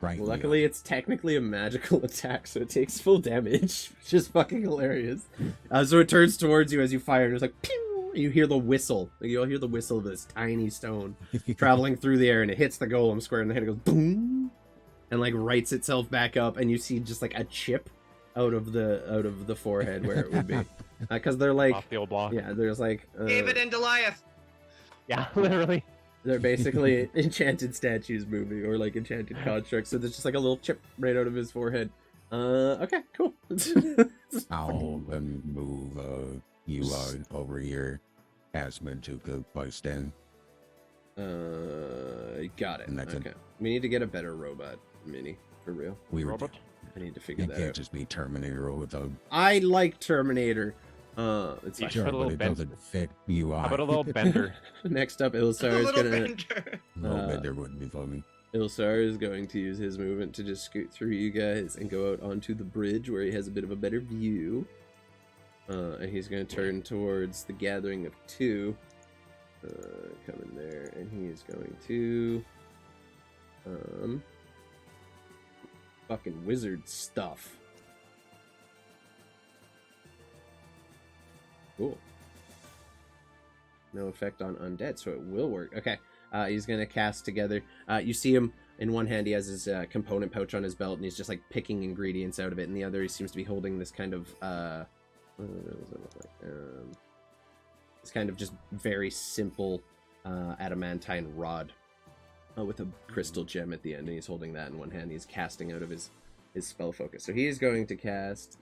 Right. Well, luckily, it's technically a magical attack, so it takes full damage, which is fucking hilarious. So it turns towards you as you fire, and it's like, pew! You hear the whistle. Like, you'll hear the whistle of this tiny stone traveling through the air, and it hits the golem square in the head. It goes boom, and like rights itself back up, and you see just like a chip out of the forehead where it would be, because they're like, Off the old block. yeah, there's like David and Goliath. Yeah, literally. they're basically enchanted statues moving, or like enchanted constructs. So there's just like a little chip right out of his forehead. Okay, cool. I'll then move you over here, Asmund to the place then. Got it. And that's it. Okay. We need to get a better robot mini for real. We were. Robot. I need to figure You that can't out. just be Terminator all the time. I like Terminator, It's You fine. should Sure, put a but little it bend- doesn't fit UI. How about a little bender? Next up, A Ilsar is little gonna. bender. little bit there wouldn't be funny. Ilsar is going to use his movement to just scoot through you guys and go out onto the bridge where he has a bit of a better view. And he's going to turn towards the gathering of two. Coming there, and he is going to fucking wizard stuff. Cool. No effect on undead, so it will work. Okay. He's gonna cast together. You see him in one hand. He has his component pouch on his belt, and he's just like picking ingredients out of it. And the other, he seems to be holding this kind of what does that look like? This kind of just very simple adamantine rod with a crystal gem at the end, and he's holding that in one hand. He's casting out of his spell focus. So he is going to cast.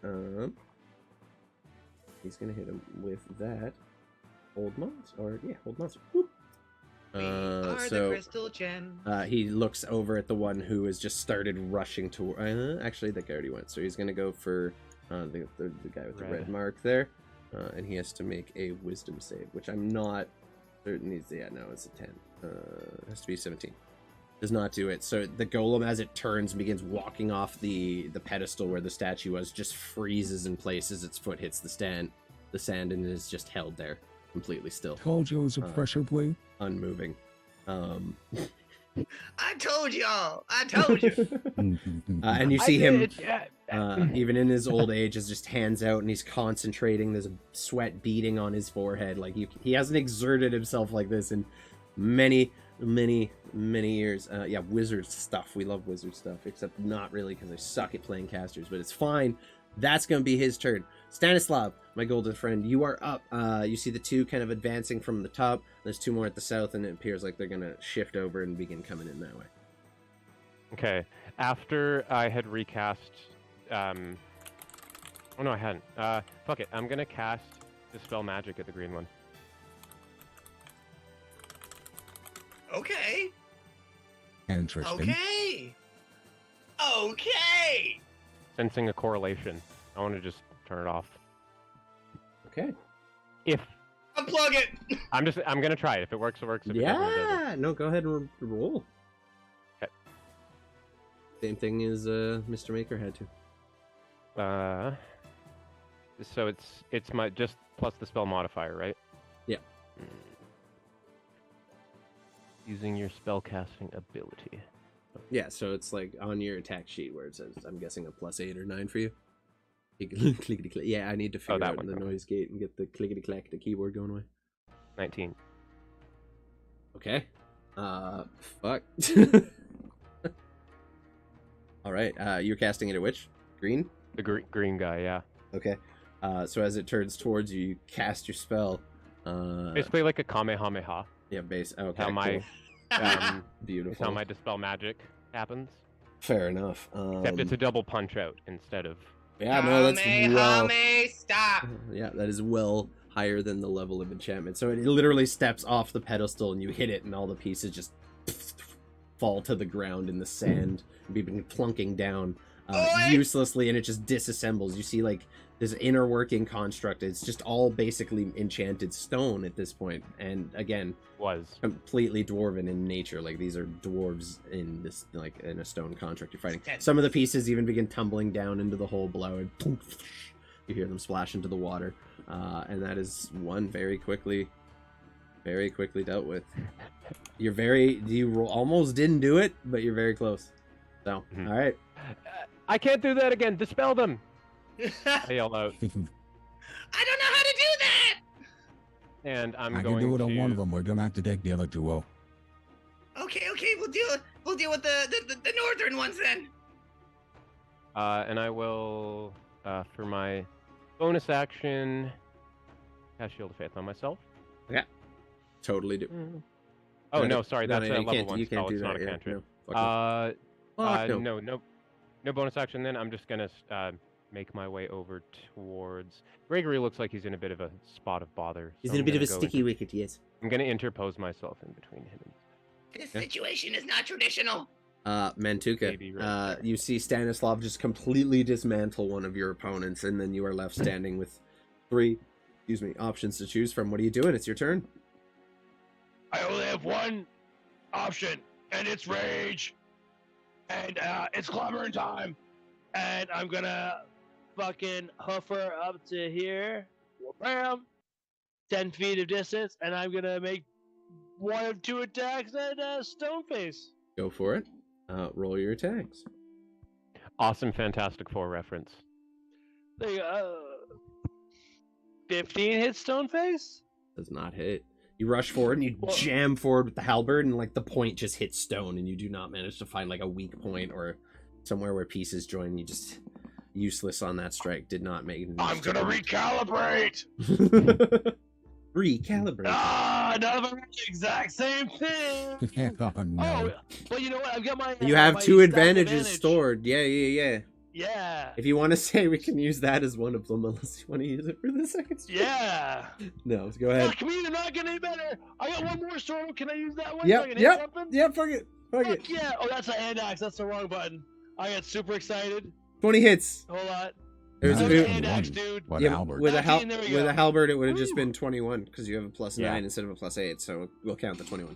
He's gonna hit him with that. Hold monster, or yeah, hold monster. Whoop. The So crystal gem. he looks over at the one who has just started rushing to. Actually, that guy already went. So he's gonna go for the guy with the red mark there, and he has to make a wisdom save, which I'm not certain he's. Yeah, no, it's a 10. It has to be 17. Does not do it. So the golem, as it turns and begins walking off the pedestal where the statue was, just freezes in place as its foot hits the sand, and is just held there, completely still, Told you it was a pressure plate. unmoving. I told y'all. I told you. And you see him, Yeah. even in his old age, is just hands out and he's concentrating. There's sweat beading on his forehead. Like he hasn't exerted himself like this in many years. Yeah, wizard stuff. We love wizard stuff, except not really because I suck at playing casters, but it's fine. That's going to be his turn. Stanislav, my golden friend, you are up. You see the two kind of advancing from the top. There's two more at the south, and it appears like they're going to shift over and begin coming in that way. Okay. After I had recast, oh no, I hadn't. Fuck it. I'm gonna cast Dispel Magic at the green one. Okay. Interesting. Okay. Okay. Sensing a correlation. I want to just turn it off. Okay. If Unplug it. I'm gonna try it. If it works, it works. If it doesn't, it doesn't. Yeah. No, go ahead and roll. Okay. Same thing as Mr. Maker had to. So it's my just plus the spell modifier, right? Yeah. Using your spellcasting ability. Yeah, so it's like on your attack sheet where it says, I'm guessing a +8 or 9 for you. Clickety click. Yeah, I need to figure that out one, the okay. noise gate and get the clickety clack, the keyboard going away. 19. Okay. Fuck. All right. You're casting it at which? Green? The green guy, yeah. Okay. So as it turns towards you, you cast your spell. Basically like a Kamehameha. Yeah, base. Okay. How my cool. is Beautiful. how my dispel magic happens. Fair enough. Except it's a double punch out instead of. Yeah, no, that's well. Stop. Yeah, that is well higher than the level of enchantment. So it literally steps off the pedestal and you hit it, and all the pieces just fall to the ground in the sand, being plunking down uselessly, and it just disassembles. You see, like, this inner working construct. It's just all basically enchanted stone at this point, and again, Was. completely dwarven in nature. Like, these are dwarves in this, like, in a stone construct you're fighting. Some of the pieces even begin tumbling down into the hole below, and you hear them splash into the water. And that is one very quickly dealt with. You almost didn't do it, but you're very close. So, Mhm. all right. I can't do that again. Dispel them. I yell out, I don't know how to do that. and I'm I going can do it to. on one of them. We're gonna have to take the other two out. Okay, we'll deal with the northern ones then. And I will, for my bonus action, cast Shield of Faith on myself. Totally do. Oh no, sorry, that's a you level can't, 1 you spell. can't do It's that. not a Yeah, cantrip. no. Fuck no. No bonus action. Then I'm just gonna make my way over towards. Gregory looks like he's in a bit of a spot of bother. He's so in a I'm bit of a gonna go sticky inter- wicket, yes. I'm gonna interpose myself in between him and. This situation is not traditional. Mantuka, Maybe right there. you see Stanislav just completely dismantle one of your opponents, and then you are left standing with 3 options to choose from. What are you doing? It's your turn. I only have one option, and it's rage. And it's clobbering time. And I'm gonna fucking hoof her up to here. Bam! 10 feet of distance, and I'm gonna make 1 of 2 attacks at Stoneface. Go for it. Roll your attacks. Awesome Fantastic Four reference. There you go. 15 hit Stoneface? Does not hit. You rush forward and you jam forward with the halberd, and like the point just hits stone, and you do not manage to find like a weak point or somewhere where pieces join. You just useless on that strike. Did not make. I'm gonna recalibrate. Recalibrate. Ah, none of them are the exact same thing. Oh, no. Oh, well, you know what? I've got my. You have my 2 staff advantages advantage. stored. Yeah. Yeah. If you want to say we can use that as one of them, unless you want to use it for the second strike. Yeah. No, go ahead. Fuck me, they're not getting any better. I got one more sword. Can I use that one? Yep, So I can hit something? Yep, fuck it. Fuck yeah. Oh, that's a hand axe. That's the wrong button. I got super excited. 20 hits. Hold on. There's That a was bit- a hand axe, dude. What Yeah, halberd? with a 19, there we go. halberd, it would have just Woo. been 21 because you have a +9 Yeah. instead of a +8, so we'll count the 21.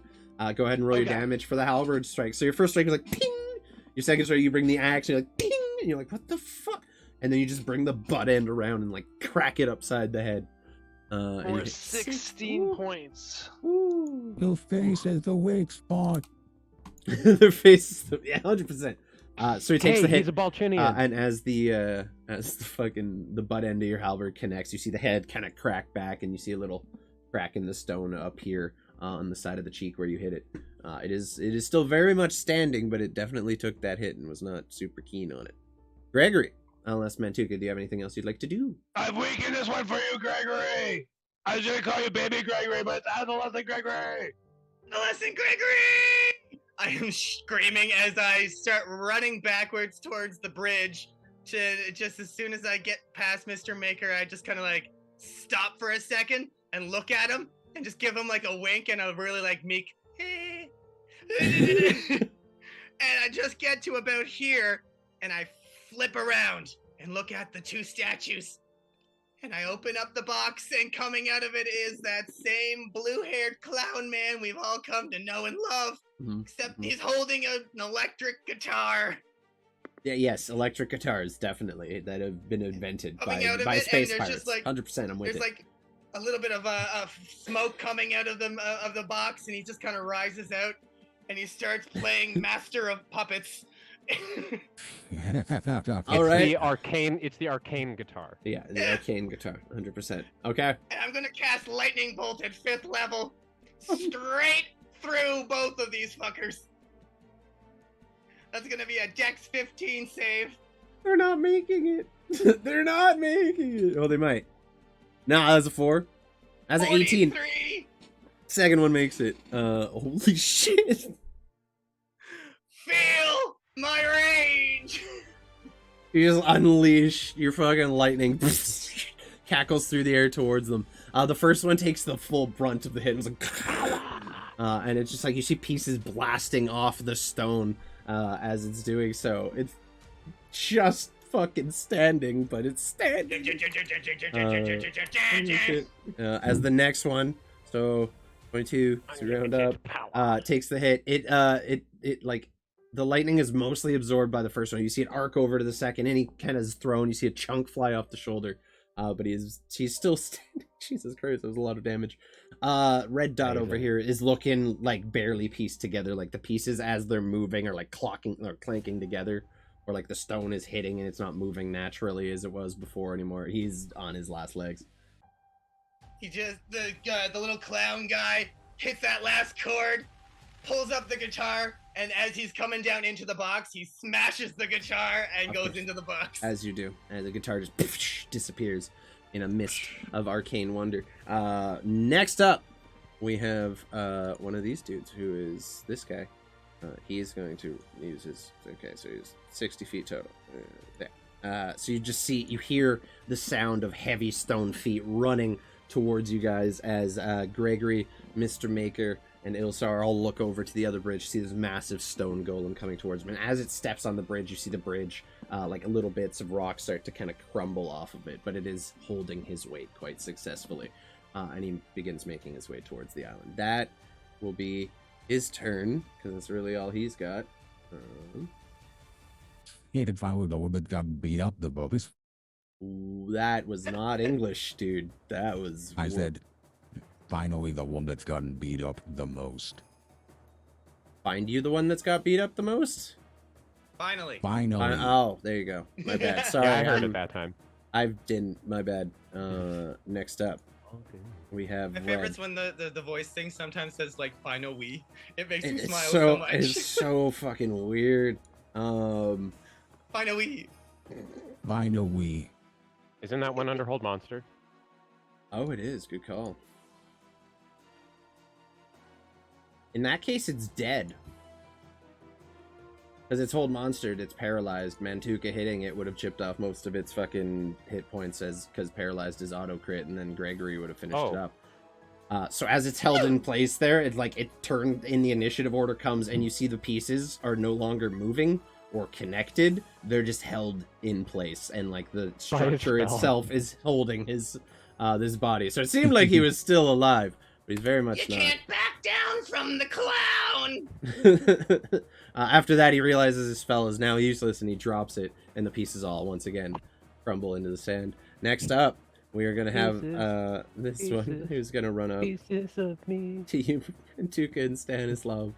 Go ahead and roll your Okay. damage for the halberd strike. So your first strike is like ping. Your second strike, you bring the axe, and you're like ping, and you're like, what the fuck? And then you just bring the butt end around and like crack it upside the head. And you For hit 16 points. Ooh. Your face is the weak spot. Their face, yeah, 100%. So he takes Hey, the hit. he's a Balchinian. And as the butt end of your halberd connects, you see the head kind of crack back, and you see a little crack in the stone up here on the side of the cheek where you hit it. It is still very much standing, but it definitely took that hit and was not super keen on it. Gregory, unless Mantuka, do you have anything else you'd like to do? I've weakened this one for you, Gregory. I was gonna call you Baby Gregory, but it's Adolescent Gregory. Listen, Gregory! I am screaming as I start running backwards towards the bridge. To just as soon as I get past Mr. Maker, I just kind of like stop for a second and look at him and just give him like a wink and a really like meek. And I just get to about here and I flip around and look at the 2 statues. And I open up the box, and coming out of it is that same blue-haired clown man we've all come to know and love. Except he's holding an electric guitar. Yeah, yes, electric guitars, definitely, that have been invented Coming by out of it, space and there's pirates. just, like- 100%, I'm with There's it. like a little bit of smoke coming out of the box, and he just kind of rises out, and he starts playing Master of Puppets. All right. It's the arcane guitar. Yeah, the arcane guitar, 100%. Okay. And I'm gonna cast Lightning Bolt at 5th level, straight through both of these fuckers. That's gonna be a Dex 15 save. They're not making it. They're not making it. Oh, they might. Nah, that's a 4. That's an 18. 43. Second one makes it. Holy shit. Feel my rage. You just unleash your fucking lightning. Cackles through the air towards them. The first one takes the full brunt of the hit. It was like, and it's just like you see pieces blasting off the stone as it's doing so. It's just fucking standing, but it's standing. Holy shit. As the next one, so 22 to round up, takes the hit. It like the lightning is mostly absorbed by the first one. You see it arc over to the second, and he kind of is thrown. You see a chunk fly off the shoulder, but he's still standing. Jesus Christ, that was a lot of damage. Red dot over here is looking like barely pieced together. Like the pieces as they're moving are like clocking or clanking together, or like the stone is hitting and it's not moving naturally as it was before anymore. He's on his last legs. He just the little clown guy hits that last chord, pulls up the guitar, and as he's coming down into the box, he smashes the guitar and goes into the box. As you do, and the guitar just disappears in a mist of arcane wonder. Next up, we have one of these dudes who is this guy. He's going to use his. Okay, so he's 60 feet total. There. So you hear the sound of heavy stone feet running towards you guys as Gregory, Mr. Maker, and Ilsar all look over to the other bridge, see this massive stone golem coming towards him. And as it steps on the bridge, you see the bridge, like little bits of rock start to kind of crumble off of it, but it is holding his weight quite successfully. And he begins making his way towards the island. That will be his turn, because that's really all he's got. He did finally the one that got beat up the most. Ooh, that was not English, dude. That was... I said, finally the one that's gotten beat up the most. Find you the one that's got beat up the most? Finally. Finally. Oh, there you go. My bad. Sorry. Yeah, I heard it that time. I didn't. My bad. Next up, Okay. we have My Red. favorite's when the voice thing sometimes says like final we. It makes me It's smile so so much. it's so fucking weird. Final we. Finally. Isn't that one under Hold Monster? Oh, it is. Good call. In that case, it's dead. Because it's Hold Monstered, it's paralyzed. Mantuka hitting it would have chipped off most of its fucking hit points because paralyzed is auto crit, and then Gregory would have finished it up. So as it's held in place there, it turned in the initiative order comes, and you see the pieces are no longer moving or connected. They're just held in place, and like the structure spell. itself is holding his this body. So it seemed like he was still alive, but he's very much You not. can't back down from the clown. After that, he realizes his spell is now useless, and he drops it, and the pieces all once again crumble into the sand. Next up, we are going to have this one who's going to run up Pieces of me. to you, Tuka and Stanislav.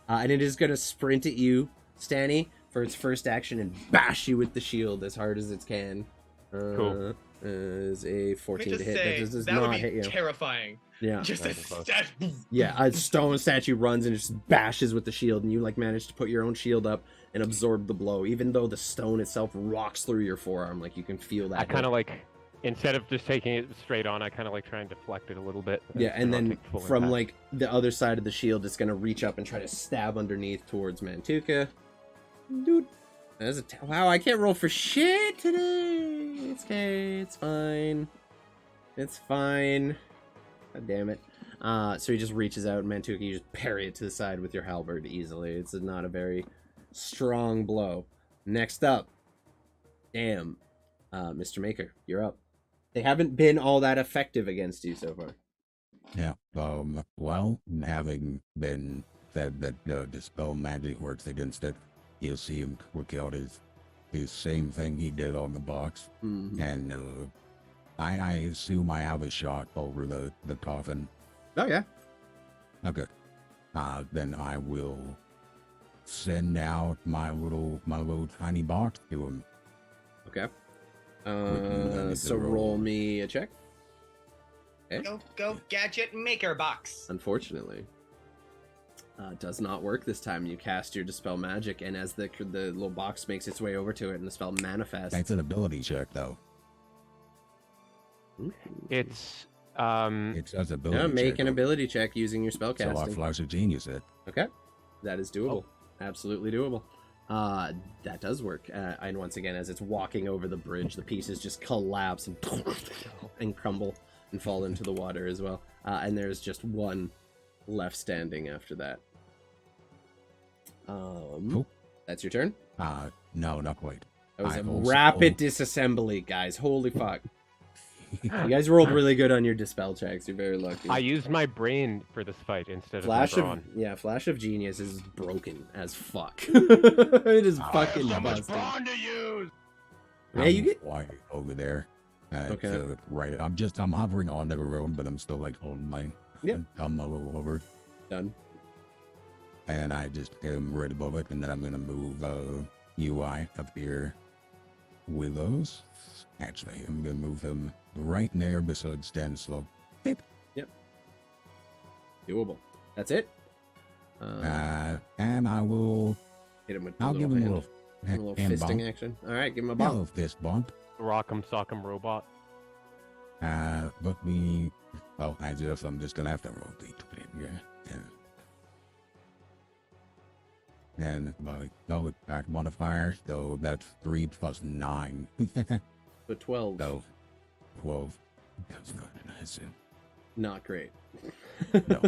And it is going to sprint at you, Stanny, for its first action and bash you with the shield as hard as it can. Cool. Is a 14 Let to me hit. just say, That does that not would hit be you. terrifying. Yeah. Just a Nice and close. stat. Yeah, a stone statue runs and just bashes with the shield, and you like manage to put your own shield up and absorb the blow, even though the stone itself rocks through your forearm. Like you can feel that. I kind of like, instead of just taking it straight on, I kind of like try and deflect it a little bit. Yeah, and not then take full from impact. like the other side of the shield, it's gonna reach up and try to stab underneath towards Mantuka. Dude, that's wow! I can't roll for shit today. It's okay. It's fine. It's fine. God damn it. So he just reaches out, and Mantuka, you just parry it to the side with your halberd easily. It's not a very strong blow. Next up, damn, Mr. Maker, you're up. They haven't been all that effective against you so far. Yeah. Well, having been said that dispel magic works against it, you'll see him work out his same thing he did on the box, Mhm. and I assume I have a shot over the coffin. Oh yeah. Okay. Then I will send out my little tiny box to him. Okay. Let me So roll. roll me a check. Go gadget maker box. Unfortunately, does not work this time. You cast your dispel magic, and as the little box makes its way over to it, and the spell manifests. That's an ability check, though. Ooh. It's It says ability Yeah, make check. an ability check using your spell So I casting. flash of genius it. Okay, that is doable. Absolutely doable. That does work. And once again, as it's walking over the bridge, the pieces just collapse and crumble and fall into the water as well. And there's just one left standing after that. Cool. That's your turn. No, not quite. That was I a also- rapid disassembly, guys. Holy fuck. You guys rolled really good on your dispel checks. You're very lucky. I used my brain for this fight instead Flash of my of brawn. Flash of Genius is broken as fuck. It is fucking so much busted. brawn to use. Yeah, you get Why over there? Okay. So, right. I'm hovering on the road, but I'm still like holding my Yep. thumb a little over, done. and I just am right above it, and then I'm gonna move UI up here with those. Actually, I'm gonna move him right there beside Stanislav. Doable. That's it. And I will. Hit him with the I'll little give him hand. a little, A little hand fisting bump. action. All right, give him a A bump. little fist bump. Rock'em sock'em robot. But me. Well, I guess I'm just gonna have to roll the And my no attack modifier, so that's 3 plus 9. But 12. So 12. That's good. That's it. Not great. No.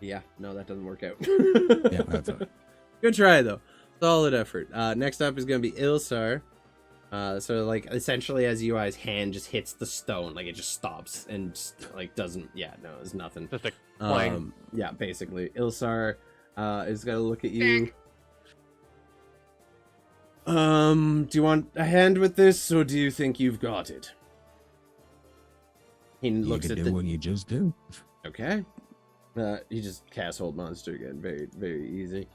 Yeah, no, that doesn't work out. Yeah, that's a Good try though. Solid effort. Next up is gonna be Ilsar. So like essentially as UI's hand just hits the stone, like it just stops and just, like doesn't. Yeah, no, it's nothing. Just a clang. Yeah, basically, Ilsar is gonna look at you. Do you want a hand with this, or do you think you've got it? He you looks could at do the. what you just do. Okay. You just cast Hold Monster again. Very, very easy.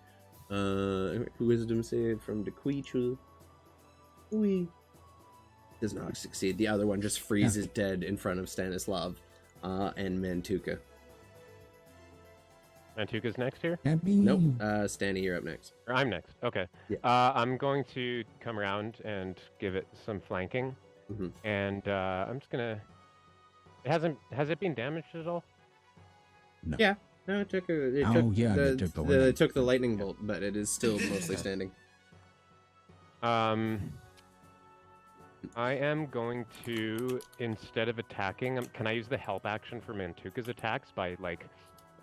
Wisdom save from Dequichu. Wee. Does not succeed. The other one just freezes dead in front of Stanislav and Mantuka. Mantuka's next here? Happy. Nope. Stani, you're up next. Or I'm next. Okay. Yeah. I'm going to come around and give it some flanking. Mhm. And I'm just gonna... Has it been damaged at all? No. Yeah. No, it took They took the lightning bolt, but it is still mostly standing. I am going to, instead of attacking, can I use the help action for Mantuka's attacks by, like,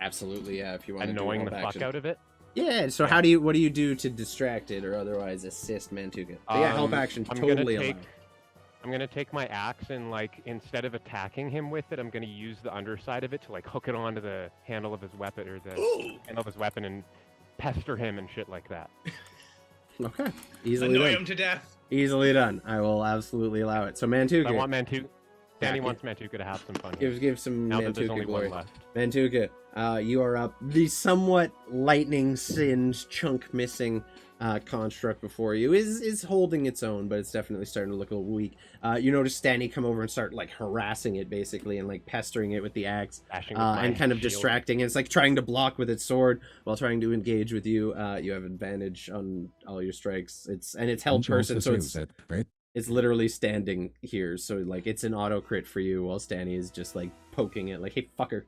Absolutely, yeah. If you want annoying to the do fuck out of it? Yeah. So what do you do to distract it or otherwise assist Mantuka? But yeah, help action totally allowed. I'm gonna take my axe and, like, instead of attacking him with it, I'm gonna use the underside of it to, like, hook it onto the handle of his weapon or the handle of his weapon and pester him and shit like that. Okay. Easily Annoy done. him to death. Easily done. I will absolutely allow it. So Mantuka. I want Danny Yeah, wants Mantuka to have some fun here. give some Now that there's Mantuka only glory. one left. Mantuka, you are up. The somewhat lightning singed, chunk missing construct before you is holding its own, but it's definitely starting to look a little weak. You notice Stanny come over and start like harassing it basically and like pestering it with the axe Bashing with my and kind of shield. distracting. It's like trying to block with its sword while trying to engage with you. You have advantage on all your strikes. It's held person, so it's literally standing here. So like it's an auto crit for you while Stanny is just like poking it like, hey fucker.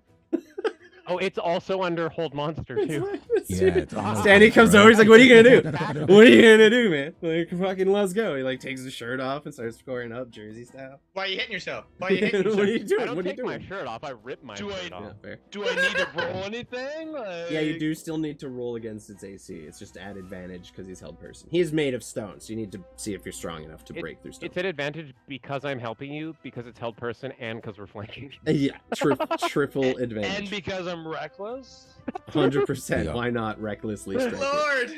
Oh, it's also under Hold Monster too. Stanny comes over, he's like, what are you gonna do? What are you gonna do, man? Like, fucking let's go. He like takes his shirt off and starts scoring up Jersey style. Why are you hitting yourself? Why are you hitting What are yourself? you doing? I don't What are you take my doing? shirt off. I rip my shirt off. Yeah, fair. Do I need to roll anything? Yeah, you do still need to roll against its AC. It's just at advantage because he's held person. He is made of stone, so you need to see if you're strong enough to break through stone. It's at advantage because I'm helping you, because it's held person, and because we're flanking. Yeah, triple advantage. And because I'm reckless? 100%. Yeah. Why not recklessly strike it? Lord,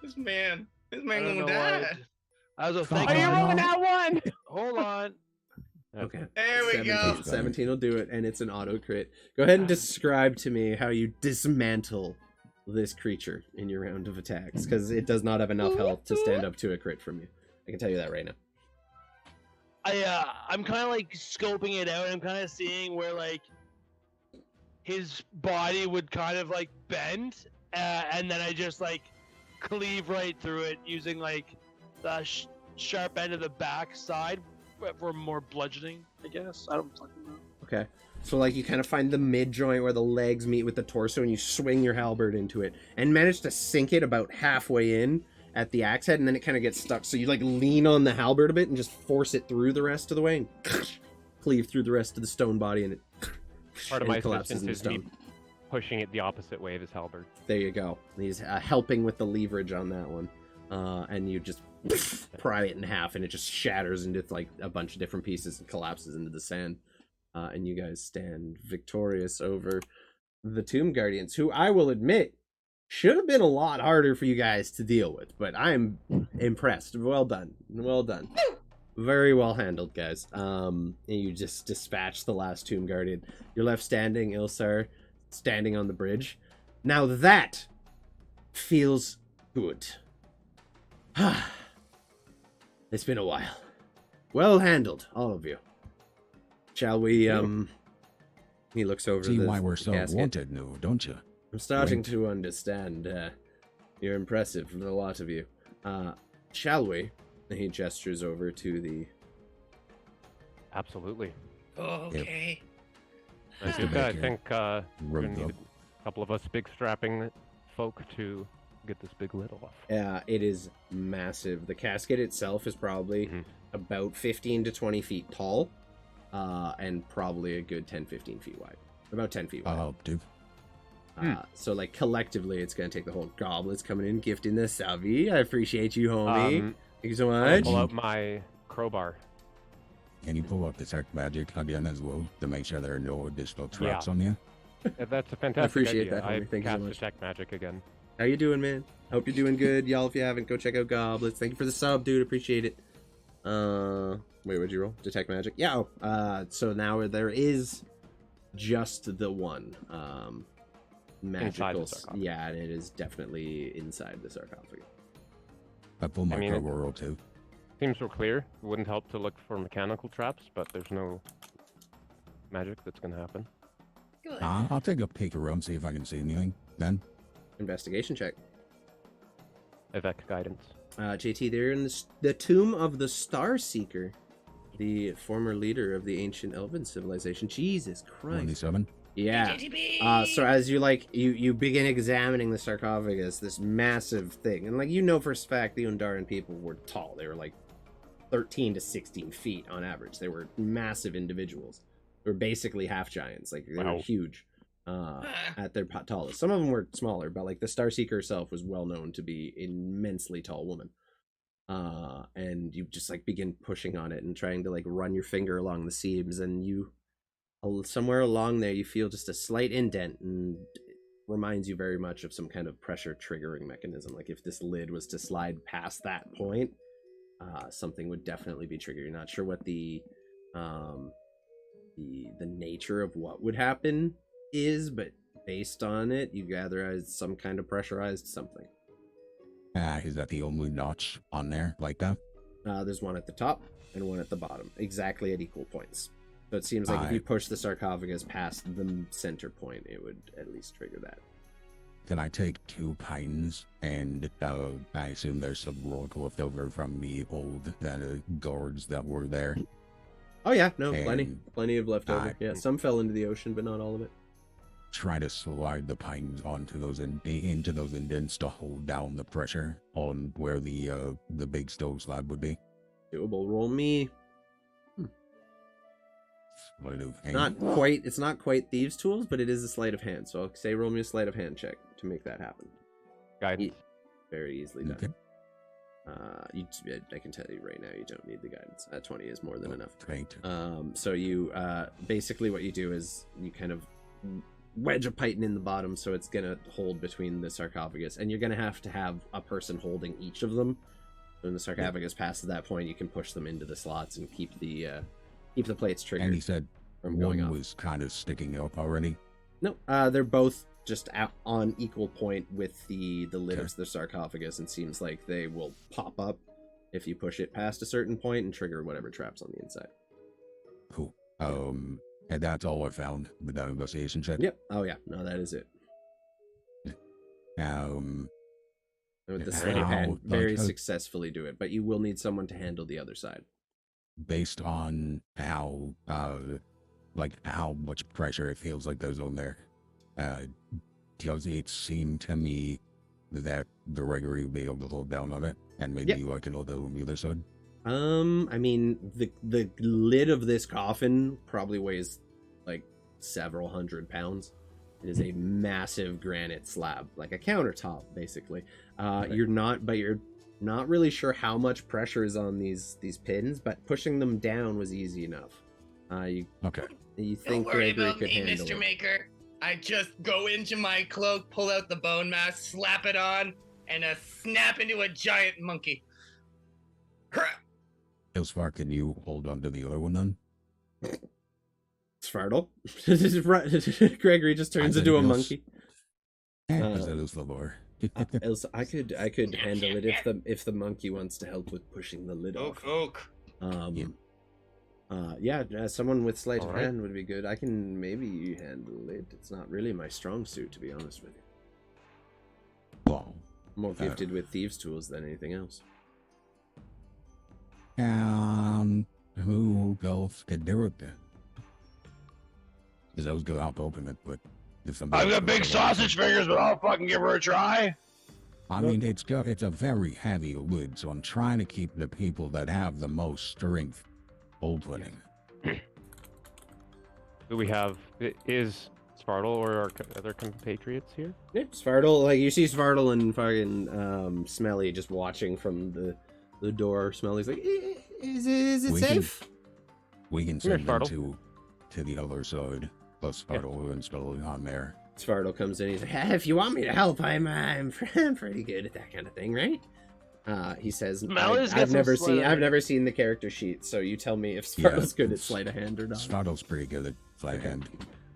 this man I don't gonna know die. why. I was Fuck. thinking. Are you rolling that one? Hold on. Okay. There we 17. go. 17 will do it, and it's an auto crit. Go ahead and describe to me how you dismantle this creature in your round of attacks, because it does not have enough health to stand up to a crit from you. I can tell you that right now. I'm kind of like scoping it out. I'm kind of seeing where like his body would kind of like bend, and then I just like cleave right through it using like the sharp end of the back side for more bludgeoning, I guess. I don't fucking know. Okay. So, like, you kind of find the mid-joint where the legs meet with the torso, and you swing your halberd into it, and manage to sink it about halfway in at the axe head, and then it kind of gets stuck. So you, like, lean on the halberd a bit and just force it through the rest of the way, and cleave through the rest of the stone body, and it Part of and my it collapses assistance into is me stone. pushing it the opposite way of his halberd. There you go. He's helping with the leverage on that one. And you just pry it in half, and it just shatters into like a bunch of different pieces and collapses into the sand. And you guys stand victorious over the Tomb Guardians, who I will admit should have been a lot harder for you guys to deal with, but I'm impressed. Well done. Well done. Very well handled, guys. And you just dispatch the last Tomb Guardian. You're left standing, Ilsar, standing on the bridge. Now that feels good. It's been a while. Well handled, all of you. Shall we, he looks over See the why we're so casket. wanted, no, don't you? I'm starting Wink. to understand. You're impressive, a lot of you. Shall we? And he gestures over to the... Absolutely. Okay. Mantuka, I think we're Rub gonna need up. a couple of us big strapping folk to get this big lid off. It is massive. The casket itself is probably about 15 to 20 feet tall, and probably a good 10-15 feet wide. About 10 feet wide. Oh, dude. So like collectively, it's gonna take the whole goblets coming in, gifting the Salvi. I appreciate you, homie. Thank you so I'll much. pull out my crowbar. Can you pull up detect magic again as well to make sure there are no additional traps on you? That's a fantastic appreciate idea. that, homie. Thank you so cast much. detect magic again. How you doing, man? Hope you're doing good, y'all. If you haven't, go check out goblets. Thank you for the sub, dude. Appreciate it. Wait, what'd you roll? Detect magic. Yeah. So now there is just the one magical. Yeah, and it is definitely inside the sarcophagus. I pull my I mean, crowbar roll too. Seems so clear. It wouldn't help to look for mechanical traps, but there's no magic that's gonna happen. Good. I'll take a peek around, see if I can see anything. Then Investigation check. Avec guidance. JT, they're in the tomb of the Star Seeker, the former leader of the ancient Elven civilization. Jesus Christ. 27. Yeah. JTB! So as you begin examining the sarcophagus, this massive thing, and like you know for a fact the Undaran people were tall. They were like 13 to 16 feet on average. They were massive individuals. They were basically half giants. Like they were huge at their tallest. Some of them were smaller, but like the Starseeker herself was well known to be immensely tall woman. And you just like begin pushing on it and trying to like run your finger along the seams, and you somewhere along there you feel just a slight indent, and it reminds you very much of some kind of pressure triggering mechanism. Like if this lid was to slide past that point, something would definitely be triggered. You're not sure what the nature of what would happen is, but based on it, you gather as some kind of pressurized something. Is that the only notch on there like that? There's one at the top and one at the bottom, exactly at equal points. So it seems like if you push the sarcophagus past the center point, it would at least trigger that. Can I take 2 pines and I assume there's some rock left over from the old guards that were there? Oh yeah, no, And plenty of leftover. Yeah, some fell into the ocean, but not all of it. Try to slide the pines onto those into those indents to hold down the pressure on where the big stove slab would be. Doable. Roll me. What do you It's not quite thieves' tools, but it is a sleight of hand. So I'll say roll me a sleight of hand check to make that happen. Guidance. Very easily done. Okay. I can tell you right now, you don't need the guidance. 20 is more than enough. Great. So you basically what you do is you kind of wedge a python in the bottom, so it's gonna hold between the sarcophagus, and you're gonna have a person holding each of them. When the sarcophagus passes that point, you can push them into the slots and keep the plates triggered. And he said from going one off. was kind of sticking up already. No, they're both just on equal point with the lid of the sarcophagus, and seems like they will pop up if you push it past a certain point and trigger whatever traps on the inside. Cool. And that's all I found with that investigation check. Yep. Oh yeah. No, that is it. With the sleight of hand, very successfully do it, but you will need someone to handle the other side. Based on how much pressure it feels like there's on there, does it seem to me that the Gregory will be able to hold down on it, and maybe you can hold it on the other side? I mean, the lid of this coffin probably weighs like several hundred pounds. It is a massive granite slab, like a countertop, basically. You're not really sure how much pressure is on these pins, but pushing them down was easy enough. You think Don't worry Gregory about could me, handle Mr. it? Maker. I just go into my cloak, pull out the bone mask, slap it on, and snap into a giant monkey. Ilsvar, can you hold on to the other one then? Svartle. Gregory just turns into a monkey. That is the lore. I could handle it if the monkey wants to help with pushing the lid off. Someone with sleight of hand would be good. I can maybe handle it. It's not really my strong suit, to be honest with you. Well, More gifted with thieves' tools than anything else. Who else could do it then? Because I was going to open it, but if somebody... I've got big sausage fingers, but I'll fucking give her a try. I mean, it's a very heavy lid, so I'm trying to keep the people that have the most strength opening. Do we have... Is Svartle or our other compatriots here? Yeah, Svartle, like you see Svartle and fucking Smelly just watching from the door. Smelly's like, is it safe? We can Come here, send them Svartle. to the other side. Plus Spartle and Smelly on there. Svartle comes in. He's like, if you want me to help, I'm pretty good at that kind of thing, right? He says, Smelly's got I've some never sleight seen of I've hand. never seen the character sheet, so you tell me if Svartle's good at sleight of hand or not. Spartle's pretty good at flat hand.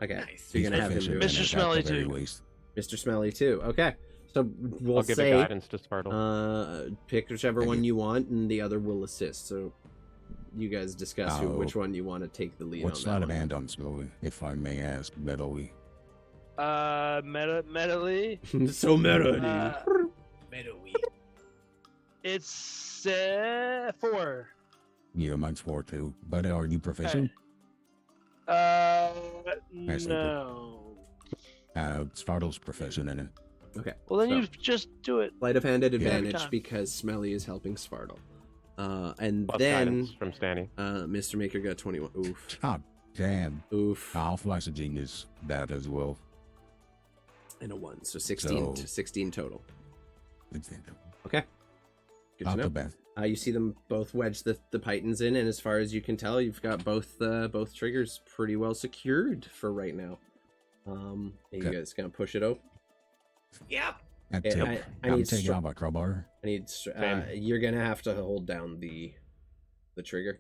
Okay, Nice. so you're gonna have him do proficient it. Mr. in it Smelly at the very too. least. Mr. Smelly too. Okay, so we'll I'll give say a guidance to Svartle. pick whichever one you want, and the other will assist. So you guys discuss which one you want to take the lead What's on. sleight That of one. hand on Smelly, if I may ask, Metal-y? Medley. So meta, dude. Uh, It's 4. Yeah, mine's 4 too. But are you proficient? see. No. Spartle's proficient in it. Okay. Well, then so- you just do it. Sleight of hand at Yeah. advantage Time. because Smelly is helping Svartle. And Plus then guidance from Stanny. Mr. Maker got 21. Oof. Ah, damn. Oof. I'll flash a genius that as well. And a 1. So 16, So- 16 total. It's Okay. Good to not know. the best. You see them both wedge the pythons in, and as far as you can tell, you've got both triggers pretty well secured for right now. Are you Okay. guys gonna push it out? Yep. That's Yeah, it. I I'm need taking str- out my crowbar. I need. Same. You're gonna have to hold down the trigger.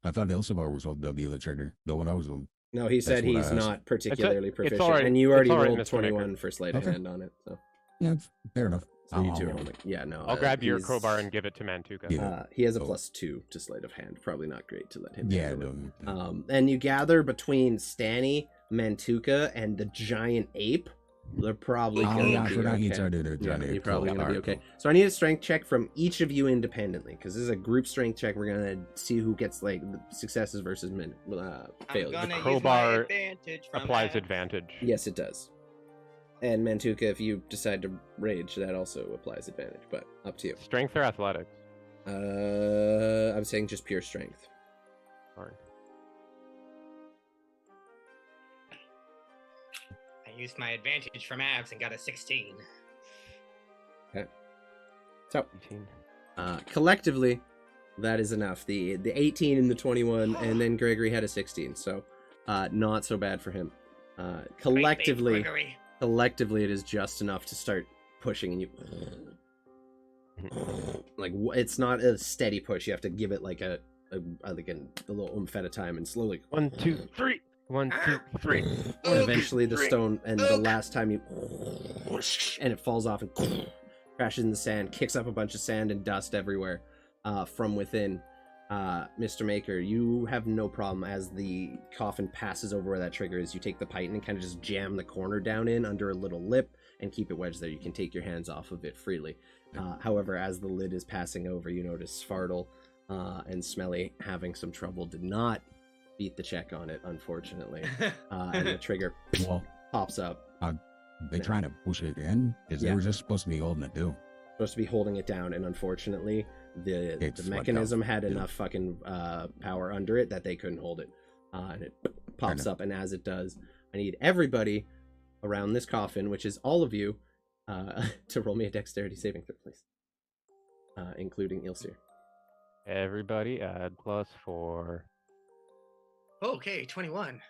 I thought Elsavar was on W the trigger. The one I was on. No, he said what I he's asked. not particularly it's proficient, all right. and you It's already all right, rolled Mr. Maker. 21 for sleight of Okay. hand on it. So, Yeah, fair enough. so you I'll two are roll. holding. Yeah, no. I'll grab your he's- crowbar and give it to Mantuka. Yeah. He has a Oh. +2 to sleight of hand. Probably not great to let him. Yeah, handle it. no. And you gather between Stanny, Mantuka, and the giant ape. They're probably Oh, going yeah, to I be forgot okay. you started a Yeah, giant you're probably cool. going to be Alright, okay. cool. So I need a strength check from each of you independently, because this is a group strength check. We're going to see who gets like the successes versus I'm failures. gonna use my crowbar advantage from Applies that. advantage. Yes, it does. And Mantuka, if you decide to rage, that also applies advantage, but up to you. Strength or athletics? I'm saying just pure strength. Sorry. I used my advantage from abs and got a 16. So 18. collectively, that is enough. The 18 and the 21, and then Gregory had a 16. So not so bad for him. Collectively, collectively, it is just enough to start pushing, and you like it's not a steady push. You have to give it like a little oomph at a time, and slowly. 1, 2, 3. 1, 2, 3. And eventually, the stone, and the last time you, and it falls off and crashes in the sand, kicks up a bunch of sand and dust everywhere from within. Mr. Maker, you have no problem as the coffin passes over where that trigger is. You take the python and kind of just jam the corner down in under a little lip and keep it wedged there. You can take your hands off of it freely. However, as the lid is passing over, you notice Svartle and Smelly having some trouble. Did not beat the check on it, unfortunately. And the trigger Well, pops up. they trying to push it in? Because Yeah. they were just supposed to be holding it too. Supposed to be holding it down, and unfortunately, the It's like mechanism had yeah. enough fucking power under it that they couldn't hold it, and it pops enough. up. And as it does, I need everybody around this coffin, which is all of you, to roll me a dexterity saving throw, please, including Ilsir. Everybody add +4. Okay, 21.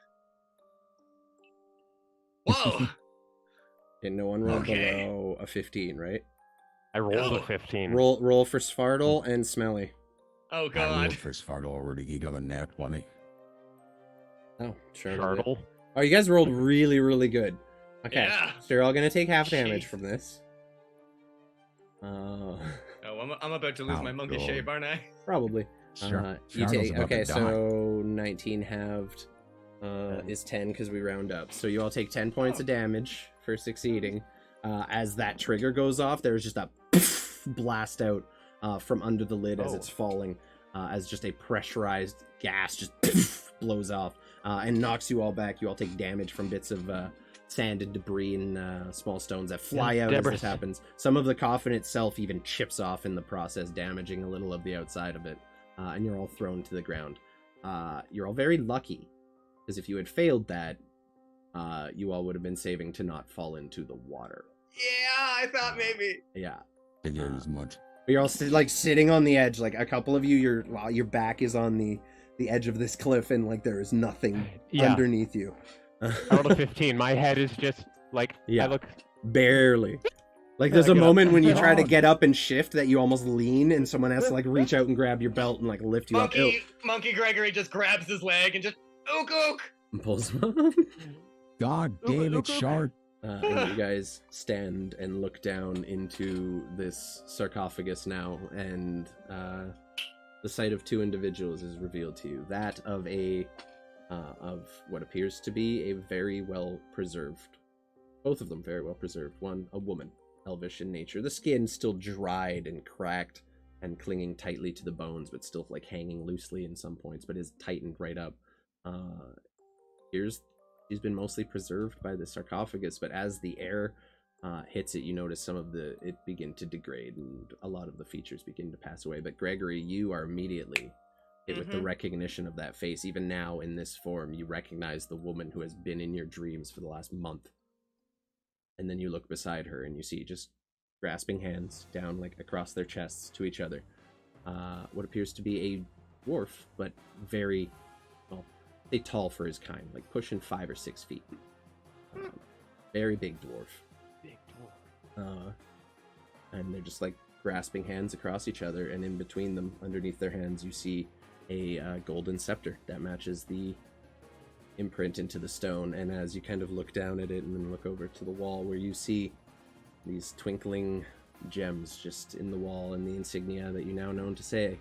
Whoa! And no one rolled Okay. below a 15, right? I rolled No. a 15. Roll for Svartle and Smelly. Oh I god. rolled for Spartle already. He got a nat 20. Oh, sure. Chartle. Oh, you guys rolled really, really good. Okay, Yeah. so you're all gonna take half damage Jeez. from this. Oh, I'm about to lose Oh, my monkey God. shape, aren't I? Probably. Sure. You Chartle's take about okay, to die. so 19 halved is 10 because we round up. So you all take 10 points of damage for succeeding. As that trigger goes off, there's just a blast out from under the lid as Oh. it's falling, as just a pressurized gas just blows off and knocks you all back. You all take damage from bits of sand and debris and small stones that fly Yeah, out as Debris. this happens. Some of the coffin itself even chips off in the process, damaging a little of the outside of it. And you're all thrown to the ground. You're all very lucky, because if you had failed that, you all would have been saving to not fall into the water. Yeah, I thought maybe. Yeah. Figured as much. You're all like sitting on the edge, like a couple of you, your back is on the edge of this cliff, and like there is nothing underneath you. I rolled a 15. My head is just like, Yeah. I look... Barely. Like there's a get up. moment when you try to get up and shift that you almost lean, and someone has to like reach out and grab your belt and like lift you up. Monkey Gregory just grabs his leg and just ook. And pulls him up. God damn it, Shark. And you guys stand and look down into this sarcophagus now, and the sight of two individuals is revealed to you. That of of what appears to be a very well preserved, both of them very well preserved. One, a woman, elvish in nature. The skin still dried and cracked and clinging tightly to the bones, but still like hanging loosely in some points, but is tightened right up. She's been mostly preserved by the sarcophagus, but as the air hits it, you notice some of it begin to degrade, and a lot of the features begin to pass away. But Gregory, you are immediately hit with the recognition of that face. Even now, in this form, you recognize the woman who has been in your dreams for the last month. And then you look beside her, and you see just grasping hands down like across their chests to each other. What appears to be a dwarf, but very, well, they tall for his kind, like pushing 5 or 6 feet. Very big dwarf. Big dwarf. And they're just like grasping hands across each other, and in between them, underneath their hands, you see a golden scepter that matches the imprint into the stone. And as you kind of look down at it and then look over to the wall, where you see these twinkling gems just in the wall, and the insignia that you now know to say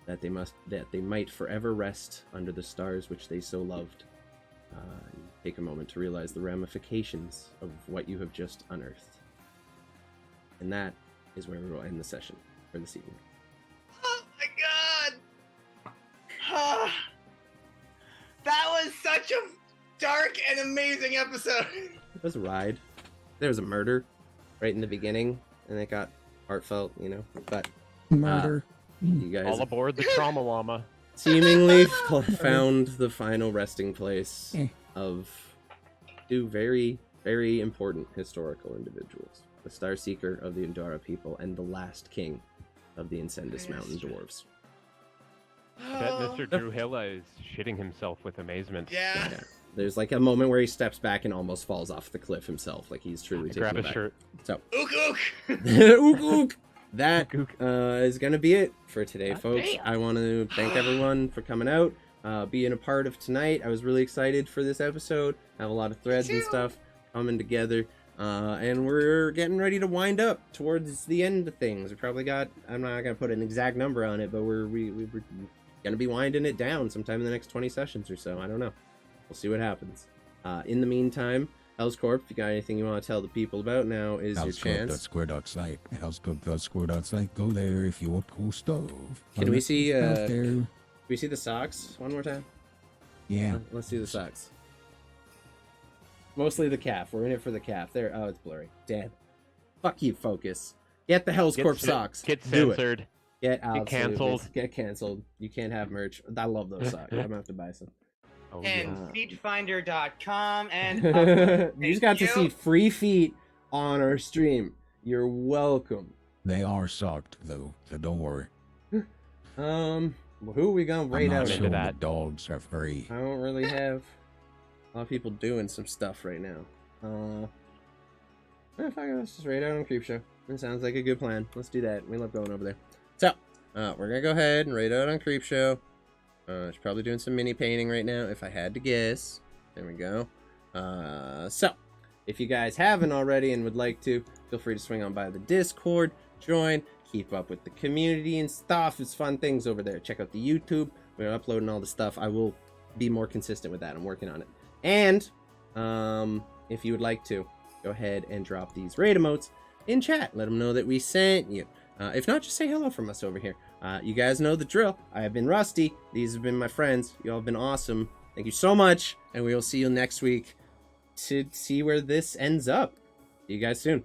that they might forever rest under the stars which they so loved. Take a moment to realize the ramifications of what you have just unearthed. And that is where we will end the session for this evening. Oh my god! That was such a dark and amazing episode. It was a ride. There was a murder right in the beginning, and it got heartfelt, but Murder. you guys All aboard the trauma llama. seemingly found the final resting place of two very, very important historical individuals. The Star Seeker of the Undara people and the last king of the Incendus Mountain Dwarves. I bet Mr. Drewhilla is shitting himself with amazement. Yeah. There's like a moment where he steps back and almost falls off the cliff himself, like he's truly taken Grab his aback. shirt. So, Ook. ook, ook. That Ook. is going to be it for today, God folks. damn. I want to thank everyone for coming out, being a part of tonight. I was really excited for this episode. I have a lot of threads and stuff coming together. And we're getting ready to wind up towards the end of things. We probably got, I'm not going to put an exact number on it, but we're going to be winding it down sometime in the next 20 sessions or so. I don't know. We'll see what happens. In the meantime, Hell's Corp, if you got anything you want to tell the people about, now is your chance. Hellscorp.site. Hellscorp.site. Go there if you want cool stuff. Can we see, Out there. Can we see the socks one more time? Yeah. Let's do the socks. Mostly the calf. We're in it for the calf. There. Oh, it's blurry. Damn. Fuck you, focus. Get the Hell's Corp socks. Get Do it. censored. Get out. canceled. Get canceled. You can't have merch. I love those socks. I'm gonna have to buy some. Oh, And yeah. feetfinder.com and You just got to see free feet on our stream. You're welcome. They are sucked, though, so don't worry. Who are we gonna I'm rate not out? sure the that. dogs are free. I don't really have a lot of people doing some stuff right now. Fuck it, let's just rate out on Creepshow. It sounds like a good plan. Let's do that. We love going over there. So, we're gonna go ahead and rate out on Creepshow. She's probably doing some mini painting right now, if I had to guess. There we go. So, if you guys haven't already and would like to, feel free to swing on by the Discord, join, keep up with the community and stuff. It's fun things over there. Check out the YouTube. We're uploading all the stuff. I will be more consistent with that. I'm working on it. And if you would like to, go ahead and drop these raid emotes in chat. Let them know that we sent you. If not, just say hello from us over here. You guys know the drill. I have been Rusty. These have been my friends. You all have been awesome. Thank you so much. And we will see you next week to see where this ends up. See you guys soon.